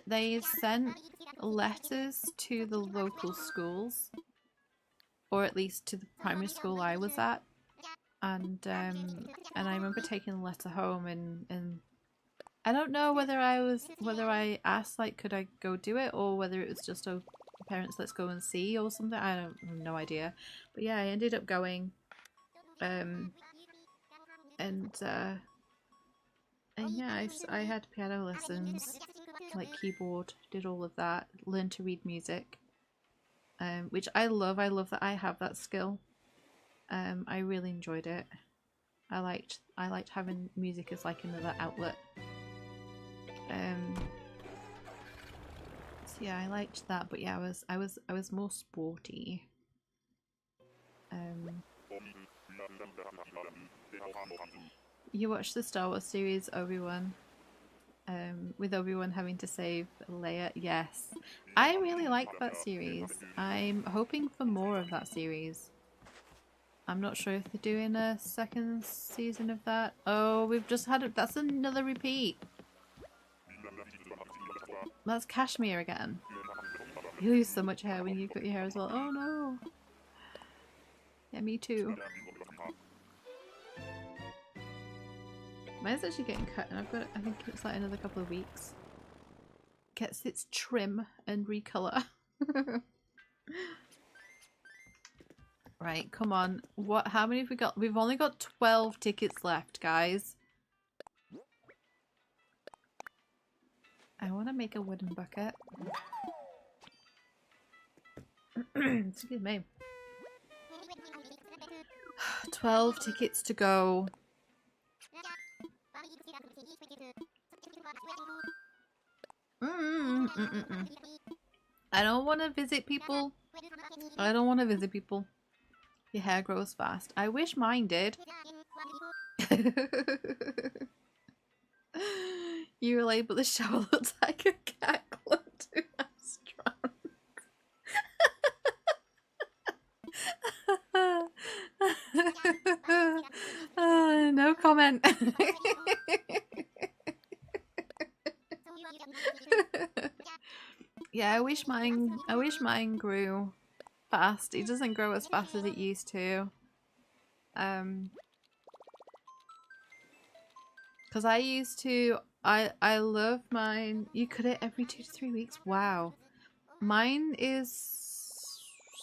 they sent letters to the local schools, or at least to the primary school I was at. And I remember taking the letter home, and I don't know whether I asked like could I go do it, or whether it was just a parents let's go and see or something. I have no idea. But yeah, I ended up going. And yeah, I had piano lessons, like keyboard, did all of that, learned to read music, which I love. I love that I have that skill. I really enjoyed it. I liked having music as like another outlet. So yeah, I liked that, but yeah, I was more sporty. You watched the Star Wars series, Obi-Wan, with Obi-Wan having to save Leia. Yes, I really like that series. I'm hoping for more of that series. I'm not sure if they're doing a second season of that. Oh, we've just had it. That's another repeat. That's Cashmere again. You lose so much hair when you cut your hair as well. Oh no. Yeah, me too. Mine's actually getting cut, and I've got, I think it's like another couple of weeks. Gets its trim and recolor. Right, come on. What? How many have we got? We've only got 12 tickets left, guys. I want to make a wooden bucket. Excuse me. 12 tickets to go. I don't want to visit people. I don't want to visit people. Your hair grows fast. I wish mine did. You were like, but the shower looks like a cat clumped to a restaurant. No comment. Yeah, I wish mine grew fast. It doesn't grow as fast as it used to. Because I love mine. You cut it every 2 to 3 weeks. Wow. Mine is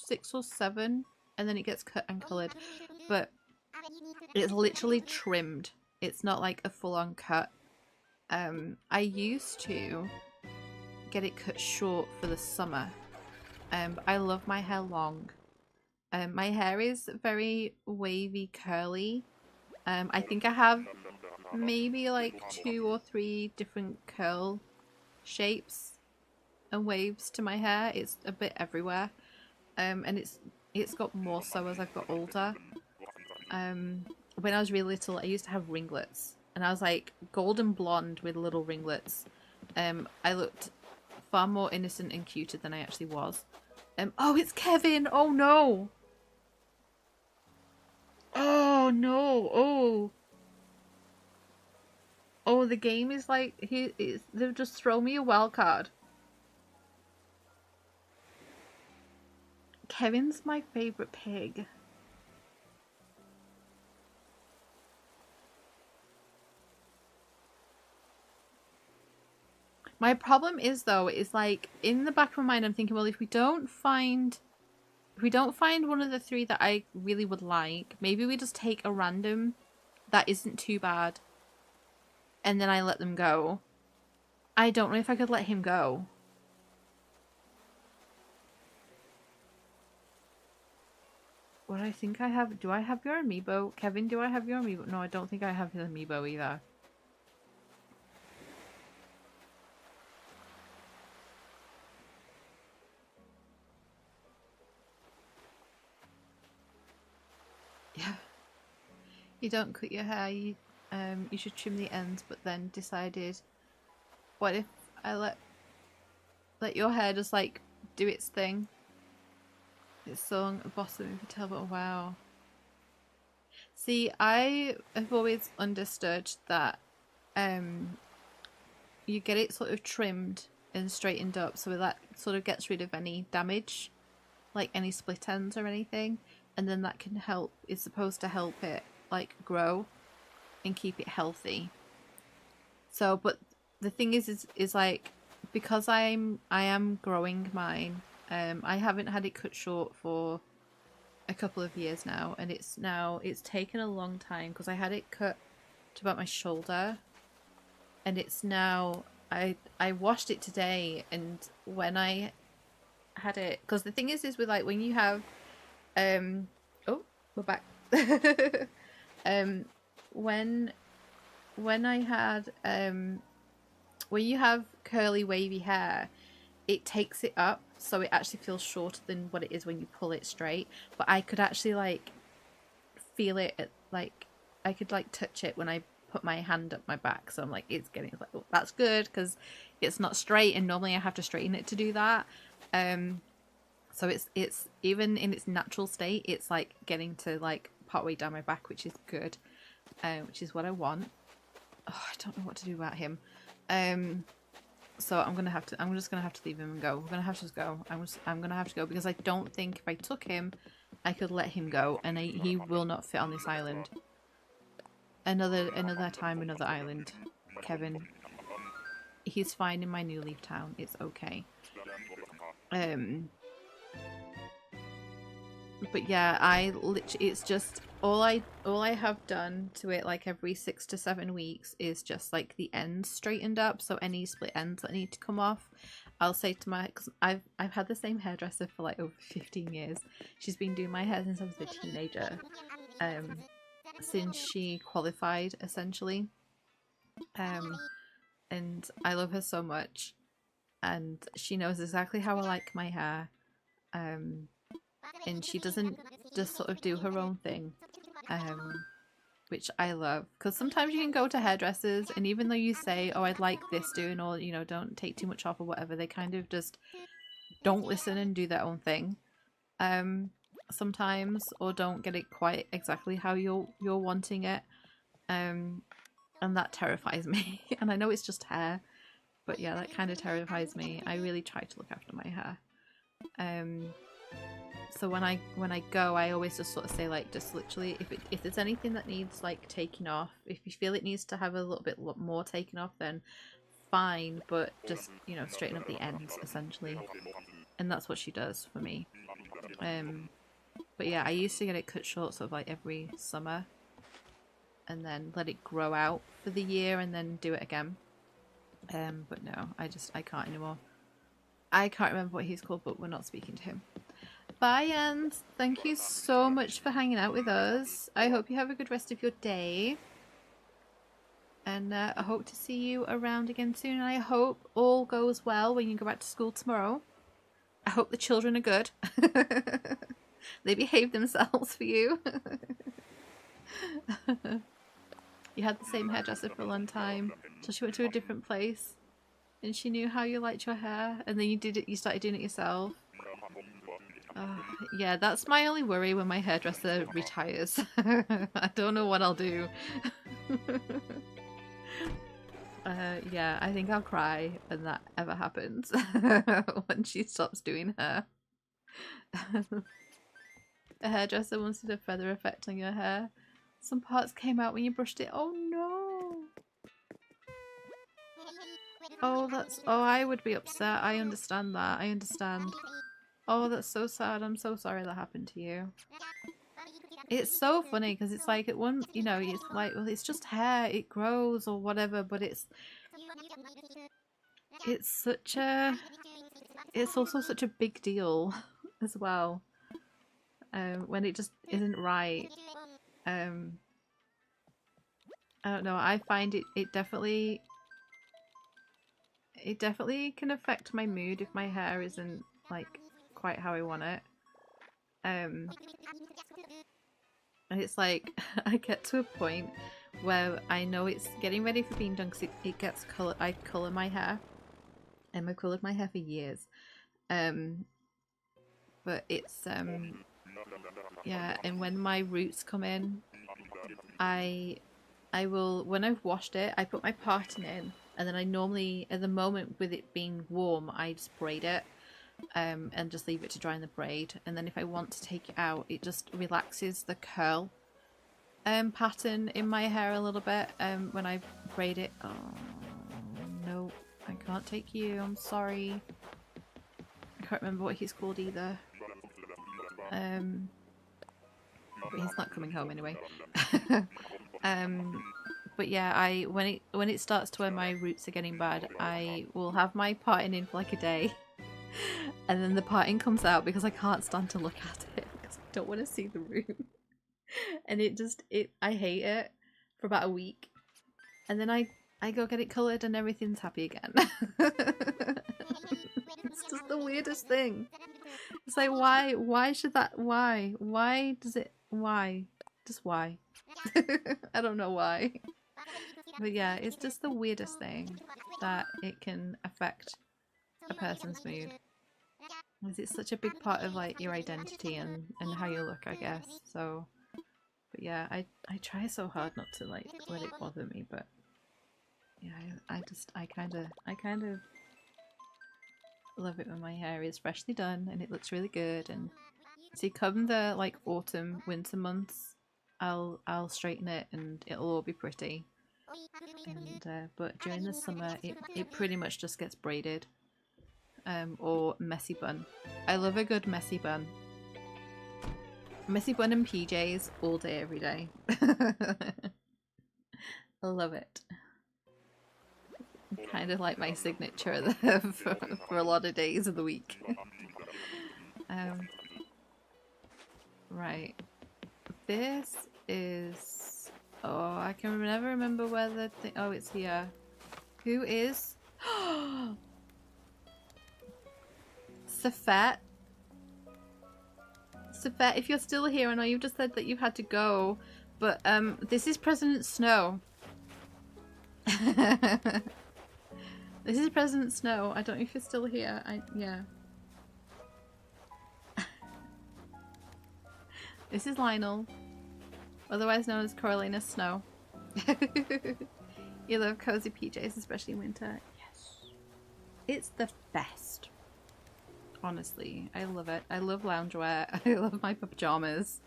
6 or 7, and then it gets cut and coloured. But it's literally trimmed. It's not like a full-on cut. I used to get it cut short for the summer. But I love my hair long. My hair is very wavy, curly. I think I have maybe like 2 or 3 different curl shapes and waves to my hair. It's a bit everywhere. And it's got more so as I've got older. When I was really little, I used to have ringlets, and I was like golden blonde with little ringlets. I looked far more innocent and cuter than I actually was. Oh, it's Kevin! Oh no! Oh no! Oh! Oh, the game is like they've just thrown me a wild card. Kevin's my favorite pig. My problem is though, is like in the back of my mind I'm thinking, well, if we don't find one of the 3 that I really would like, maybe we just take a random that isn't too bad and then I let them go. I don't know if I could let him go. What I think I have, do I have your amiibo? Kevin, do I have your amiibo? No, I don't think I have his amiibo either. Yeah. You don't cut your hair, you should trim the ends, but then decided, what if I let your hair just like do its thing? It's song Bossa Movie Tell, but wow. See, I have always understood that you get it sort of trimmed and straightened up so that sort of gets rid of any damage, like any split ends or anything, and then that can help, it's supposed to help it like grow and keep it healthy. So, but the thing is like, because I am growing mine, I haven't had it cut short for a couple of years now, and it's taken a long time because I had it cut to about my shoulder, and it's now, I washed it today, and when I had it, because the thing is with like when you have oh, we're back. When I had when you have curly wavy hair, it takes it up, so it actually feels shorter than what it is when you pull it straight. But I could actually like feel it, like I could like touch it when I put my hand up my back, so I'm like, it's getting like, oh, that's good, because it's not straight and normally I have to straighten it to do that. So it's even in its natural state, it's like getting to like partway down my back, which is good, which is what I want. Oh, I don't know what to do about him. So I'm just gonna have to leave him and go. We're gonna have to just go. I'm gonna have to go, because I don't think if I took him, I could let him go, and he will not fit on this island. Another time, another island. Kevin, he's fine in my new leaf town. It's okay. But yeah, it's just all I have done to it, like every 6 to 7 weeks, is just like the ends straightened up. So any split ends that need to come off, I'll say to my, because I've had the same hairdresser for like over 15 years. She's been doing my hair since I was a teenager, since she qualified essentially, and I love her so much, and she knows exactly how I like my hair. And she doesn't just sort of do her own thing. which I love. Because sometimes you can go to hairdressers and even though you say, oh, I'd like this doing, or, you know, don't take too much off or whatever, they kind of just don't listen and do their own thing. Sometimes, or don't get it quite exactly how you're wanting it. And that terrifies me. And I know it's just hair, but yeah, that kind of terrifies me. I really try to look after my hair. So when I go, I always just sort of say, like, just literally, if there's anything that needs like taking off, if you feel it needs to have a little bit more taken off, then fine, but just, you know, straighten up the ends essentially. And that's what she does for me. But yeah, I used to get it cut short sort of like every summer and then let it grow out for the year and then do it again. But no, I can't anymore. I can't remember what he's called, but we're not speaking to him. Bye, Jens. Thank you so much for hanging out with us. I hope you have a good rest of your day. And I hope to see you around again soon. And I hope all goes well when you go back to school tomorrow. I hope the children are good. They behave themselves for you. You had the same hairdresser for a long time till she went to a different place and she knew how you liked your hair and then you started doing it yourself. Yeah, that's my only worry when my hairdresser retires. I don't know what I'll do. Yeah, I think I'll cry when that ever happens. When she stops doing hair. A hairdresser wanted a feather effect on your hair. Some parts came out when you brushed it. Oh no! Oh, I would be upset. I understand that. I understand. Oh, that's so sad. I'm so sorry that happened to you. It's so funny because it's like at one, you know, it's like, well, it's just hair. It grows or whatever, but it's also such a big deal as well. When it just isn't right. I don't know, I find it definitely can affect my mood if my hair isn't like quite how I want it. And it's like I get to a point where I know it's getting ready for being done because it gets colour. I colour my hair and I've coloured my hair for years. But it's yeah, and when my roots come in, I will, when I've washed it, I put my parting in, and then I normally, at the moment with it being warm, I just braid it, and just leave it to dry in the braid. And then if I want to take it out, it just relaxes the curl pattern in my hair a little bit when I braid it. Oh no, I can't take you. I'm sorry. I can't remember what he's called either. But he's not coming home anyway. But yeah, when it starts to where my roots are getting bad, I will have my parting in for like a day, and then the parting comes out because I can't stand to look at it because I don't want to see the root, and I hate it for about a week, and then I go get it coloured and everything's happy again. It's just the weirdest thing. It's like, why should that, why does it, why? Just why? I don't know why. But yeah, it's just the weirdest thing that it can affect a person's mood. Because it's such a big part of like your identity and how you look, I guess. So, but yeah, I try so hard not to like let it bother me, but yeah, I kind of love it when my hair is freshly done and it looks really good. And see, come the like autumn, winter months, I'll straighten it and it'll all be pretty. And but during the summer, it pretty much just gets braided, or messy bun. I love a good messy bun. Messy bun and PJs all day, every day. I love it. Kind of like my signature for a lot of days of the week. Right. This is... Oh, I can never remember where the thing... Oh, it's here. Who is... Safet. Safet, if you're still here, I know you've just said that you had to go, But this is President Snow. This is President Snow. I don't know if you're still here. Yeah. This is Lionel, otherwise known as Coralina Snow. You love cozy PJs, especially in winter. Yes. It's the best. Honestly, I love it. I love loungewear. I love my pajamas.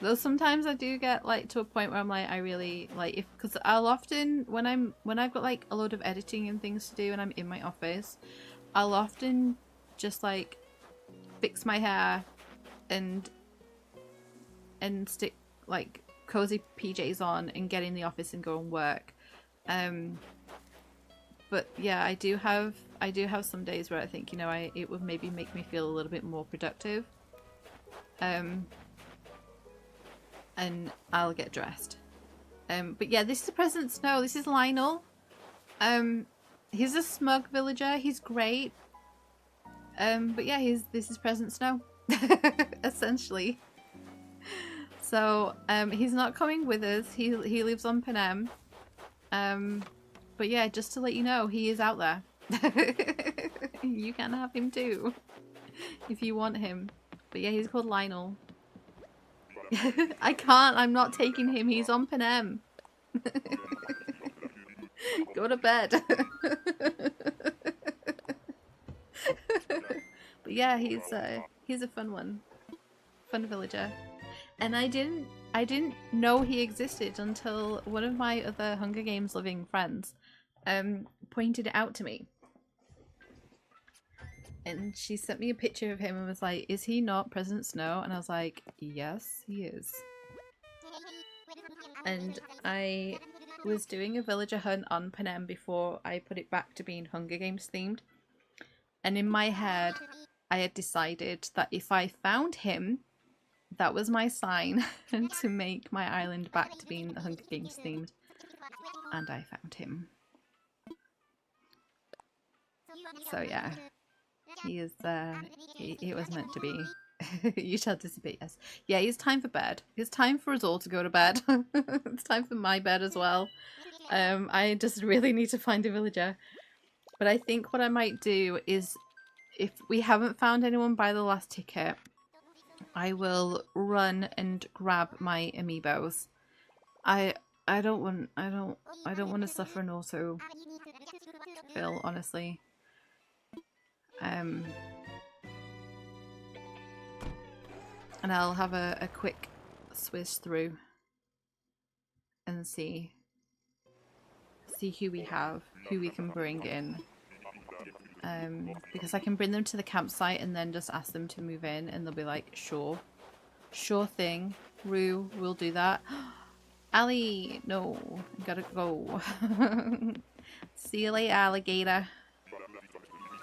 Though sometimes I do get like to a point where I'm like, I really like, because I'll often when I've got like a load of editing and things to do and I'm in my office, I'll often just like fix my hair and stick like cozy PJs on and get in the office and go and work. But yeah, I do have some days where I think, you know, it would maybe make me feel a little bit more productive. And I'll get dressed. But yeah, this is President Snow. This is Lionel. He's a smug villager. He's great. But yeah, this is President Snow. Essentially. So he's not coming with us. He lives on Panem. But yeah, just to let you know, he is out there. You can have him too, if you want him. But yeah, he's called Lionel. I can't. I'm not taking him. He's on Panem. Go to bed. But yeah, he's a fun one. Fun villager. And I didn't know he existed until one of my other Hunger Games living friends pointed it out to me. And she sent me a picture of him and was like, is he not President Snow? And I was like, yes, he is. And I was doing a villager hunt on Panem before I put it back to being Hunger Games themed. And in my head, I had decided that if I found him, that was my sign to make my island back to being Hunger Games themed. And I found him. So yeah. He is, he was meant to be. You shall anticipate, yes. Yeah, it's time for bed. It's time for us all to go to bed. It's time for my bed as well. I just really need to find a villager. But I think what I might do is, if we haven't found anyone by the last ticket, I will run and grab my amiibos. I don't want to suffer an auto fill, honestly. And I'll have a quick swizz through and see who we have, who we can bring in. Because I can bring them to the campsite and then just ask them to move in and they'll be like, sure thing, Rue, we'll do that. Ali, no, gotta go. See you later, alligator.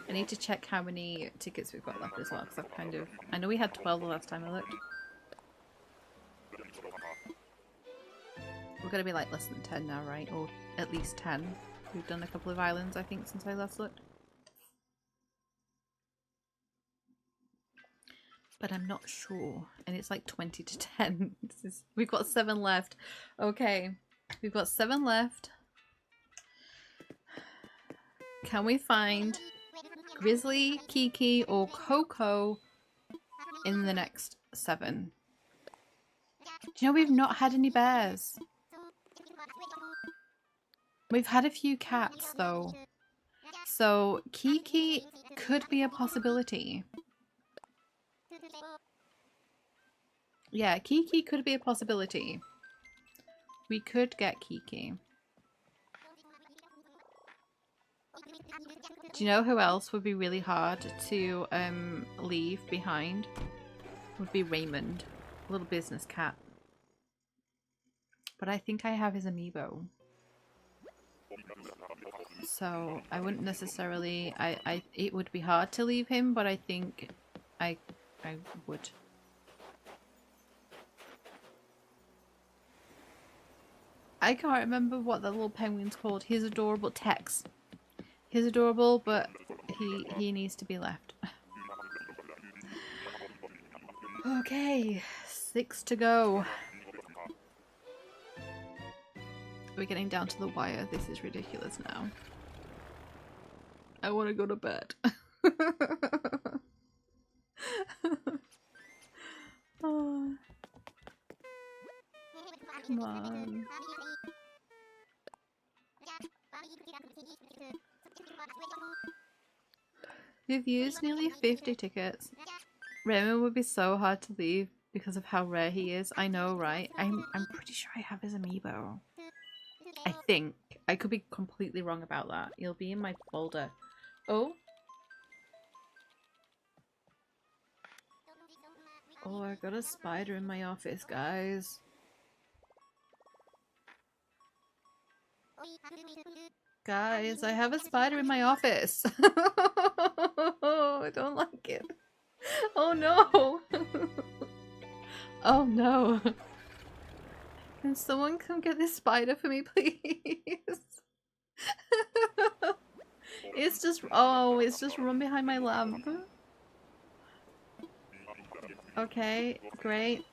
I need to check how many tickets we've got left as well, because I know we had 12 the last time I looked. We're gonna be like less than 10 now, right? Or at least 10. We've done a couple of islands, I think, since I last looked. But I'm not sure. And it's like 20 to 10. We've got 7 left. Okay. We've got 7 left. Can we find Grizzly, Kiki, or Coco in the next 7? Do you know we've not had any bears? We've had a few cats though. So Kiki could be a possibility. Yeah, Kiki could be a possibility. We could get Kiki. Do you know who else would be really hard to leave behind? Would be Raymond, a little business cat. But I think I have his amiibo. So I wouldn't necessarily, it would be hard to leave him, but I think I would. I can't remember what the little penguin's called. He's adorable. Tex. He's adorable, but he needs to be left. Okay, 6 to go. We're getting down to the wire. This is ridiculous now. I want to go to bed. Oh. Come on. We've used nearly 50 tickets. Raymond would be so hard to leave because of how rare he is. I know, right? I'm pretty sure I have his amiibo. I think. I could be completely wrong about that. He'll be in my folder. Oh? Oh, I got a spider in my office, guys. Guys, I have a spider in my office. I don't like it. Oh no. Oh no. Can someone come get this spider for me, please? It's just run behind my lamp. Okay, great.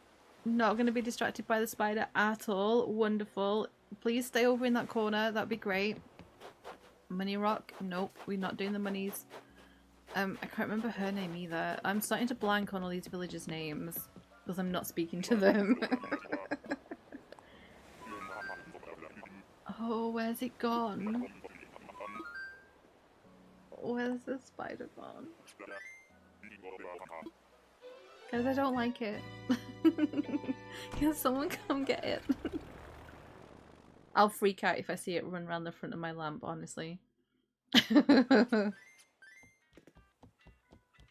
Not gonna be distracted by the spider at all. Wonderful. Please stay over in that corner. That'd be great. Money Rock? Nope, we're not doing the monies. I can't remember her name either. I'm starting to blank on all these villagers' names because I'm not speaking to them. Oh, where's it gone? Where's the spider gone? Because I don't like it. Can someone come get it? I'll freak out if I see it run around the front of my lamp, honestly.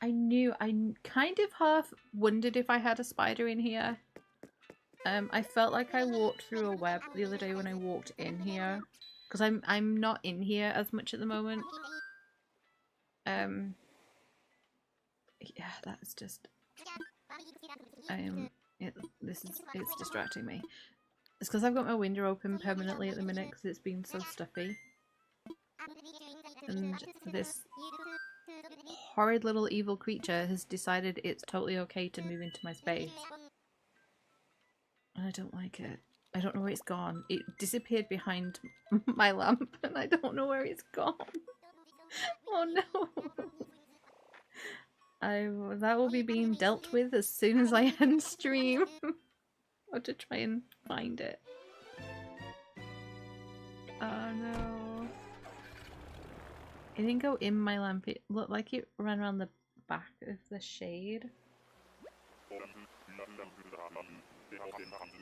I kind of half wondered if I had a spider in here. I felt like I walked through a web the other day when I walked in here. Because I'm not in here as much at the moment. Yeah, that's just... it's distracting me. It's because I've got my window open permanently at the minute because it's been so stuffy. And this horrid little evil creature has decided it's totally okay to move into my space. And I don't like it. I don't know where it's gone. It disappeared behind my lamp and I don't know where it's gone. Oh no. That will be being dealt with as soon as I end stream. Or to try and find it. Oh no. It didn't go in my lamp. It looked like it ran around the back of the shade.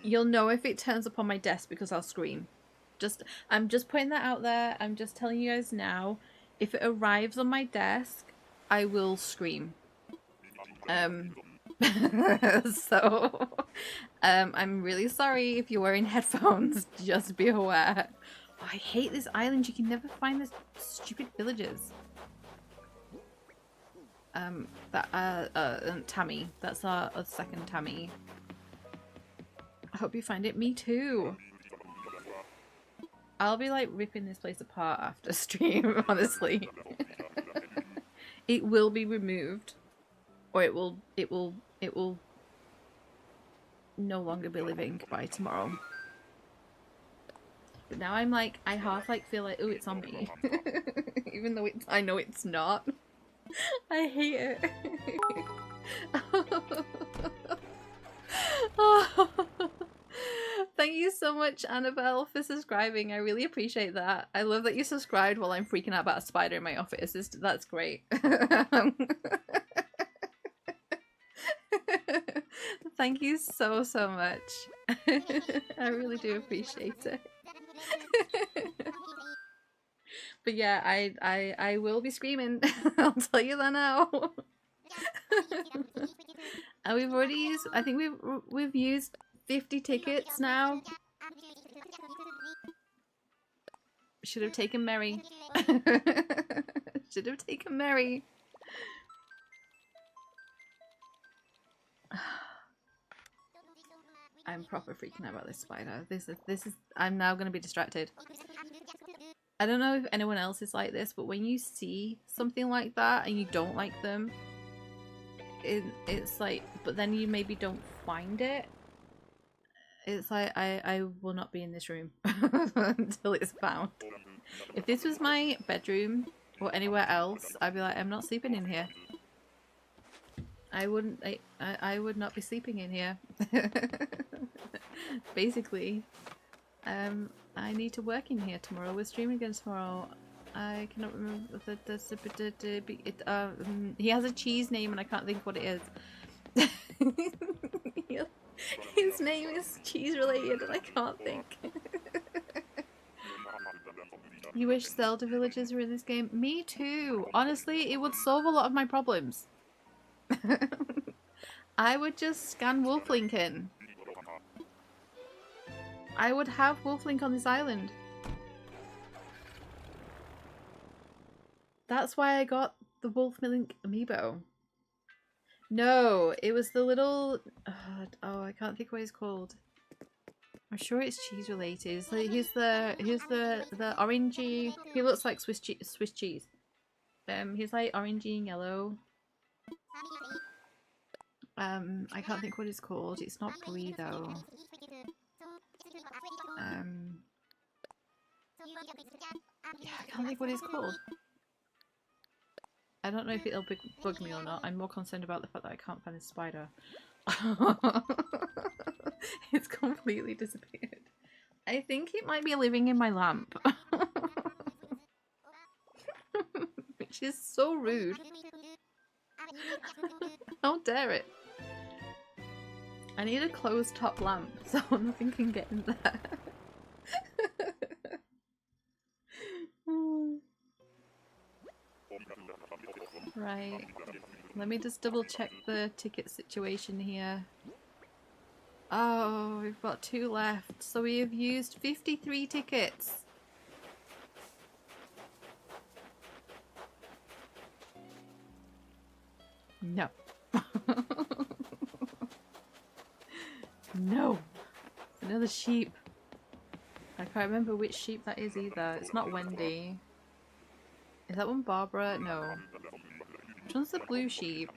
You'll know if it turns up on my desk because I'll scream. I'm just putting that out there. I'm just telling you guys now. If it arrives on my desk, I will scream. So, I'm really sorry if you're wearing headphones, just be aware. Oh, I hate this island, you can never find the stupid villagers. Tammy, that's our second Tammy. I hope you find it, me too. I'll be like ripping this place apart after stream, honestly. It will be removed. Or it will no longer be living by tomorrow. But now I'm like, I half like feel like, oh, it's on me. Even though I know it's not. I hate it. Oh. Thank you so much, Annabelle, for subscribing. I really appreciate that. I love that you subscribed while I'm freaking out about a spider in my office. That's great. Thank you so much. I really do appreciate it. But yeah, I will be screaming. I'll tell you that now. And we've already used, I think we've used 50 tickets now. Should have taken Mary. Should have taken Mary. I'm proper freaking out about this spider. This is I'm now gonna be distracted. I don't know if anyone else is like this, but when you see something like that and you don't like them, it's like, but then you maybe don't find it. It's like I will not be in this room until it's found. If this was my bedroom or anywhere else, I'd be like, I'm not sleeping in here. I wouldn't. I would not be sleeping in here. Basically, I need to work in here tomorrow. We're streaming again tomorrow. I cannot remember he has a cheese name and I can't think what it is. His name is cheese related and I can't think. You wish Zelda villages were in this game? Me too. Honestly, it would solve a lot of my problems. I would just scan Wolflink in. I would have Wolflink on this island. That's why I got the Wolflink amiibo. No, it was the little... oh, I can't think what he's called. I'm sure it's cheese related. So he's the orangey... He looks like Swiss cheese. He's like orangey and yellow. I can't think what it's called. It's not Brie though. Yeah, I can't think what it's called. I don't know if it'll bug me or not. I'm more concerned about the fact that I can't find a spider. It's completely disappeared. I think it might be living in my lamp. Which is so rude. How dare it? I need a closed top lamp so nothing can get in there. Right. Let me just double check the ticket situation here. Oh, we've got 2 left. So we have used 53 tickets. No. No. Another sheep. I can't remember which sheep that is either. It's not Wendy. Is that one Barbara? No. Which one's the blue sheep?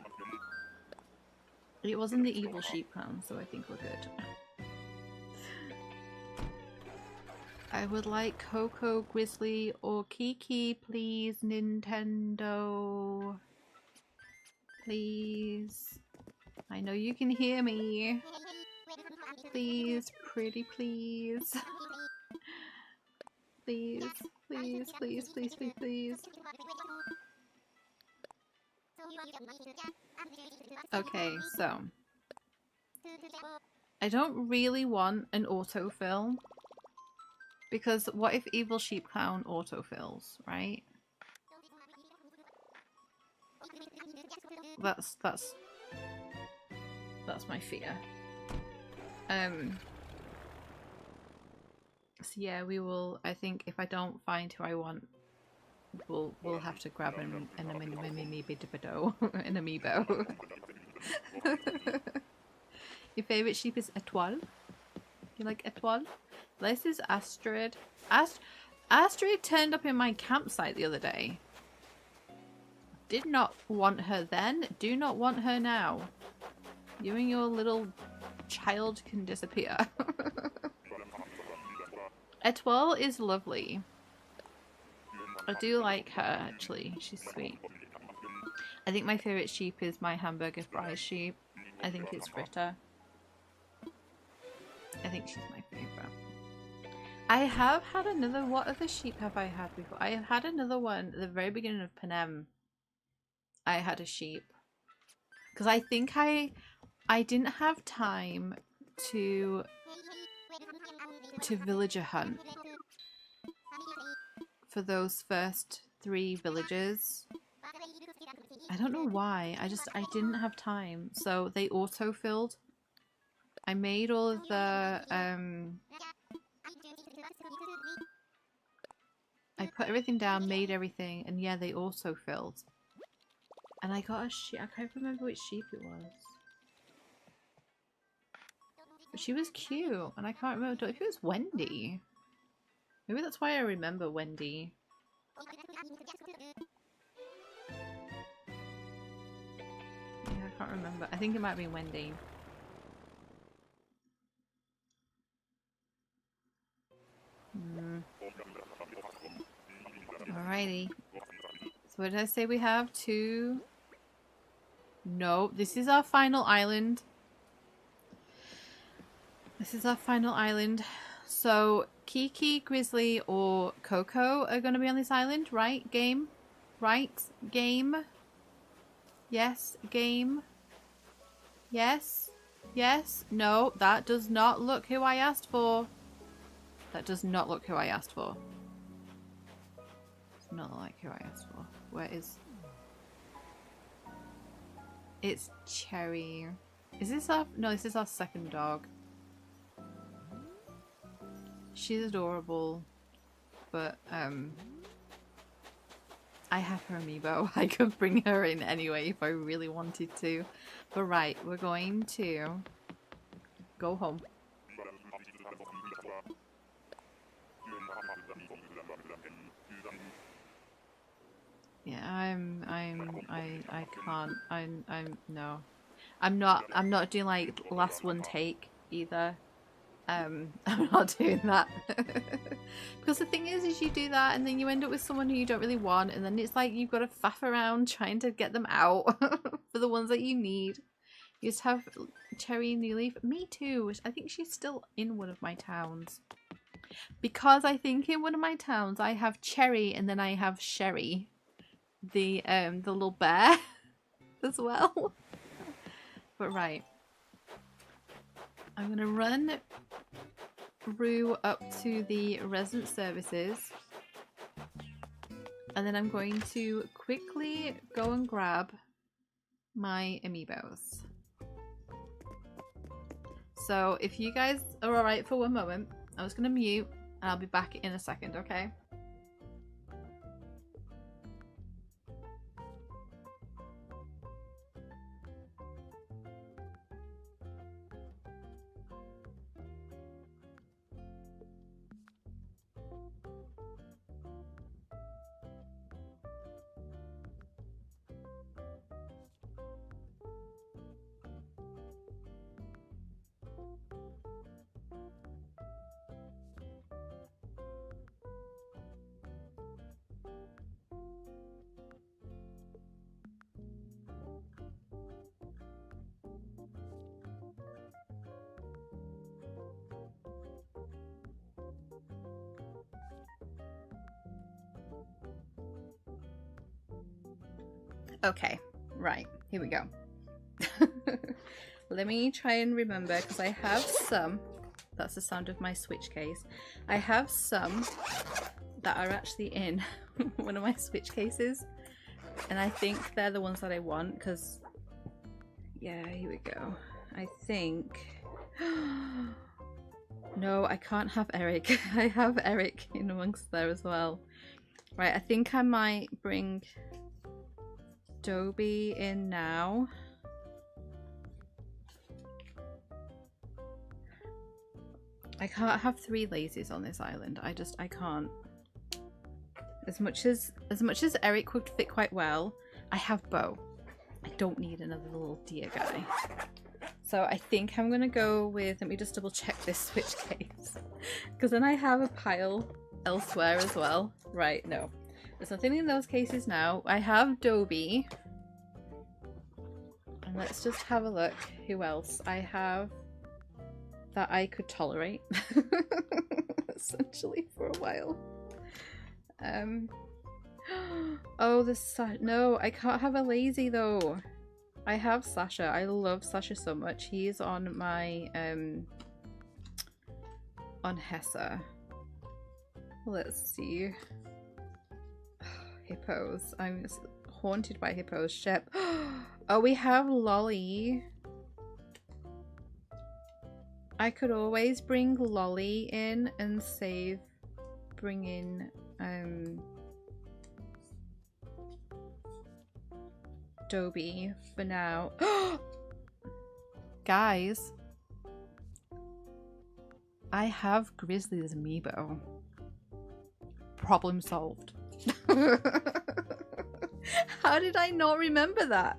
It wasn't the evil sheep clan, so I think we're good. I would like Coco, Grizzly, or Kiki, please, Nintendo. Please. I know you can hear me. Please, pretty please. Please, please, please, please, please, please. Okay, so I don't really want an autofill because what if Evil Sheep Clown autofills, right? That's my fear. So yeah, we will. I think if I don't find who I want, we'll have to grab an amiibo. Your favorite sheep is Etoile? You like Etoile? This is Astrid. Astrid turned up in my campsite the other day. Did not want her then. Do not want her now. You and your little child can disappear. Etoile is lovely. I do like her, actually. She's sweet. I think my favourite sheep is my hamburger fries sheep. I think it's Fritter. I think she's my favourite. I have had another... What other sheep have I had before? I have had another one at the very beginning of Panem. I had a sheep. Because I think I didn't have time to villager hunt for those first 3 villages. I don't know why. I didn't have time. So they auto-filled. I made all of the I put everything down, made everything, and yeah, they auto-filled. And I got a sheep. I can't remember which sheep it was. But she was cute, and I can't remember if it was Wendy. Maybe that's why I remember Wendy. Yeah, I can't remember. I think it might be Wendy. Alrighty. So what did I say we have? 2. No, this is our final island. This is our final island. So Kiki, Grizzly, or Coco are going to be on this island, right? Game? Right? Game? Yes? Game? Yes? Yes? No, that does not look who I asked for. That does not look who I asked for. It's not like who I asked for. Where is... It's Cherry. Is this our... No, this is our second dog. She's adorable. But, I have her amiibo. I could bring her in anyway if I really wanted to. But right, we're going to go home. Yeah, I can't. No. I'm not doing like last one take either. I'm not doing that. Because the thing is you do that and then you end up with someone who you don't really want, and then it's like you've got to faff around trying to get them out for the ones that you need. You just have Cherry and New Leaf. Me too. I think she's still in one of my towns. Because I think in one of my towns I have Cherry and then I have Sherry. The little bear as well. But right. I'm gonna run Rue up to the resident services, and then I'm going to quickly go and grab my amiibos. So if you guys are alright for one moment, I'm just gonna mute and I'll be back in a second, okay? Okay, right, here we go. Let me try and remember, because I have some. That's the sound of my switch case. I have some that are actually in one of my switch cases, and I think they're the ones that I want, because yeah, here we go. I think no, I can't have Eric. I have Eric in amongst there as well. Right, I think I might bring Dobie in now. I can't have 3 lazies on this island. I can't. As much as Eric would fit quite well, I have Bo. I don't need another little deer guy. So I think I'm gonna go with, let me just double check this switch case, because then I have a pile elsewhere as well. Right, no. There's nothing in those cases now. I have Dobie. And let's just have a look who else I have that I could tolerate. Essentially for a while. Oh, no, I can't have a lazy though. I have Sasha. I love Sasha so much. He's on my on Hessa. Let's see. Hippos. I'm haunted by hippos. Shep. Oh, we have Lolly. I could always bring Lolly in and save bringing Dobie for now. Guys, I have Grizzly's amiibo. Problem solved. How did I not remember that?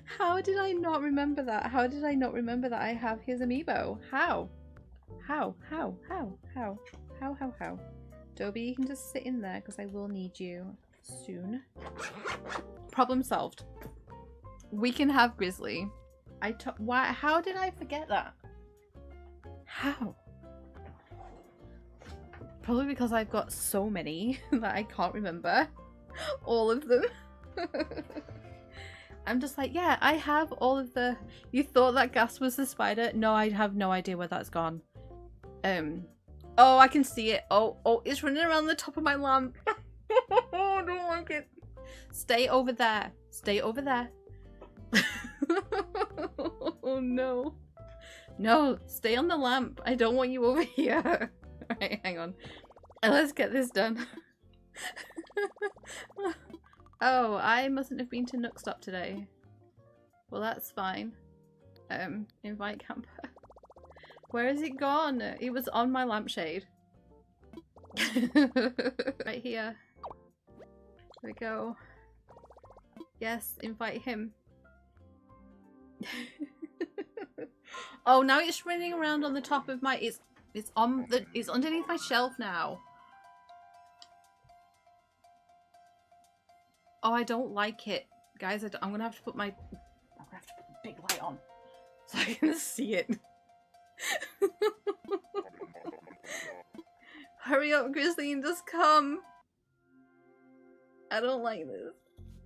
How did I not remember that? How did I not remember that I have his amiibo? How? How? Dobie, you can just sit in there because I will need you soon. Problem solved. We can have Grizzly. Why? How did I forget that? How? Probably because I've got so many that I can't remember all of them. I'm just like, yeah, I have all of the... You thought that gas was the spider? No, I have no idea where that's gone. Oh, I can see it. Oh, it's running around the top of my lamp. I don't like it. Stay over there. Stay over there. Oh, no. No, stay on the lamp. I don't want you over here. Right, hang on. Let's get this done. Oh, I mustn't have been to Nook Stop today. Well, that's fine. Invite camper. Where has it gone? It was on my lampshade. Right here. There we go. Yes, invite him. Oh, now it's running around on the top of my... It's underneath my shelf now. Oh, I don't like it. Guys, I'm gonna have to put my... I'm gonna have to put a big light on so I can see it. Hurry up, Grizzly, and just come. I don't like this.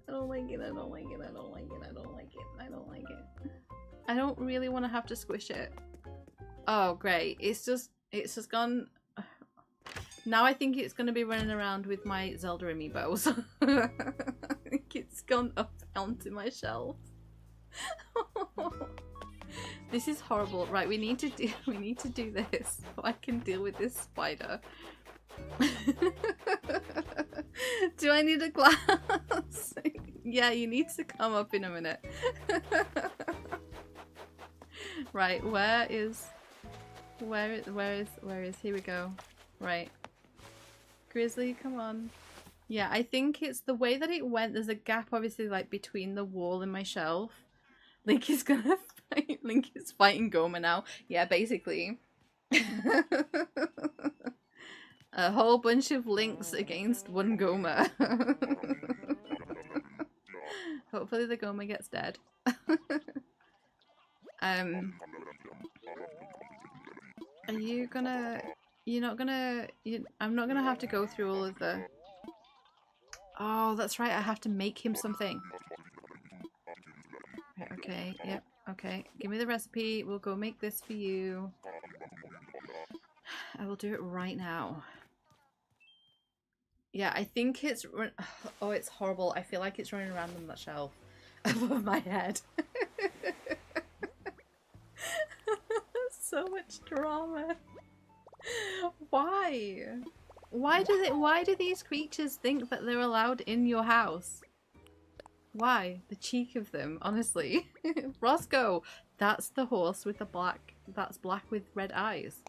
I don't like it, I don't like it, I don't like it, I don't like it, I don't like it. I don't really want to have to squish it. Oh, great. It's just gone... Now I think it's going to be running around with my Zelda amiibos. I think it's gone up onto my shelf. This is horrible. Right, we need to do this so I can deal with this spider. Do I need a glass? Yeah, you need to come up in a minute. Right, where is here we go. Right. Grizzly, come on. Yeah, I think it's the way that it went. There's a gap obviously like between the wall and my shelf. Link is gonna fight. Link is fighting Goma now. Yeah, basically. A whole bunch of Links against one Goma. Hopefully the Goma gets dead. Are you gonna... You're not gonna... I'm not gonna have to go through all of the... Oh, that's right. I have to make him something. Okay, yep, okay. Give me the recipe. We'll go make this for you. I will do it right now. Yeah, I think it's... Oh, it's horrible. I feel like it's running around on that shelf above my head. So much drama. Why? Why do these creatures think that they're allowed in your house? Why? The cheek of them, honestly. Roscoe! That's the horse with the black... That's black with red eyes.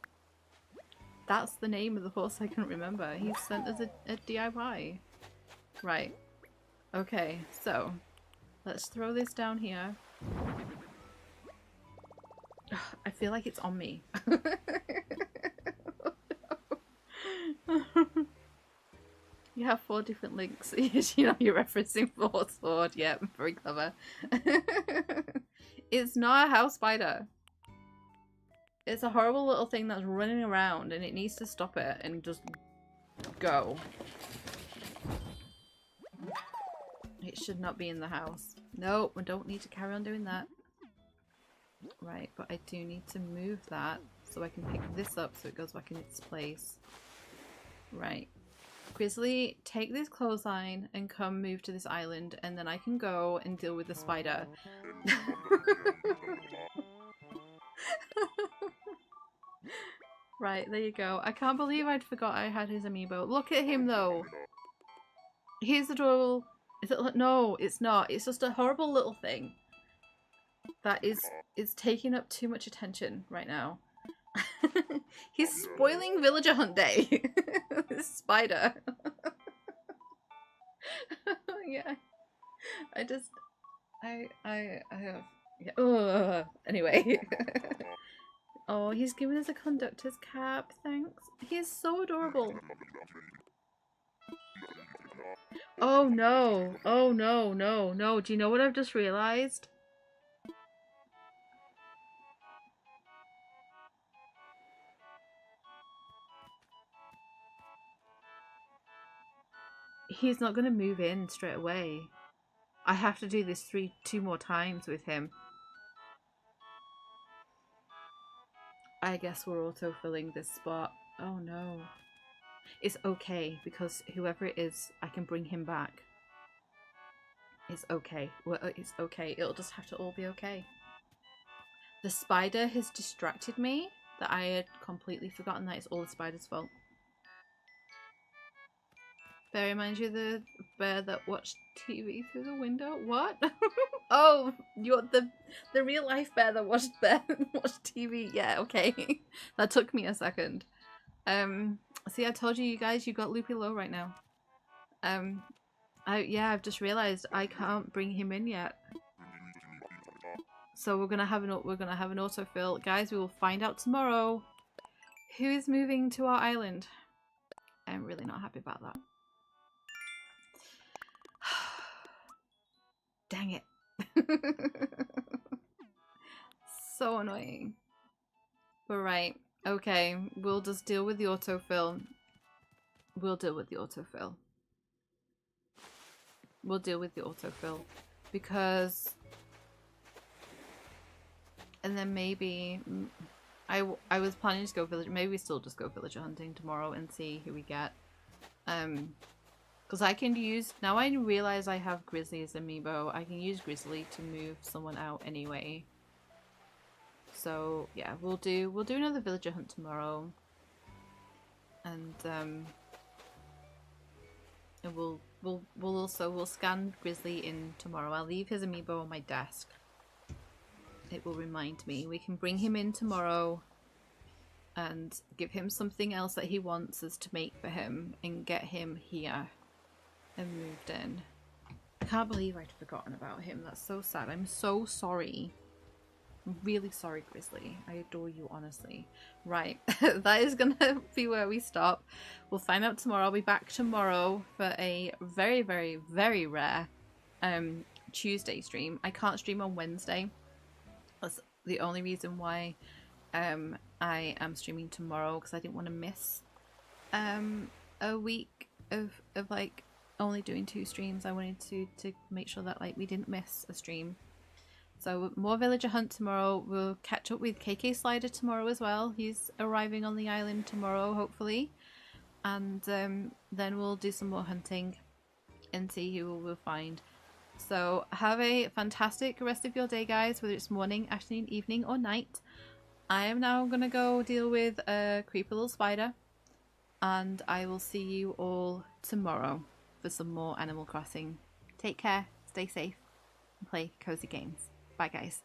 That's the name of the horse I couldn't remember. He's sent as a DIY. Right. Okay, so... Let's throw this down here. I feel like it's on me. You have 4 different links. You know, you're referencing 4 sword. Yeah, very clever. It's not a house spider. It's a horrible little thing that's running around and it needs to stop it and just go. It should not be in the house. No, we don't need to carry on doing that. Right, but I do need to move that so I can pick this up so it goes back in its place. Right. Grizzly, take this clothesline and come move to this island and then I can go and deal with the spider. Right, there you go. I can't believe I'd forgot I had his amiibo. Look at him though. He's adorable. Is it? No, it's not. It's just a horrible little thing that is taking up too much attention right now. He's spoiling villager hunt day. This spider. Yeah. I have... Yeah. Ugh. Anyway. Oh, he's giving us a conductor's cap. Thanks. He is so adorable. Oh no. Oh no, no, no. Do you know what I've just realized? He's not going to move in straight away. I have to do this two more times with him. I guess we're auto-filling this spot. Oh no. It's okay, because whoever it is, I can bring him back. It's okay. Well, it's okay. It'll just have to all be okay. The spider has distracted me that I had completely forgotten that it's all the spider's fault. Bear reminds you of the bear that watched TV through the window? What? Oh, you're the real life bear that watched TV. Yeah, okay. That took me a second. See, I told you guys, you got Loopy Low right now. I've just realized I can't bring him in yet. So we're gonna have an autofill. Guys, we will find out tomorrow who is moving to our island. I'm really not happy about that. Dang it. So annoying. But right. Okay. We'll just deal with the autofill. We'll deal with the autofill. We'll deal with the autofill. Because... And then maybe... I was planning to go villager... Maybe we still just go villager hunting tomorrow and see who we get. Because I can use... Now I realize I have Grizzly as amiibo. I can use Grizzly to move someone out anyway. So yeah, we'll do another villager hunt tomorrow. And we'll scan Grizzly in tomorrow. I'll leave his amiibo on my desk. It will remind me. We can bring him in tomorrow and give him something else that he wants us to make for him and get him here and moved in. I can't believe I'd forgotten about him. That's so sad. I'm so sorry. I'm really sorry, Grizzly. I adore you, honestly. Right. That is gonna be where we stop. We'll find out tomorrow. I'll be back tomorrow for a very, very, very rare Tuesday stream. I can't stream on Wednesday. That's the only reason why I am streaming tomorrow, because I didn't want to miss a week of like only doing 2 streams. I wanted to make sure that like we didn't miss a stream. So more villager hunt tomorrow. We'll catch up with KK Slider tomorrow as well. He's arriving on the island tomorrow, hopefully. And then we'll do some more hunting and see who we'll find. So have a fantastic rest of your day, guys, whether it's morning, afternoon, evening, or night. I am now going to go deal with a creepy little spider. And I will see you all tomorrow for some more Animal Crossing. Take care, stay safe, and play cozy games. Bye, guys.